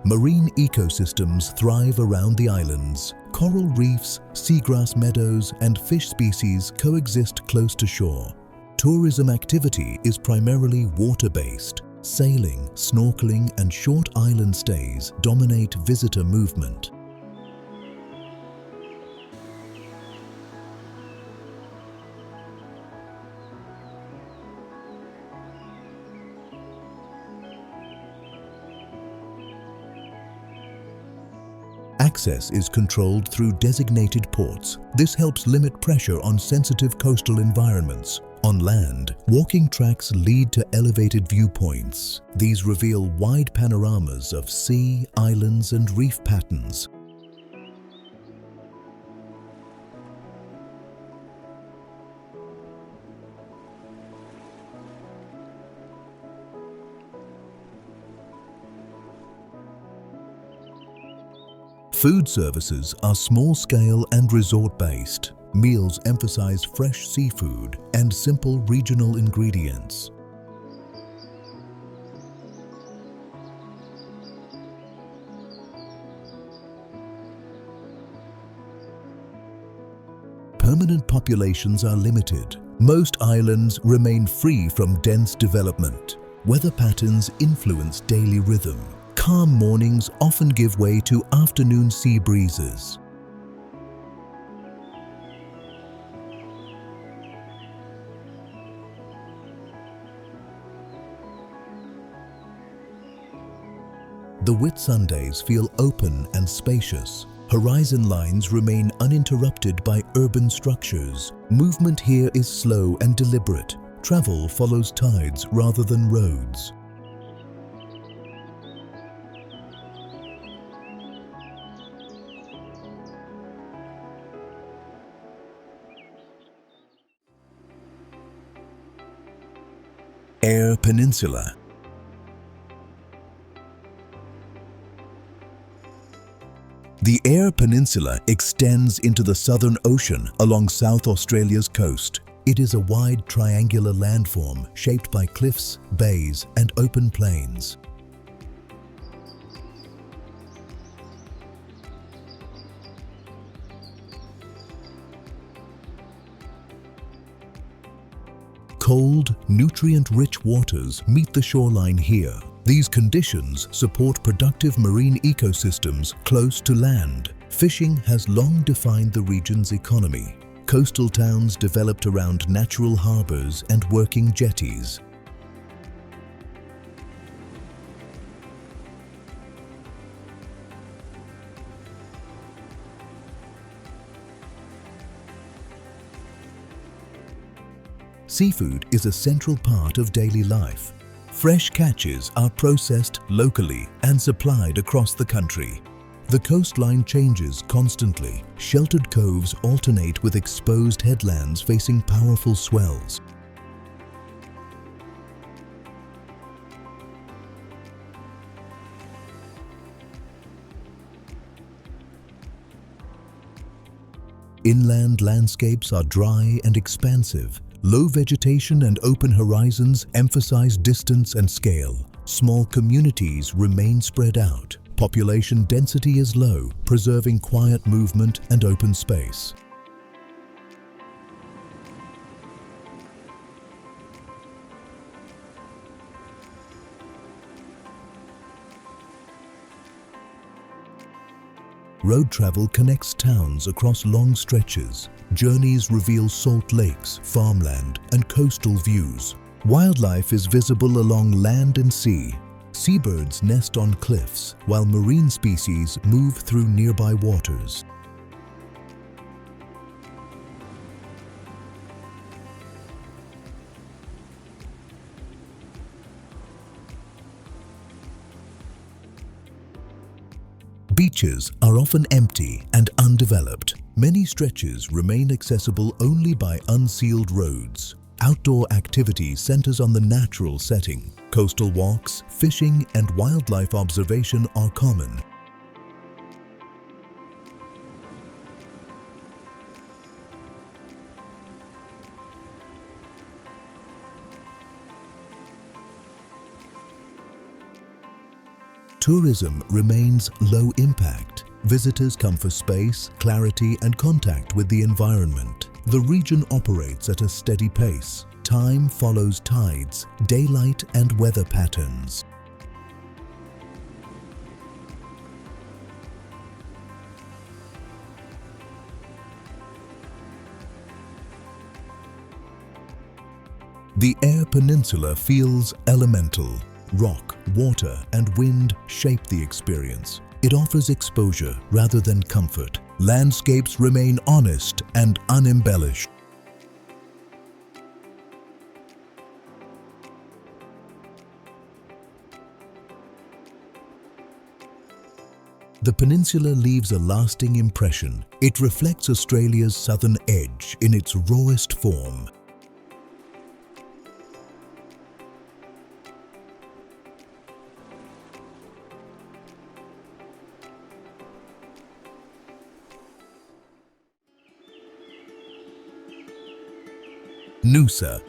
Marine ecosystems thrive around the islands. Coral reefs, seagrass meadows, and fish species coexist close to shore. Tourism activity is primarily water-based. Sailing, snorkeling, and short island stays dominate visitor movement. Access is controlled through designated ports. This helps limit pressure on sensitive coastal environments. On land, walking tracks lead to elevated viewpoints. These reveal wide panoramas of sea, islands, and reef patterns. Food services are small-scale and resort-based. Meals emphasize fresh seafood and simple regional ingredients. permanent populations are limited. Most islands remain free from dense development. Weather patterns influence daily rhythm. Calm mornings often give way to afternoon sea breezes. The Whitsundays feel open and spacious. Horizon lines remain uninterrupted by urban structures. Movement here is slow and deliberate. Travel follows tides rather than roads. Eyre Peninsula. The Eyre Peninsula extends into the Southern Ocean along South Australia's coast. It is a wide triangular landform shaped by cliffs, bays, and open plains. Cold, nutrient-rich waters meet the shoreline here. These conditions support productive marine ecosystems close to land. Fishing has long defined the region's economy. Coastal towns developed around natural harbors and working jetties. Seafood is a central part of daily life. Fresh catches are processed locally and supplied across the country. The coastline changes constantly. Sheltered coves alternate with exposed headlands facing powerful swells. Inland landscapes are dry and expansive. Low vegetation and open horizons emphasize distance and scale. Small communities remain spread out. Population density is low, preserving quiet movement and open space. Road travel connects towns across long stretches. Journeys reveal salt lakes, farmland, and coastal views. Wildlife is visible along land and sea. Seabirds nest on cliffs, while marine species move through nearby waters. Beaches are often empty and undeveloped. Many stretches remain accessible only by unsealed roads. Outdoor activity centers on the natural setting. Coastal walks, fishing, and wildlife observation are common. Tourism remains low impact. Visitors come for space, clarity, and contact with the environment. The region operates at a steady pace. Time follows tides, daylight, and weather patterns. The Eyre Peninsula feels elemental. Rock, water, and wind shape the experience. It offers exposure rather than comfort. Landscapes remain honest and unembellished. The peninsula leaves a lasting impression. It reflects Australia's southern edge in its rawest form. Noosa.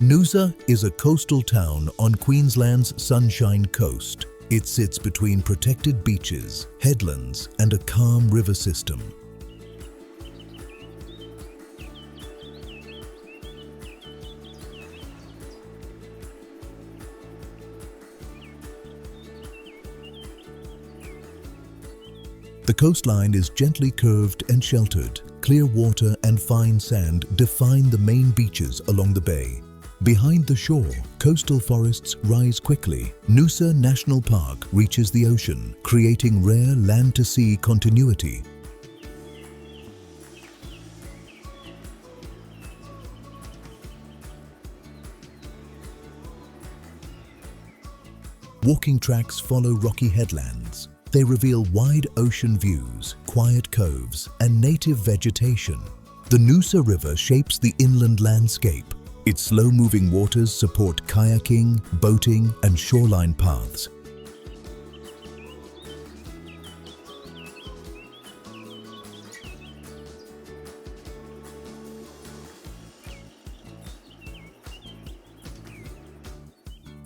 Noosa is a coastal town on Queensland's Sunshine Coast. It sits between protected beaches, headlands, and a calm river system. The coastline is gently curved and sheltered. Clear water and fine sand define the main beaches along the bay. Behind the shore, coastal forests rise quickly. Noosa National Park reaches the ocean, creating rare land-to-sea continuity. Walking tracks follow rocky headlands. They reveal wide ocean views, quiet coves, and native vegetation. The Noosa River shapes the inland landscape. Its slow-moving waters support kayaking, boating, and shoreline paths.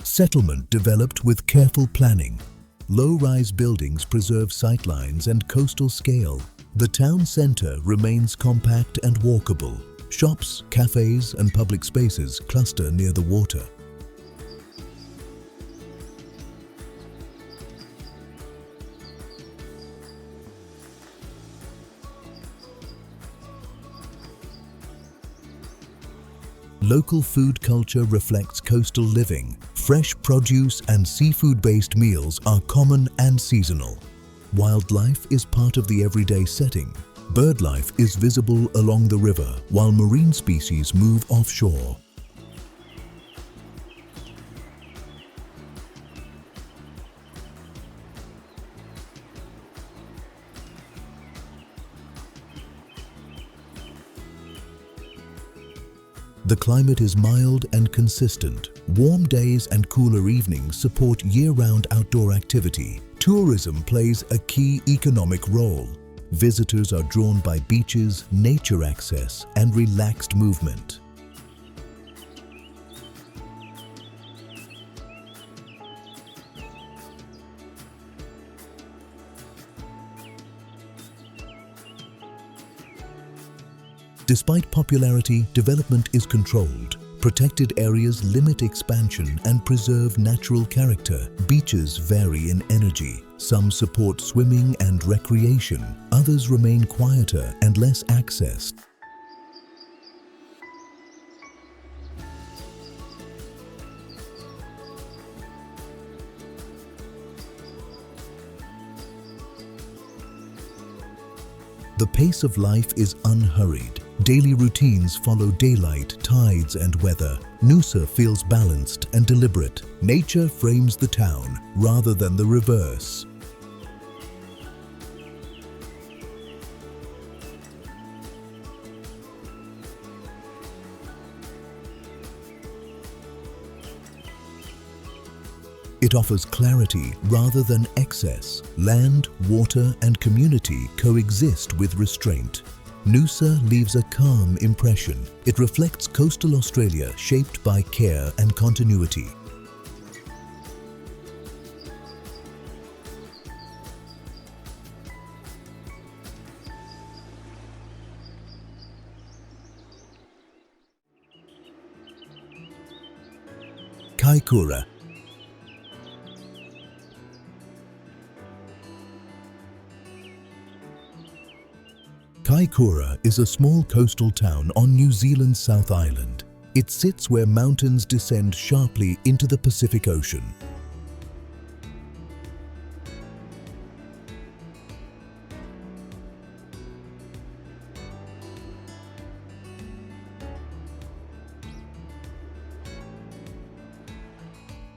Settlement developed with careful planning. Low-rise buildings preserve sightlines and coastal scale. The town centre remains compact and walkable. Shops, cafes, and public spaces cluster near the water. Local food culture reflects coastal living. Fresh produce and seafood-based meals are common and seasonal. Wildlife is part of the everyday setting. Bird life is visible along the river, while marine species move offshore. The climate is mild and consistent. Warm days and cooler evenings support year-round outdoor activity. Tourism plays a key economic role. Visitors are drawn by beaches, nature access, and relaxed movement. Despite popularity, development is controlled. Protected areas limit expansion and preserve natural character. Beaches vary in energy. Some support swimming and recreation. Others remain quieter and less accessed. The pace of life is unhurried. Daily routines follow daylight, tides, and weather. Noosa feels balanced and deliberate. Nature frames the town rather than the reverse. It offers clarity rather than excess. Land, water, and community coexist with restraint. Noosa leaves a calm impression. It reflects coastal Australia shaped by care and continuity. Kaikoura. Kaikoura is a small coastal town on New Zealand's South Island. It sits where mountains descend sharply into the Pacific Ocean.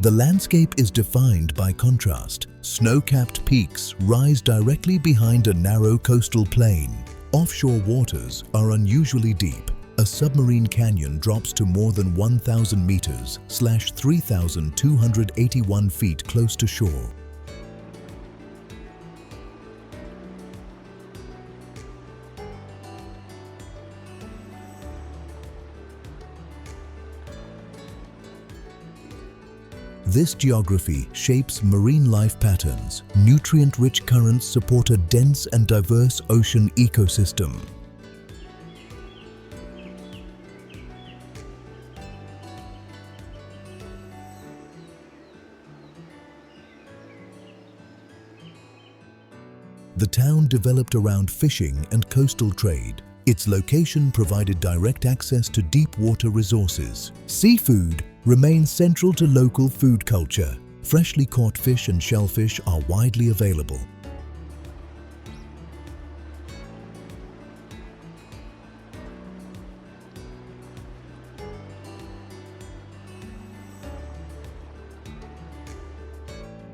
The landscape is defined by contrast. Snow-capped peaks rise directly behind a narrow coastal plain. Offshore waters are unusually deep. A submarine canyon drops to more than 1,000 meters, 3,281 feet close to shore. This geography shapes marine life patterns. Nutrient-rich currents support a dense and diverse ocean ecosystem. The town developed around fishing and coastal trade. Its location provided direct access to deep water resources. Seafood remains central to local food culture. Freshly caught fish and shellfish are widely available.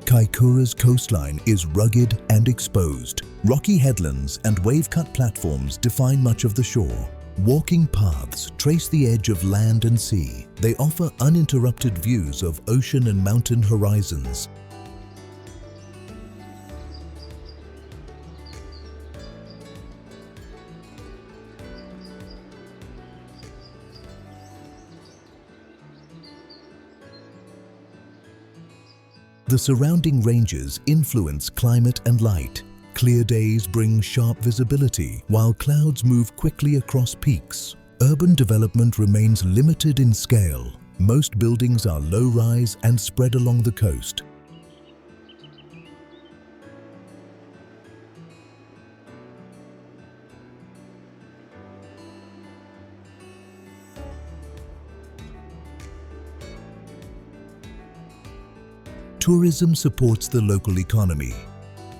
Kaikoura's coastline is rugged and exposed. Rocky headlands and wave-cut platforms define much of the shore. Walking paths trace the edge of land and sea. They offer uninterrupted views of ocean and mountain horizons. The surrounding ranges influence climate and light. Clear days bring sharp visibility, while clouds move quickly across peaks. Urban development remains limited in scale. Most buildings are low-rise and spread along the coast. Tourism supports the local economy.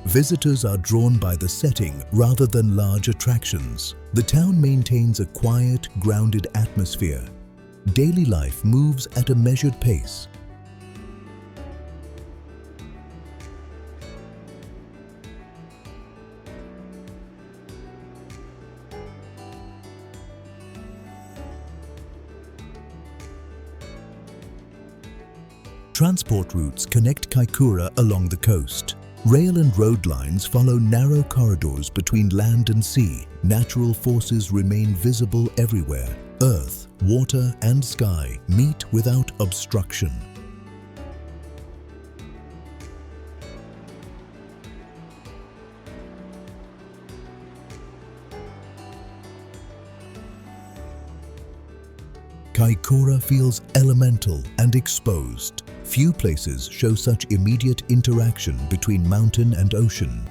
Visitors are drawn by the setting rather than large attractions. The town maintains a quiet, grounded atmosphere. Daily life moves at a measured pace. Transport routes connect Kaikoura along the coast. Rail and road lines follow narrow corridors between land and sea. Natural forces remain visible everywhere. Earth, water, and sky meet without obstruction. Kaikoura feels elemental and exposed. Few places show such immediate interaction between mountain and ocean.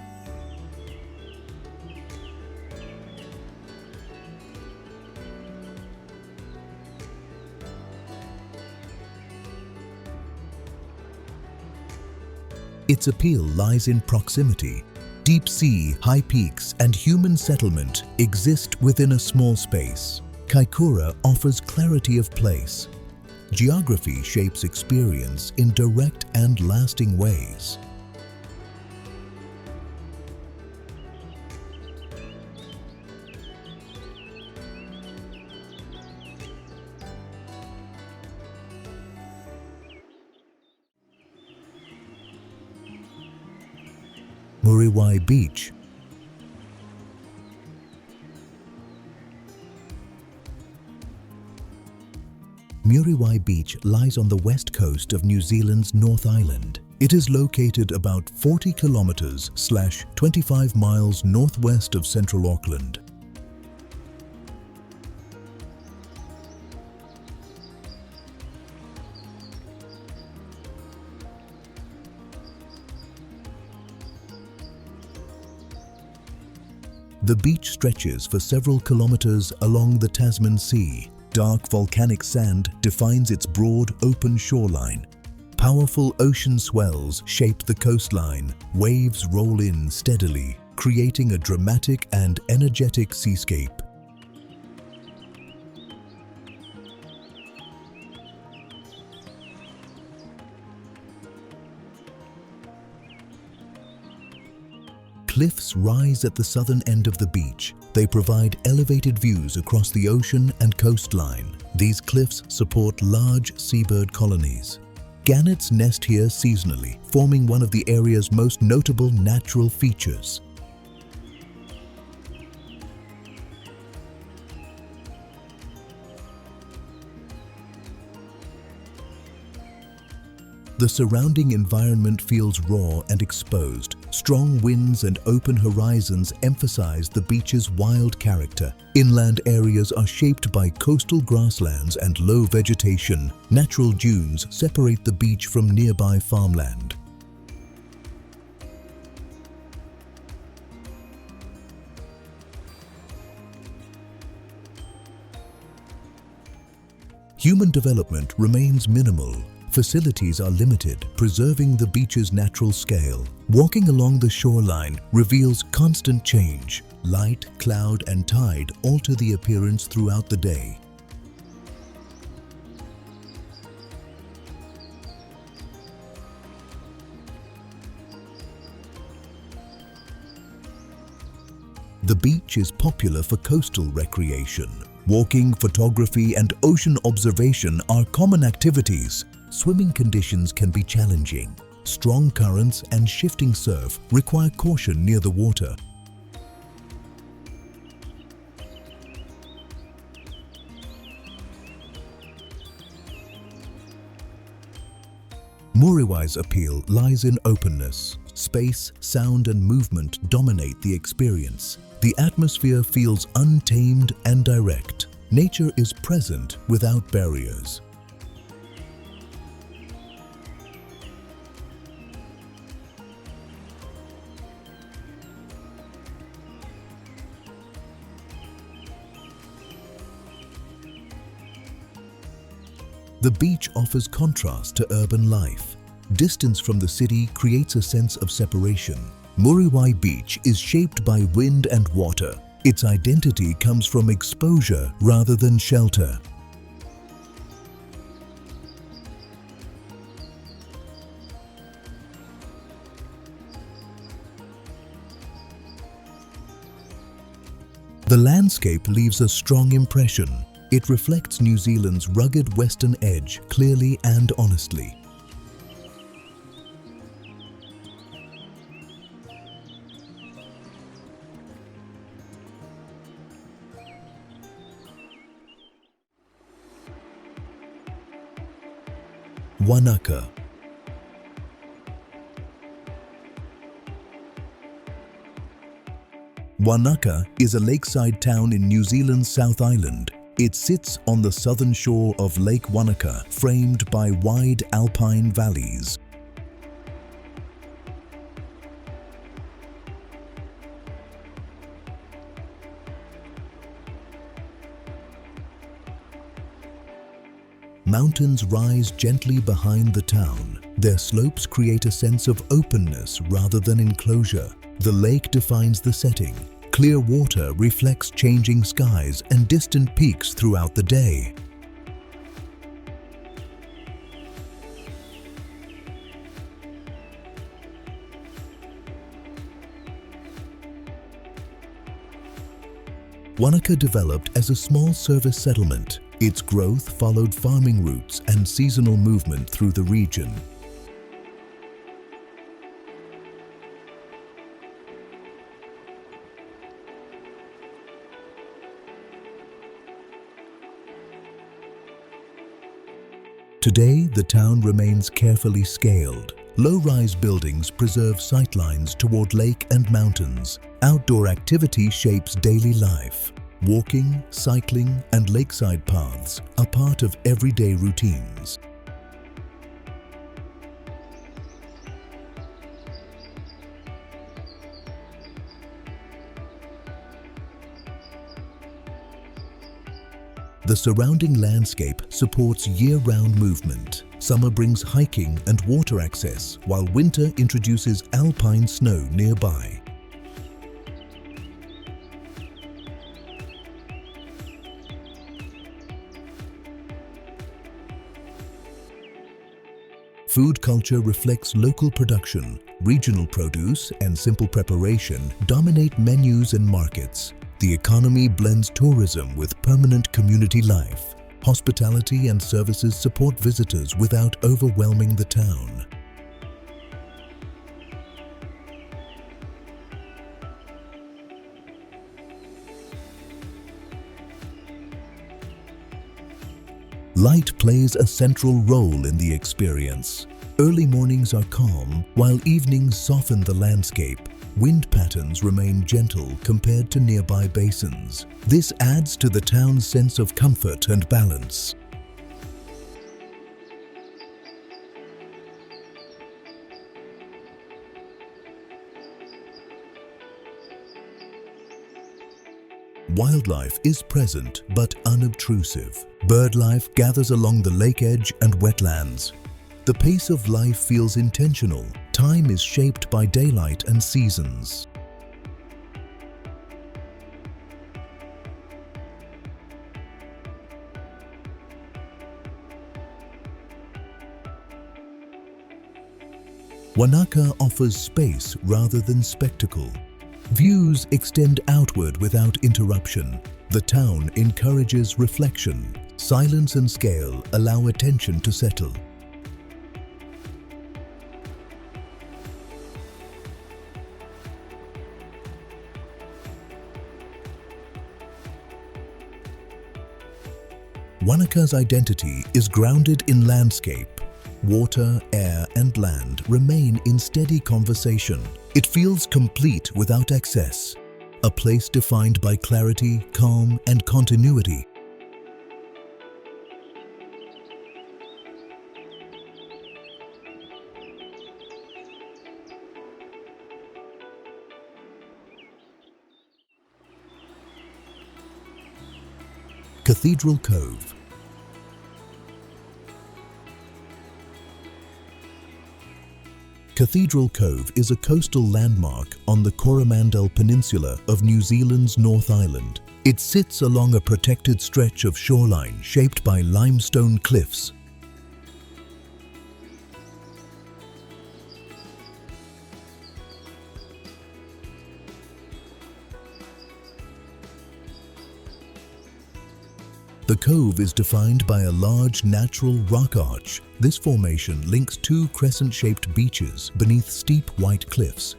Its appeal lies in proximity. Deep sea, high peaks, and human settlement exist within a small space. Kaikoura offers clarity of place. Geography shapes experience in direct and lasting ways. Moorea Beach. Moorea Beach lies on the west coast of New Zealand's North Island. It is located about 40 kilometers/25 miles northwest of central Auckland. The beach stretches for several kilometers along the Tasman Sea. Dark volcanic sand defines its broad, open shoreline. Powerful ocean swells shape the coastline. Waves roll in steadily, creating a dramatic and energetic seascape. Cliffs rise at the southern end of the beach. They provide elevated views across the ocean and coastline. These cliffs support large seabird colonies. Gannets nest here seasonally, forming one of the area's most notable natural features. The The surrounding environment feels raw and exposed. Strong winds and open horizons emphasize the beach's wild character. Inland areas are shaped by coastal grasslands and low vegetation. Natural dunes separate the beach from nearby farmland. Human development remains minimal. Facilities are limited, preserving the beach's natural scale. Walking along the shoreline reveals constant change. Light, cloud, and tide alter the appearance throughout the day. The beach is popular for coastal recreation. Walking, photography, and ocean observation are common activities. Swimming conditions can be challenging. Strong currents and shifting surf require caution near the water. Moorea's appeal lies in openness. Space, sound, and movement dominate the experience. The atmosphere feels untamed and direct. Nature is present without barriers. The beach offers contrast to urban life. Distance from the city creates a sense of separation. Moorea Beach is shaped by wind and water. Its identity comes from exposure rather than shelter. The landscape leaves a strong impression. It reflects New Zealand's rugged western edge clearly and honestly. Wanaka. Wanaka is a lakeside town in New Zealand's South Island. It sits on the southern shore of Lake Wanaka, framed by wide alpine valleys. Mountains rise gently behind the town. Their slopes create a sense of openness rather than enclosure. The lake defines the setting. Clear water reflects changing skies and distant peaks throughout the day. Wanaka developed as a small service settlement. Its growth followed farming routes and seasonal movement through the region. Today, the town remains carefully scaled. Low-rise buildings preserve sightlines toward lake and mountains. Outdoor activity shapes daily life. Walking, cycling, and lakeside paths are part of everyday routines. The surrounding landscape supports year-round movement. Summer brings hiking and water access, while winter introduces alpine snow nearby. Food culture reflects local production. Regional produce and simple preparation dominate menus and markets. The economy blends tourism with permanent community life. Hospitality and services support visitors without overwhelming the town. Light plays a central role in the experience. Early mornings are calm, while evenings soften the landscape. Wind patterns remain gentle compared to nearby basins. This adds to the town's sense of comfort and balance. Wildlife is present but unobtrusive. Birdlife gathers along the lake edge and wetlands. The pace of life feels intentional. Time is shaped by daylight and seasons. Wanaka offers space rather than spectacle. Views extend outward without interruption. The town encourages reflection. Silence and scale allow attention to settle. Wanaka's identity is grounded in landscape. Water, air, and land remain in steady conversation. It feels complete without excess, a place defined by clarity, calm, and continuity. Cathedral Cove. Cathedral Cove is a coastal landmark on the Coromandel Peninsula of New Zealand's North Island. It sits along a protected stretch of shoreline shaped by limestone cliffs. The cove is defined by a large natural rock arch. This formation links two crescent-shaped beaches beneath steep white cliffs.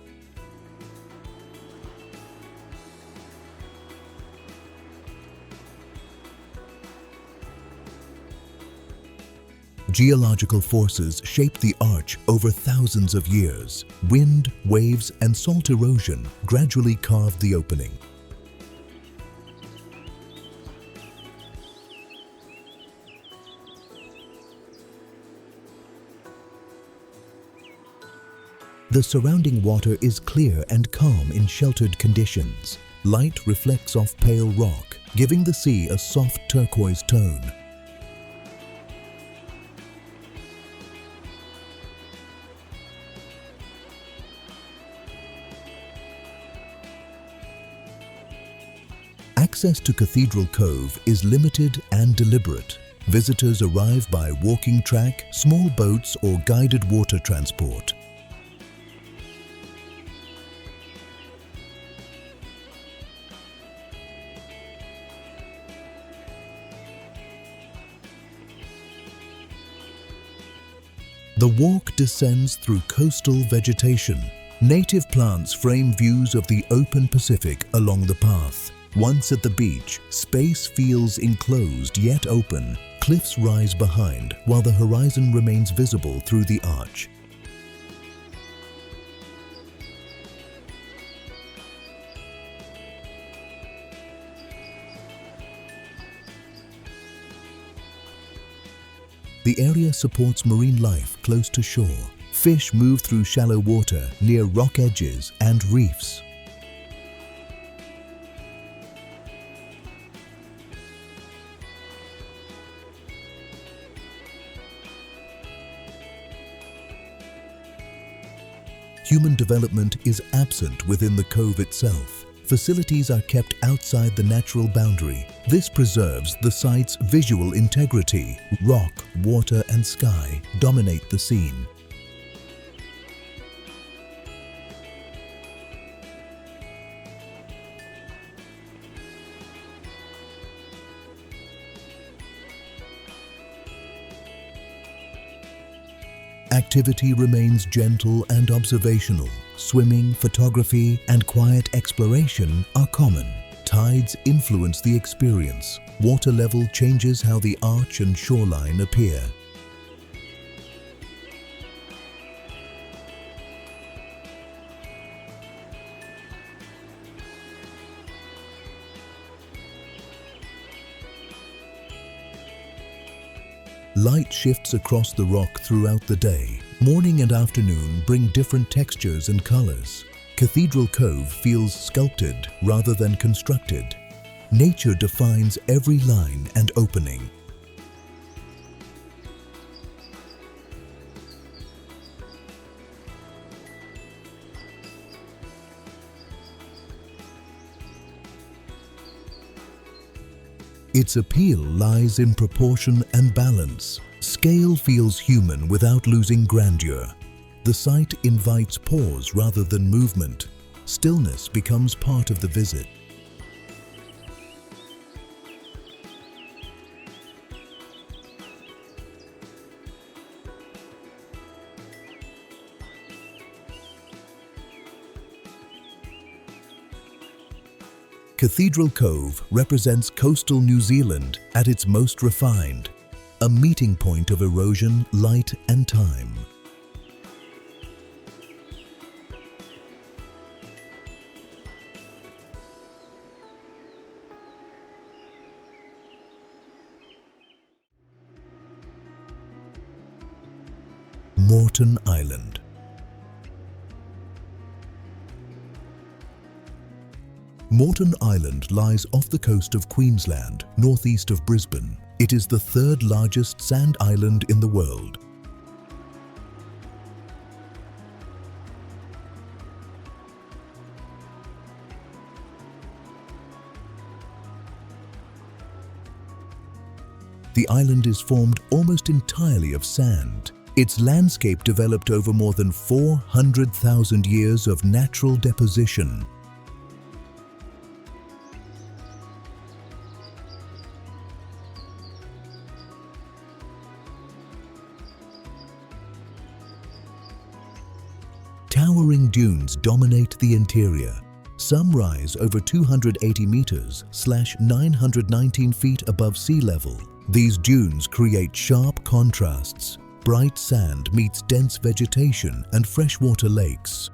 Geological forces shape the arch over thousands of years. Wind, waves, and salt erosion gradually carved the opening. The surrounding water is clear and calm in sheltered conditions. Light reflects off pale rock, giving the sea a soft turquoise tone. Access to Cathedral Cove is limited and deliberate. Visitors arrive by walking track, small boats, or guided water transport. The walk descends through coastal vegetation. Native plants frame views of the open Pacific along the path. Once at the beach, space feels enclosed yet open. Cliffs rise behind, while the horizon remains visible through the arch. The area supports marine life close to shore. Fish move through shallow water near rock edges and reefs. Human development is absent within the cove itself. Facilities are kept outside the natural boundary. This preserves the site's visual integrity. Rock, water, and sky dominate the scene. Activity remains gentle and observational. Swimming, photography, and quiet exploration are common. Tides influence the experience. Water level changes how the arch and shoreline appear. Light shifts across the rock throughout the day. Morning and afternoon bring different textures and colors. Cathedral Cove feels sculpted rather than constructed. Nature defines every line and opening. Its appeal lies in proportion and balance. Scale feels human without losing grandeur. The site invites pause rather than movement. Stillness becomes part of the visit. Cathedral Cove represents coastal New Zealand at its most refined, a meeting point of erosion, light and time. Moreton Island. Moreton Island lies off the coast of Queensland, northeast of Brisbane. It is the third largest sand island in the world. The island is formed almost entirely of sand. Its landscape developed over more than 400,000 years of natural deposition. Towering dunes dominate the interior. Some rise over 280 meters (919 feet above sea level. These dunes create sharp contrasts. Bright sand meets dense vegetation and freshwater lakes.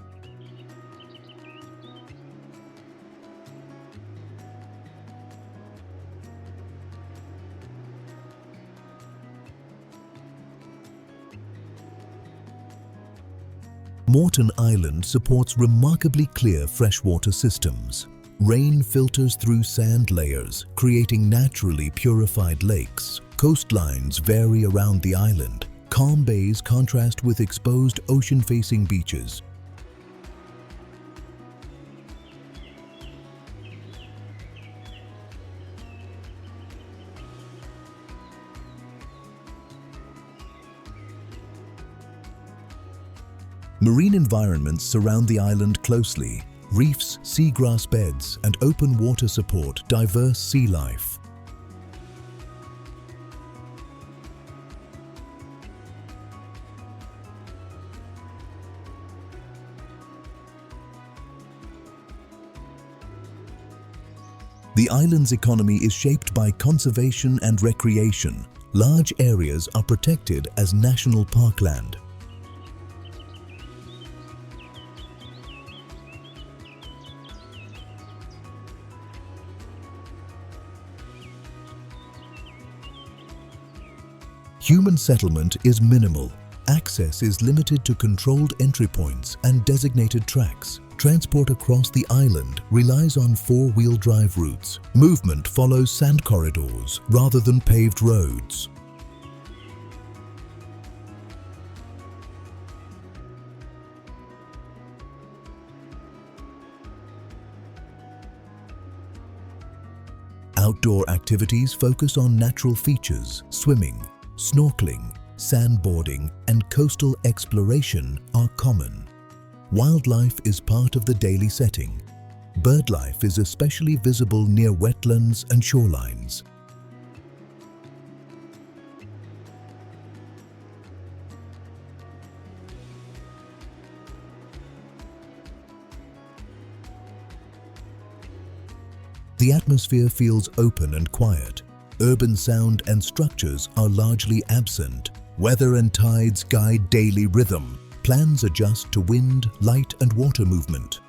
Moreton Island supports remarkably clear freshwater systems. Rain filters through sand layers, creating naturally purified lakes. Coastlines vary around the island. Calm bays contrast with exposed ocean-facing beaches. Marine environments surround the island closely. Reefs, seagrass beds, and open water support diverse sea life. The island's economy is shaped by conservation and recreation. Large areas are protected as national parkland. Human settlement is minimal. Access is limited to controlled entry points and designated tracks. Transport across the island relies on four-wheel drive routes. Movement follows sand corridors rather than paved roads. Outdoor activities focus on natural features. Swimming, snorkeling, sandboarding, and coastal exploration are common. Wildlife is part of the daily setting. Birdlife is especially visible near wetlands and shorelines. The atmosphere feels open and quiet. Urban sound and structures are largely absent. Weather and tides guide daily rhythm. Plans adjust to wind, light, and water movement.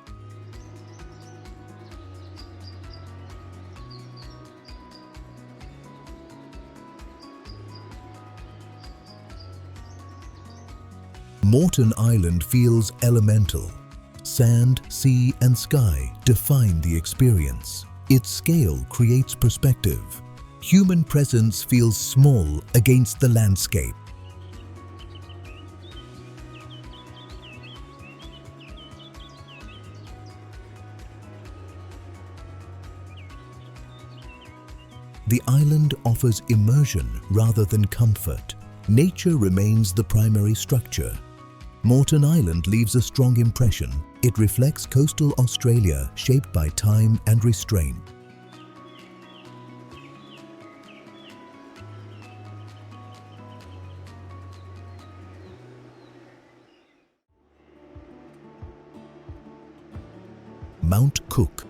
Moreton Island feels elemental. Sand, sea, and sky define the experience. Its scale creates perspective. Human presence feels small against the landscape. The island offers immersion rather than comfort. Nature remains the primary structure. Moreton Island leaves a strong impression. It reflects coastal Australia shaped by time and restraint. Mount Cook.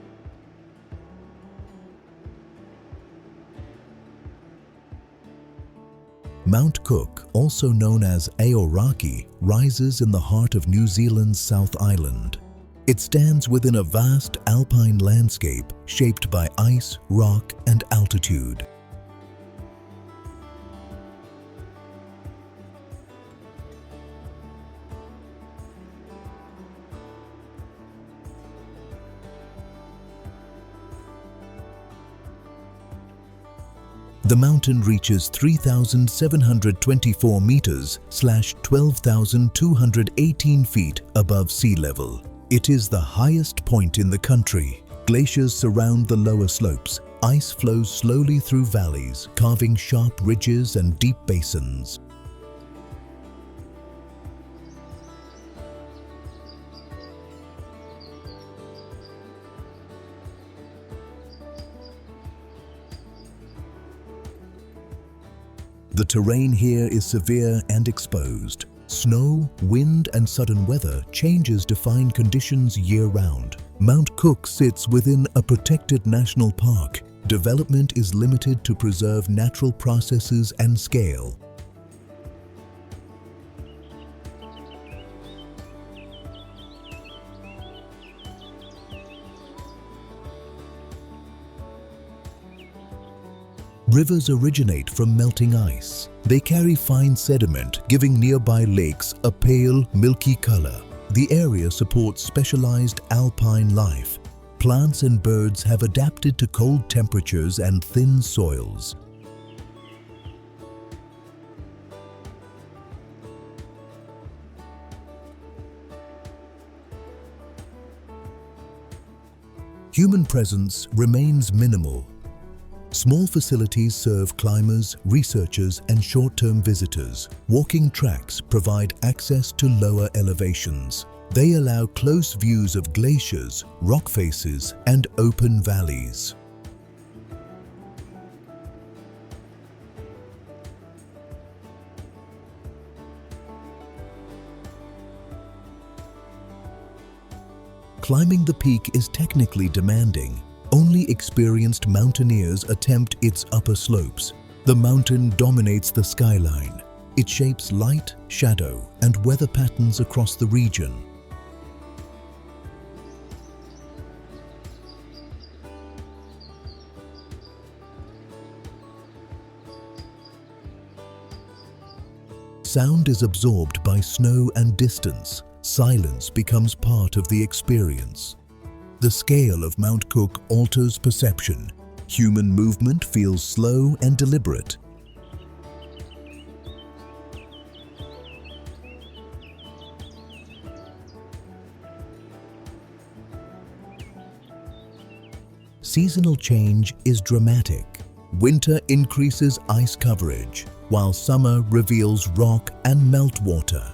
Mount Cook, also known as Aoraki, rises in the heart of New Zealand's South Island. It stands within a vast alpine landscape shaped by ice, rock, and altitude. The mountain reaches 3,724 meters (12,218 feet) above sea level. It is the highest point in the country. Glaciers surround the lower slopes. Ice flows slowly through valleys, carving sharp ridges and deep basins. The terrain here is severe and exposed. Snow, wind, and sudden weather changes define conditions year-round. Mount Cook sits within a protected national park. Development is limited to preserve natural processes and scale. Rivers originate from melting ice. They carry fine sediment, giving nearby lakes a pale, milky color. The area supports specialized alpine life. Plants and birds have adapted to cold temperatures and thin soils. Human presence remains minimal. Small facilities serve climbers, researchers, and short-term visitors. Walking tracks provide access to lower elevations. They allow close views of glaciers, rock faces, and open valleys. Climbing the peak is technically demanding. Only experienced mountaineers attempt its upper slopes. The mountain dominates the skyline. It shapes light, shadow, and weather patterns across the region. Sound is absorbed by snow and distance. Silence becomes part of the experience. The scale of Mount Cook alters perception. Human movement feels slow and deliberate. Seasonal change is dramatic. Winter increases ice coverage, while summer reveals rock and meltwater.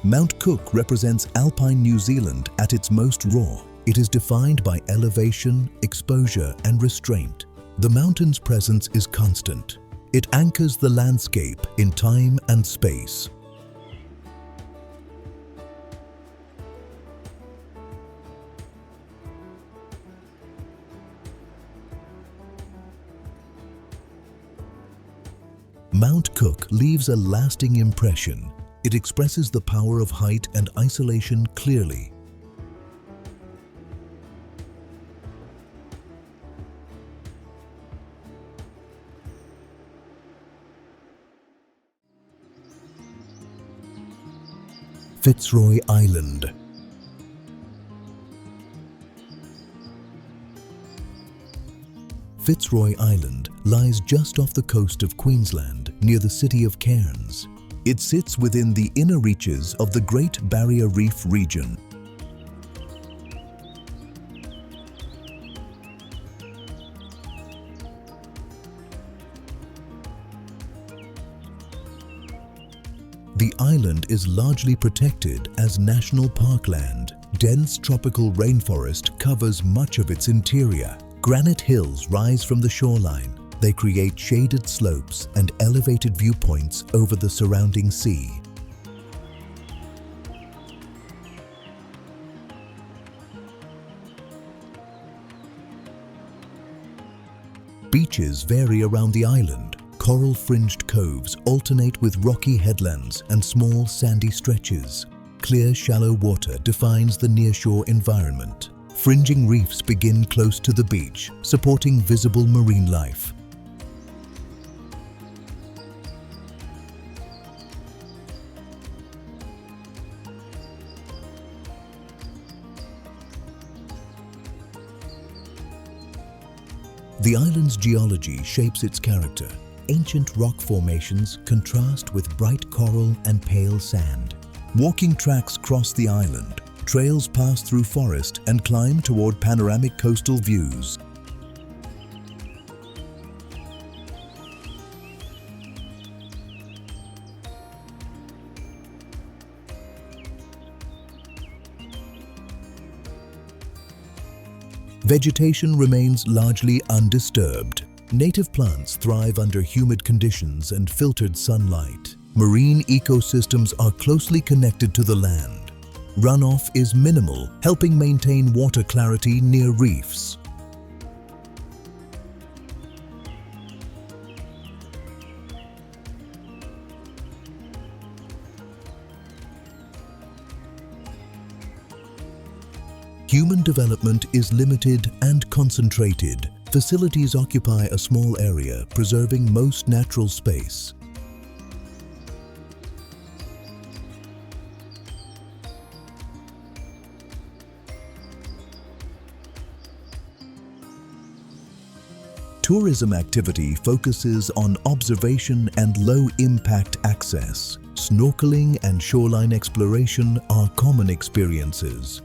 Mount Cook represents Alpine New Zealand at its most raw. It is defined by elevation, exposure, and restraint. The mountain's presence is constant. It anchors the landscape in time and space. Mount Cook leaves a lasting impression. It expresses the power of height and isolation clearly. Fitzroy Island. Fitzroy Island lies just off the coast of Queensland near the city of Cairns. It sits within the inner reaches of the Great Barrier Reef region. The island is largely protected as national parkland. Dense tropical rainforest covers much of its interior. Granite hills rise from the shoreline. They create shaded slopes and elevated viewpoints over the surrounding sea. Beaches vary around the island. Coral-fringed coves alternate with rocky headlands and small sandy stretches. Clear, shallow water defines the nearshore environment. Fringing reefs begin close to the beach, supporting visible marine life. The island's geology shapes its character. Ancient rock formations contrast with bright coral and pale sand. Walking tracks cross the island. Trails pass through forest and climb toward panoramic coastal views. Vegetation remains largely undisturbed. Native plants thrive under humid conditions and filtered sunlight. Marine ecosystems are closely connected to the land. Runoff is minimal, helping maintain water clarity near reefs. Human development is limited and concentrated. Facilities occupy a small area, preserving most natural space. Tourism activity focuses on observation and low-impact access. Snorkeling and shoreline exploration are common experiences.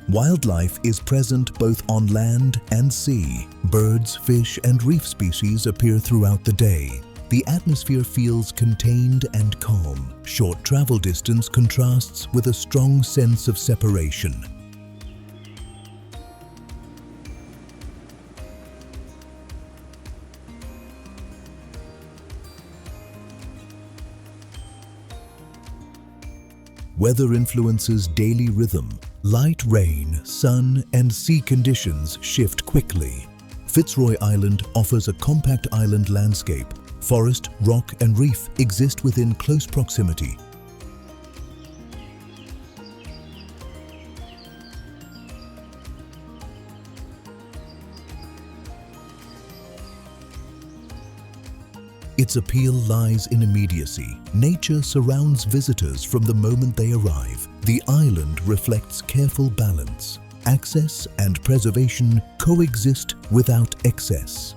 Wildlife is present both on land and sea. Birds, fish, and reef species appear throughout the day. The atmosphere feels contained and calm. Short travel distance contrasts with a strong sense of separation. Weather influences daily rhythm. Light rain, sun, and sea conditions shift quickly. Fitzroy Island offers a compact island landscape. Forest, rock, and reef exist within close proximity. Its appeal lies in immediacy. Nature surrounds visitors from the moment they arrive. The island reflects careful balance. Access and preservation coexist without excess.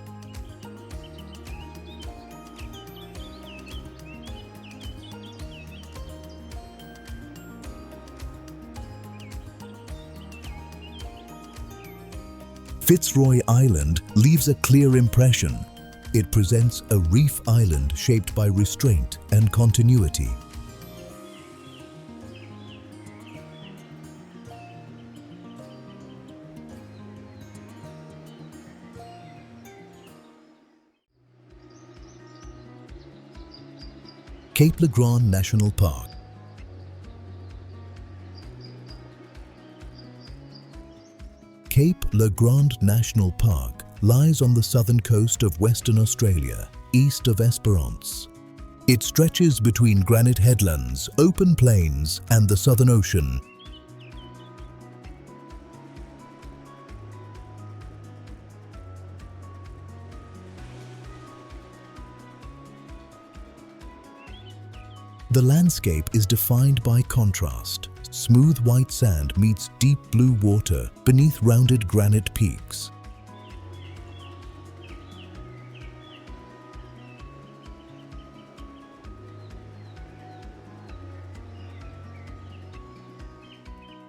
Fitzroy Island leaves a clear impression. It presents a reef island shaped by restraint and continuity. Cape Le Grand National Park. Cape Le Grand National Park lies on the southern coast of Western Australia, east of Esperance. It stretches between granite headlands, open plains, and the Southern Ocean. The landscape is defined by contrast. Smooth white sand meets deep blue water beneath rounded granite peaks.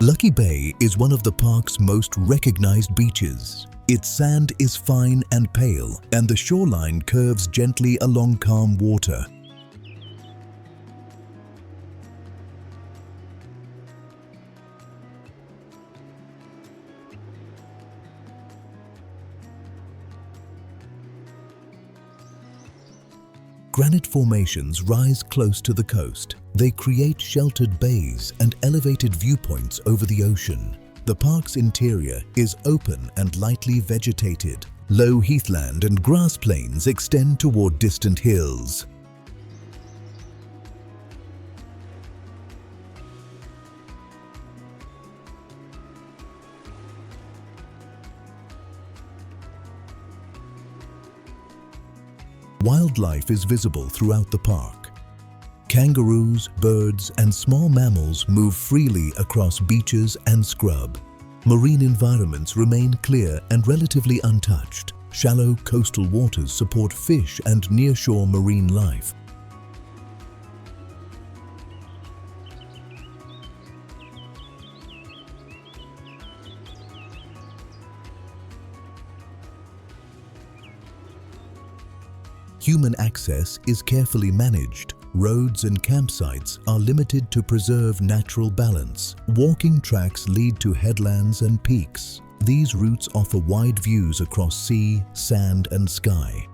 Lucky Bay is one of the park's most recognized beaches. Its sand is fine and pale, and the shoreline curves gently along calm water. Granite formations rise close to the coast. They create sheltered bays and elevated viewpoints over the ocean. The park's interior is open and lightly vegetated. Low heathland and grass plains extend toward distant hills. Wildlife is visible throughout the park. Kangaroos, birds, and small mammals move freely across beaches and scrub. Marine environments remain clear and relatively untouched. Shallow coastal waters support fish and nearshore marine life. Human access is carefully managed. Roads and campsites are limited to preserve natural balance. Walking tracks lead to headlands and peaks. These routes offer wide views across sea, sand, and sky.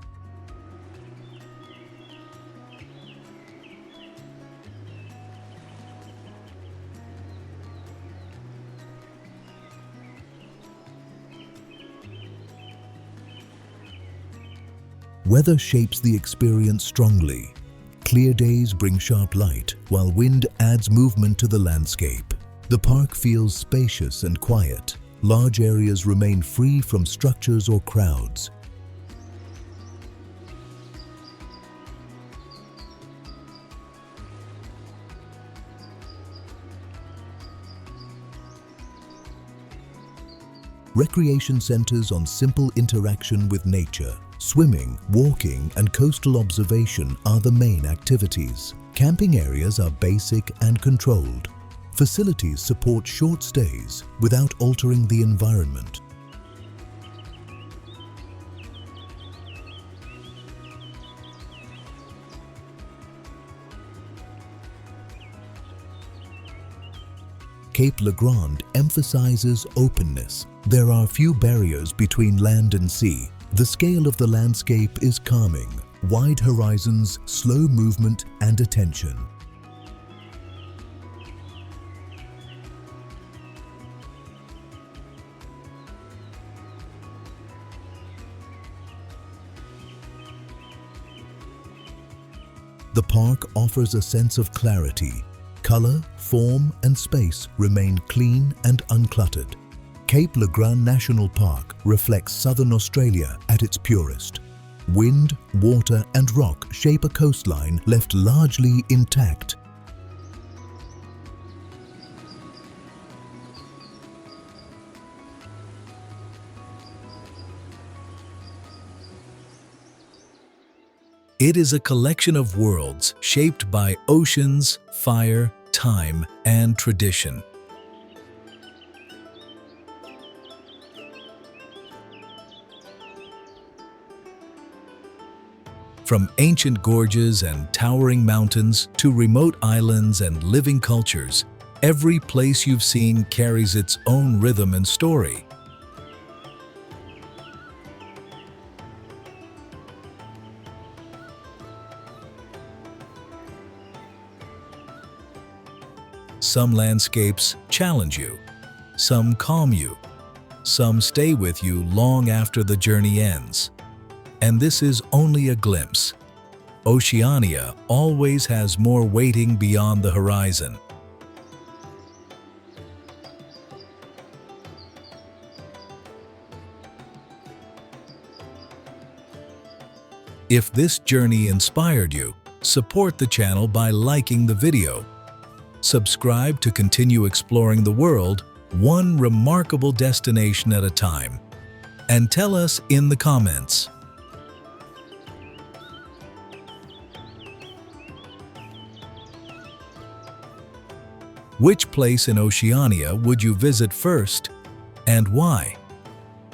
Weather shapes the experience strongly. Clear days bring sharp light, while wind adds movement to the landscape. The park feels spacious and quiet. Large areas remain free from structures or crowds. Recreation centers on simple interaction with nature. Swimming, walking, and coastal observation are the main activities. Camping areas are basic and controlled. Facilities support short stays without altering the environment. Cape Le Grand emphasizes openness. There are few barriers between land and sea. The scale of the landscape is calming. Wide horizons, slow movement, and attention. The park offers a sense of clarity. Color, form, and space remain clean and uncluttered. Cape Le Grand National Park reflects southern Australia at its purest. Wind, water, and rock shape a coastline left largely intact. It is a collection of worlds shaped by oceans, fire, time, and tradition. From ancient gorges and towering mountains to remote islands and living cultures, every place you've seen carries its own rhythm and story. Some landscapes challenge you, some calm you, some stay with you long after the journey ends. And this is only a glimpse. Oceania always has more waiting beyond the horizon. If this journey inspired you, Support the channel by liking the video. Subscribe to continue exploring the world, one remarkable destination at a time. And tell us in the comments. Which place in Oceania would you visit first, and why?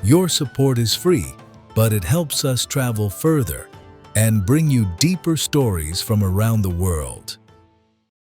Your support is free, but it helps us travel further and bring you deeper stories from around the world.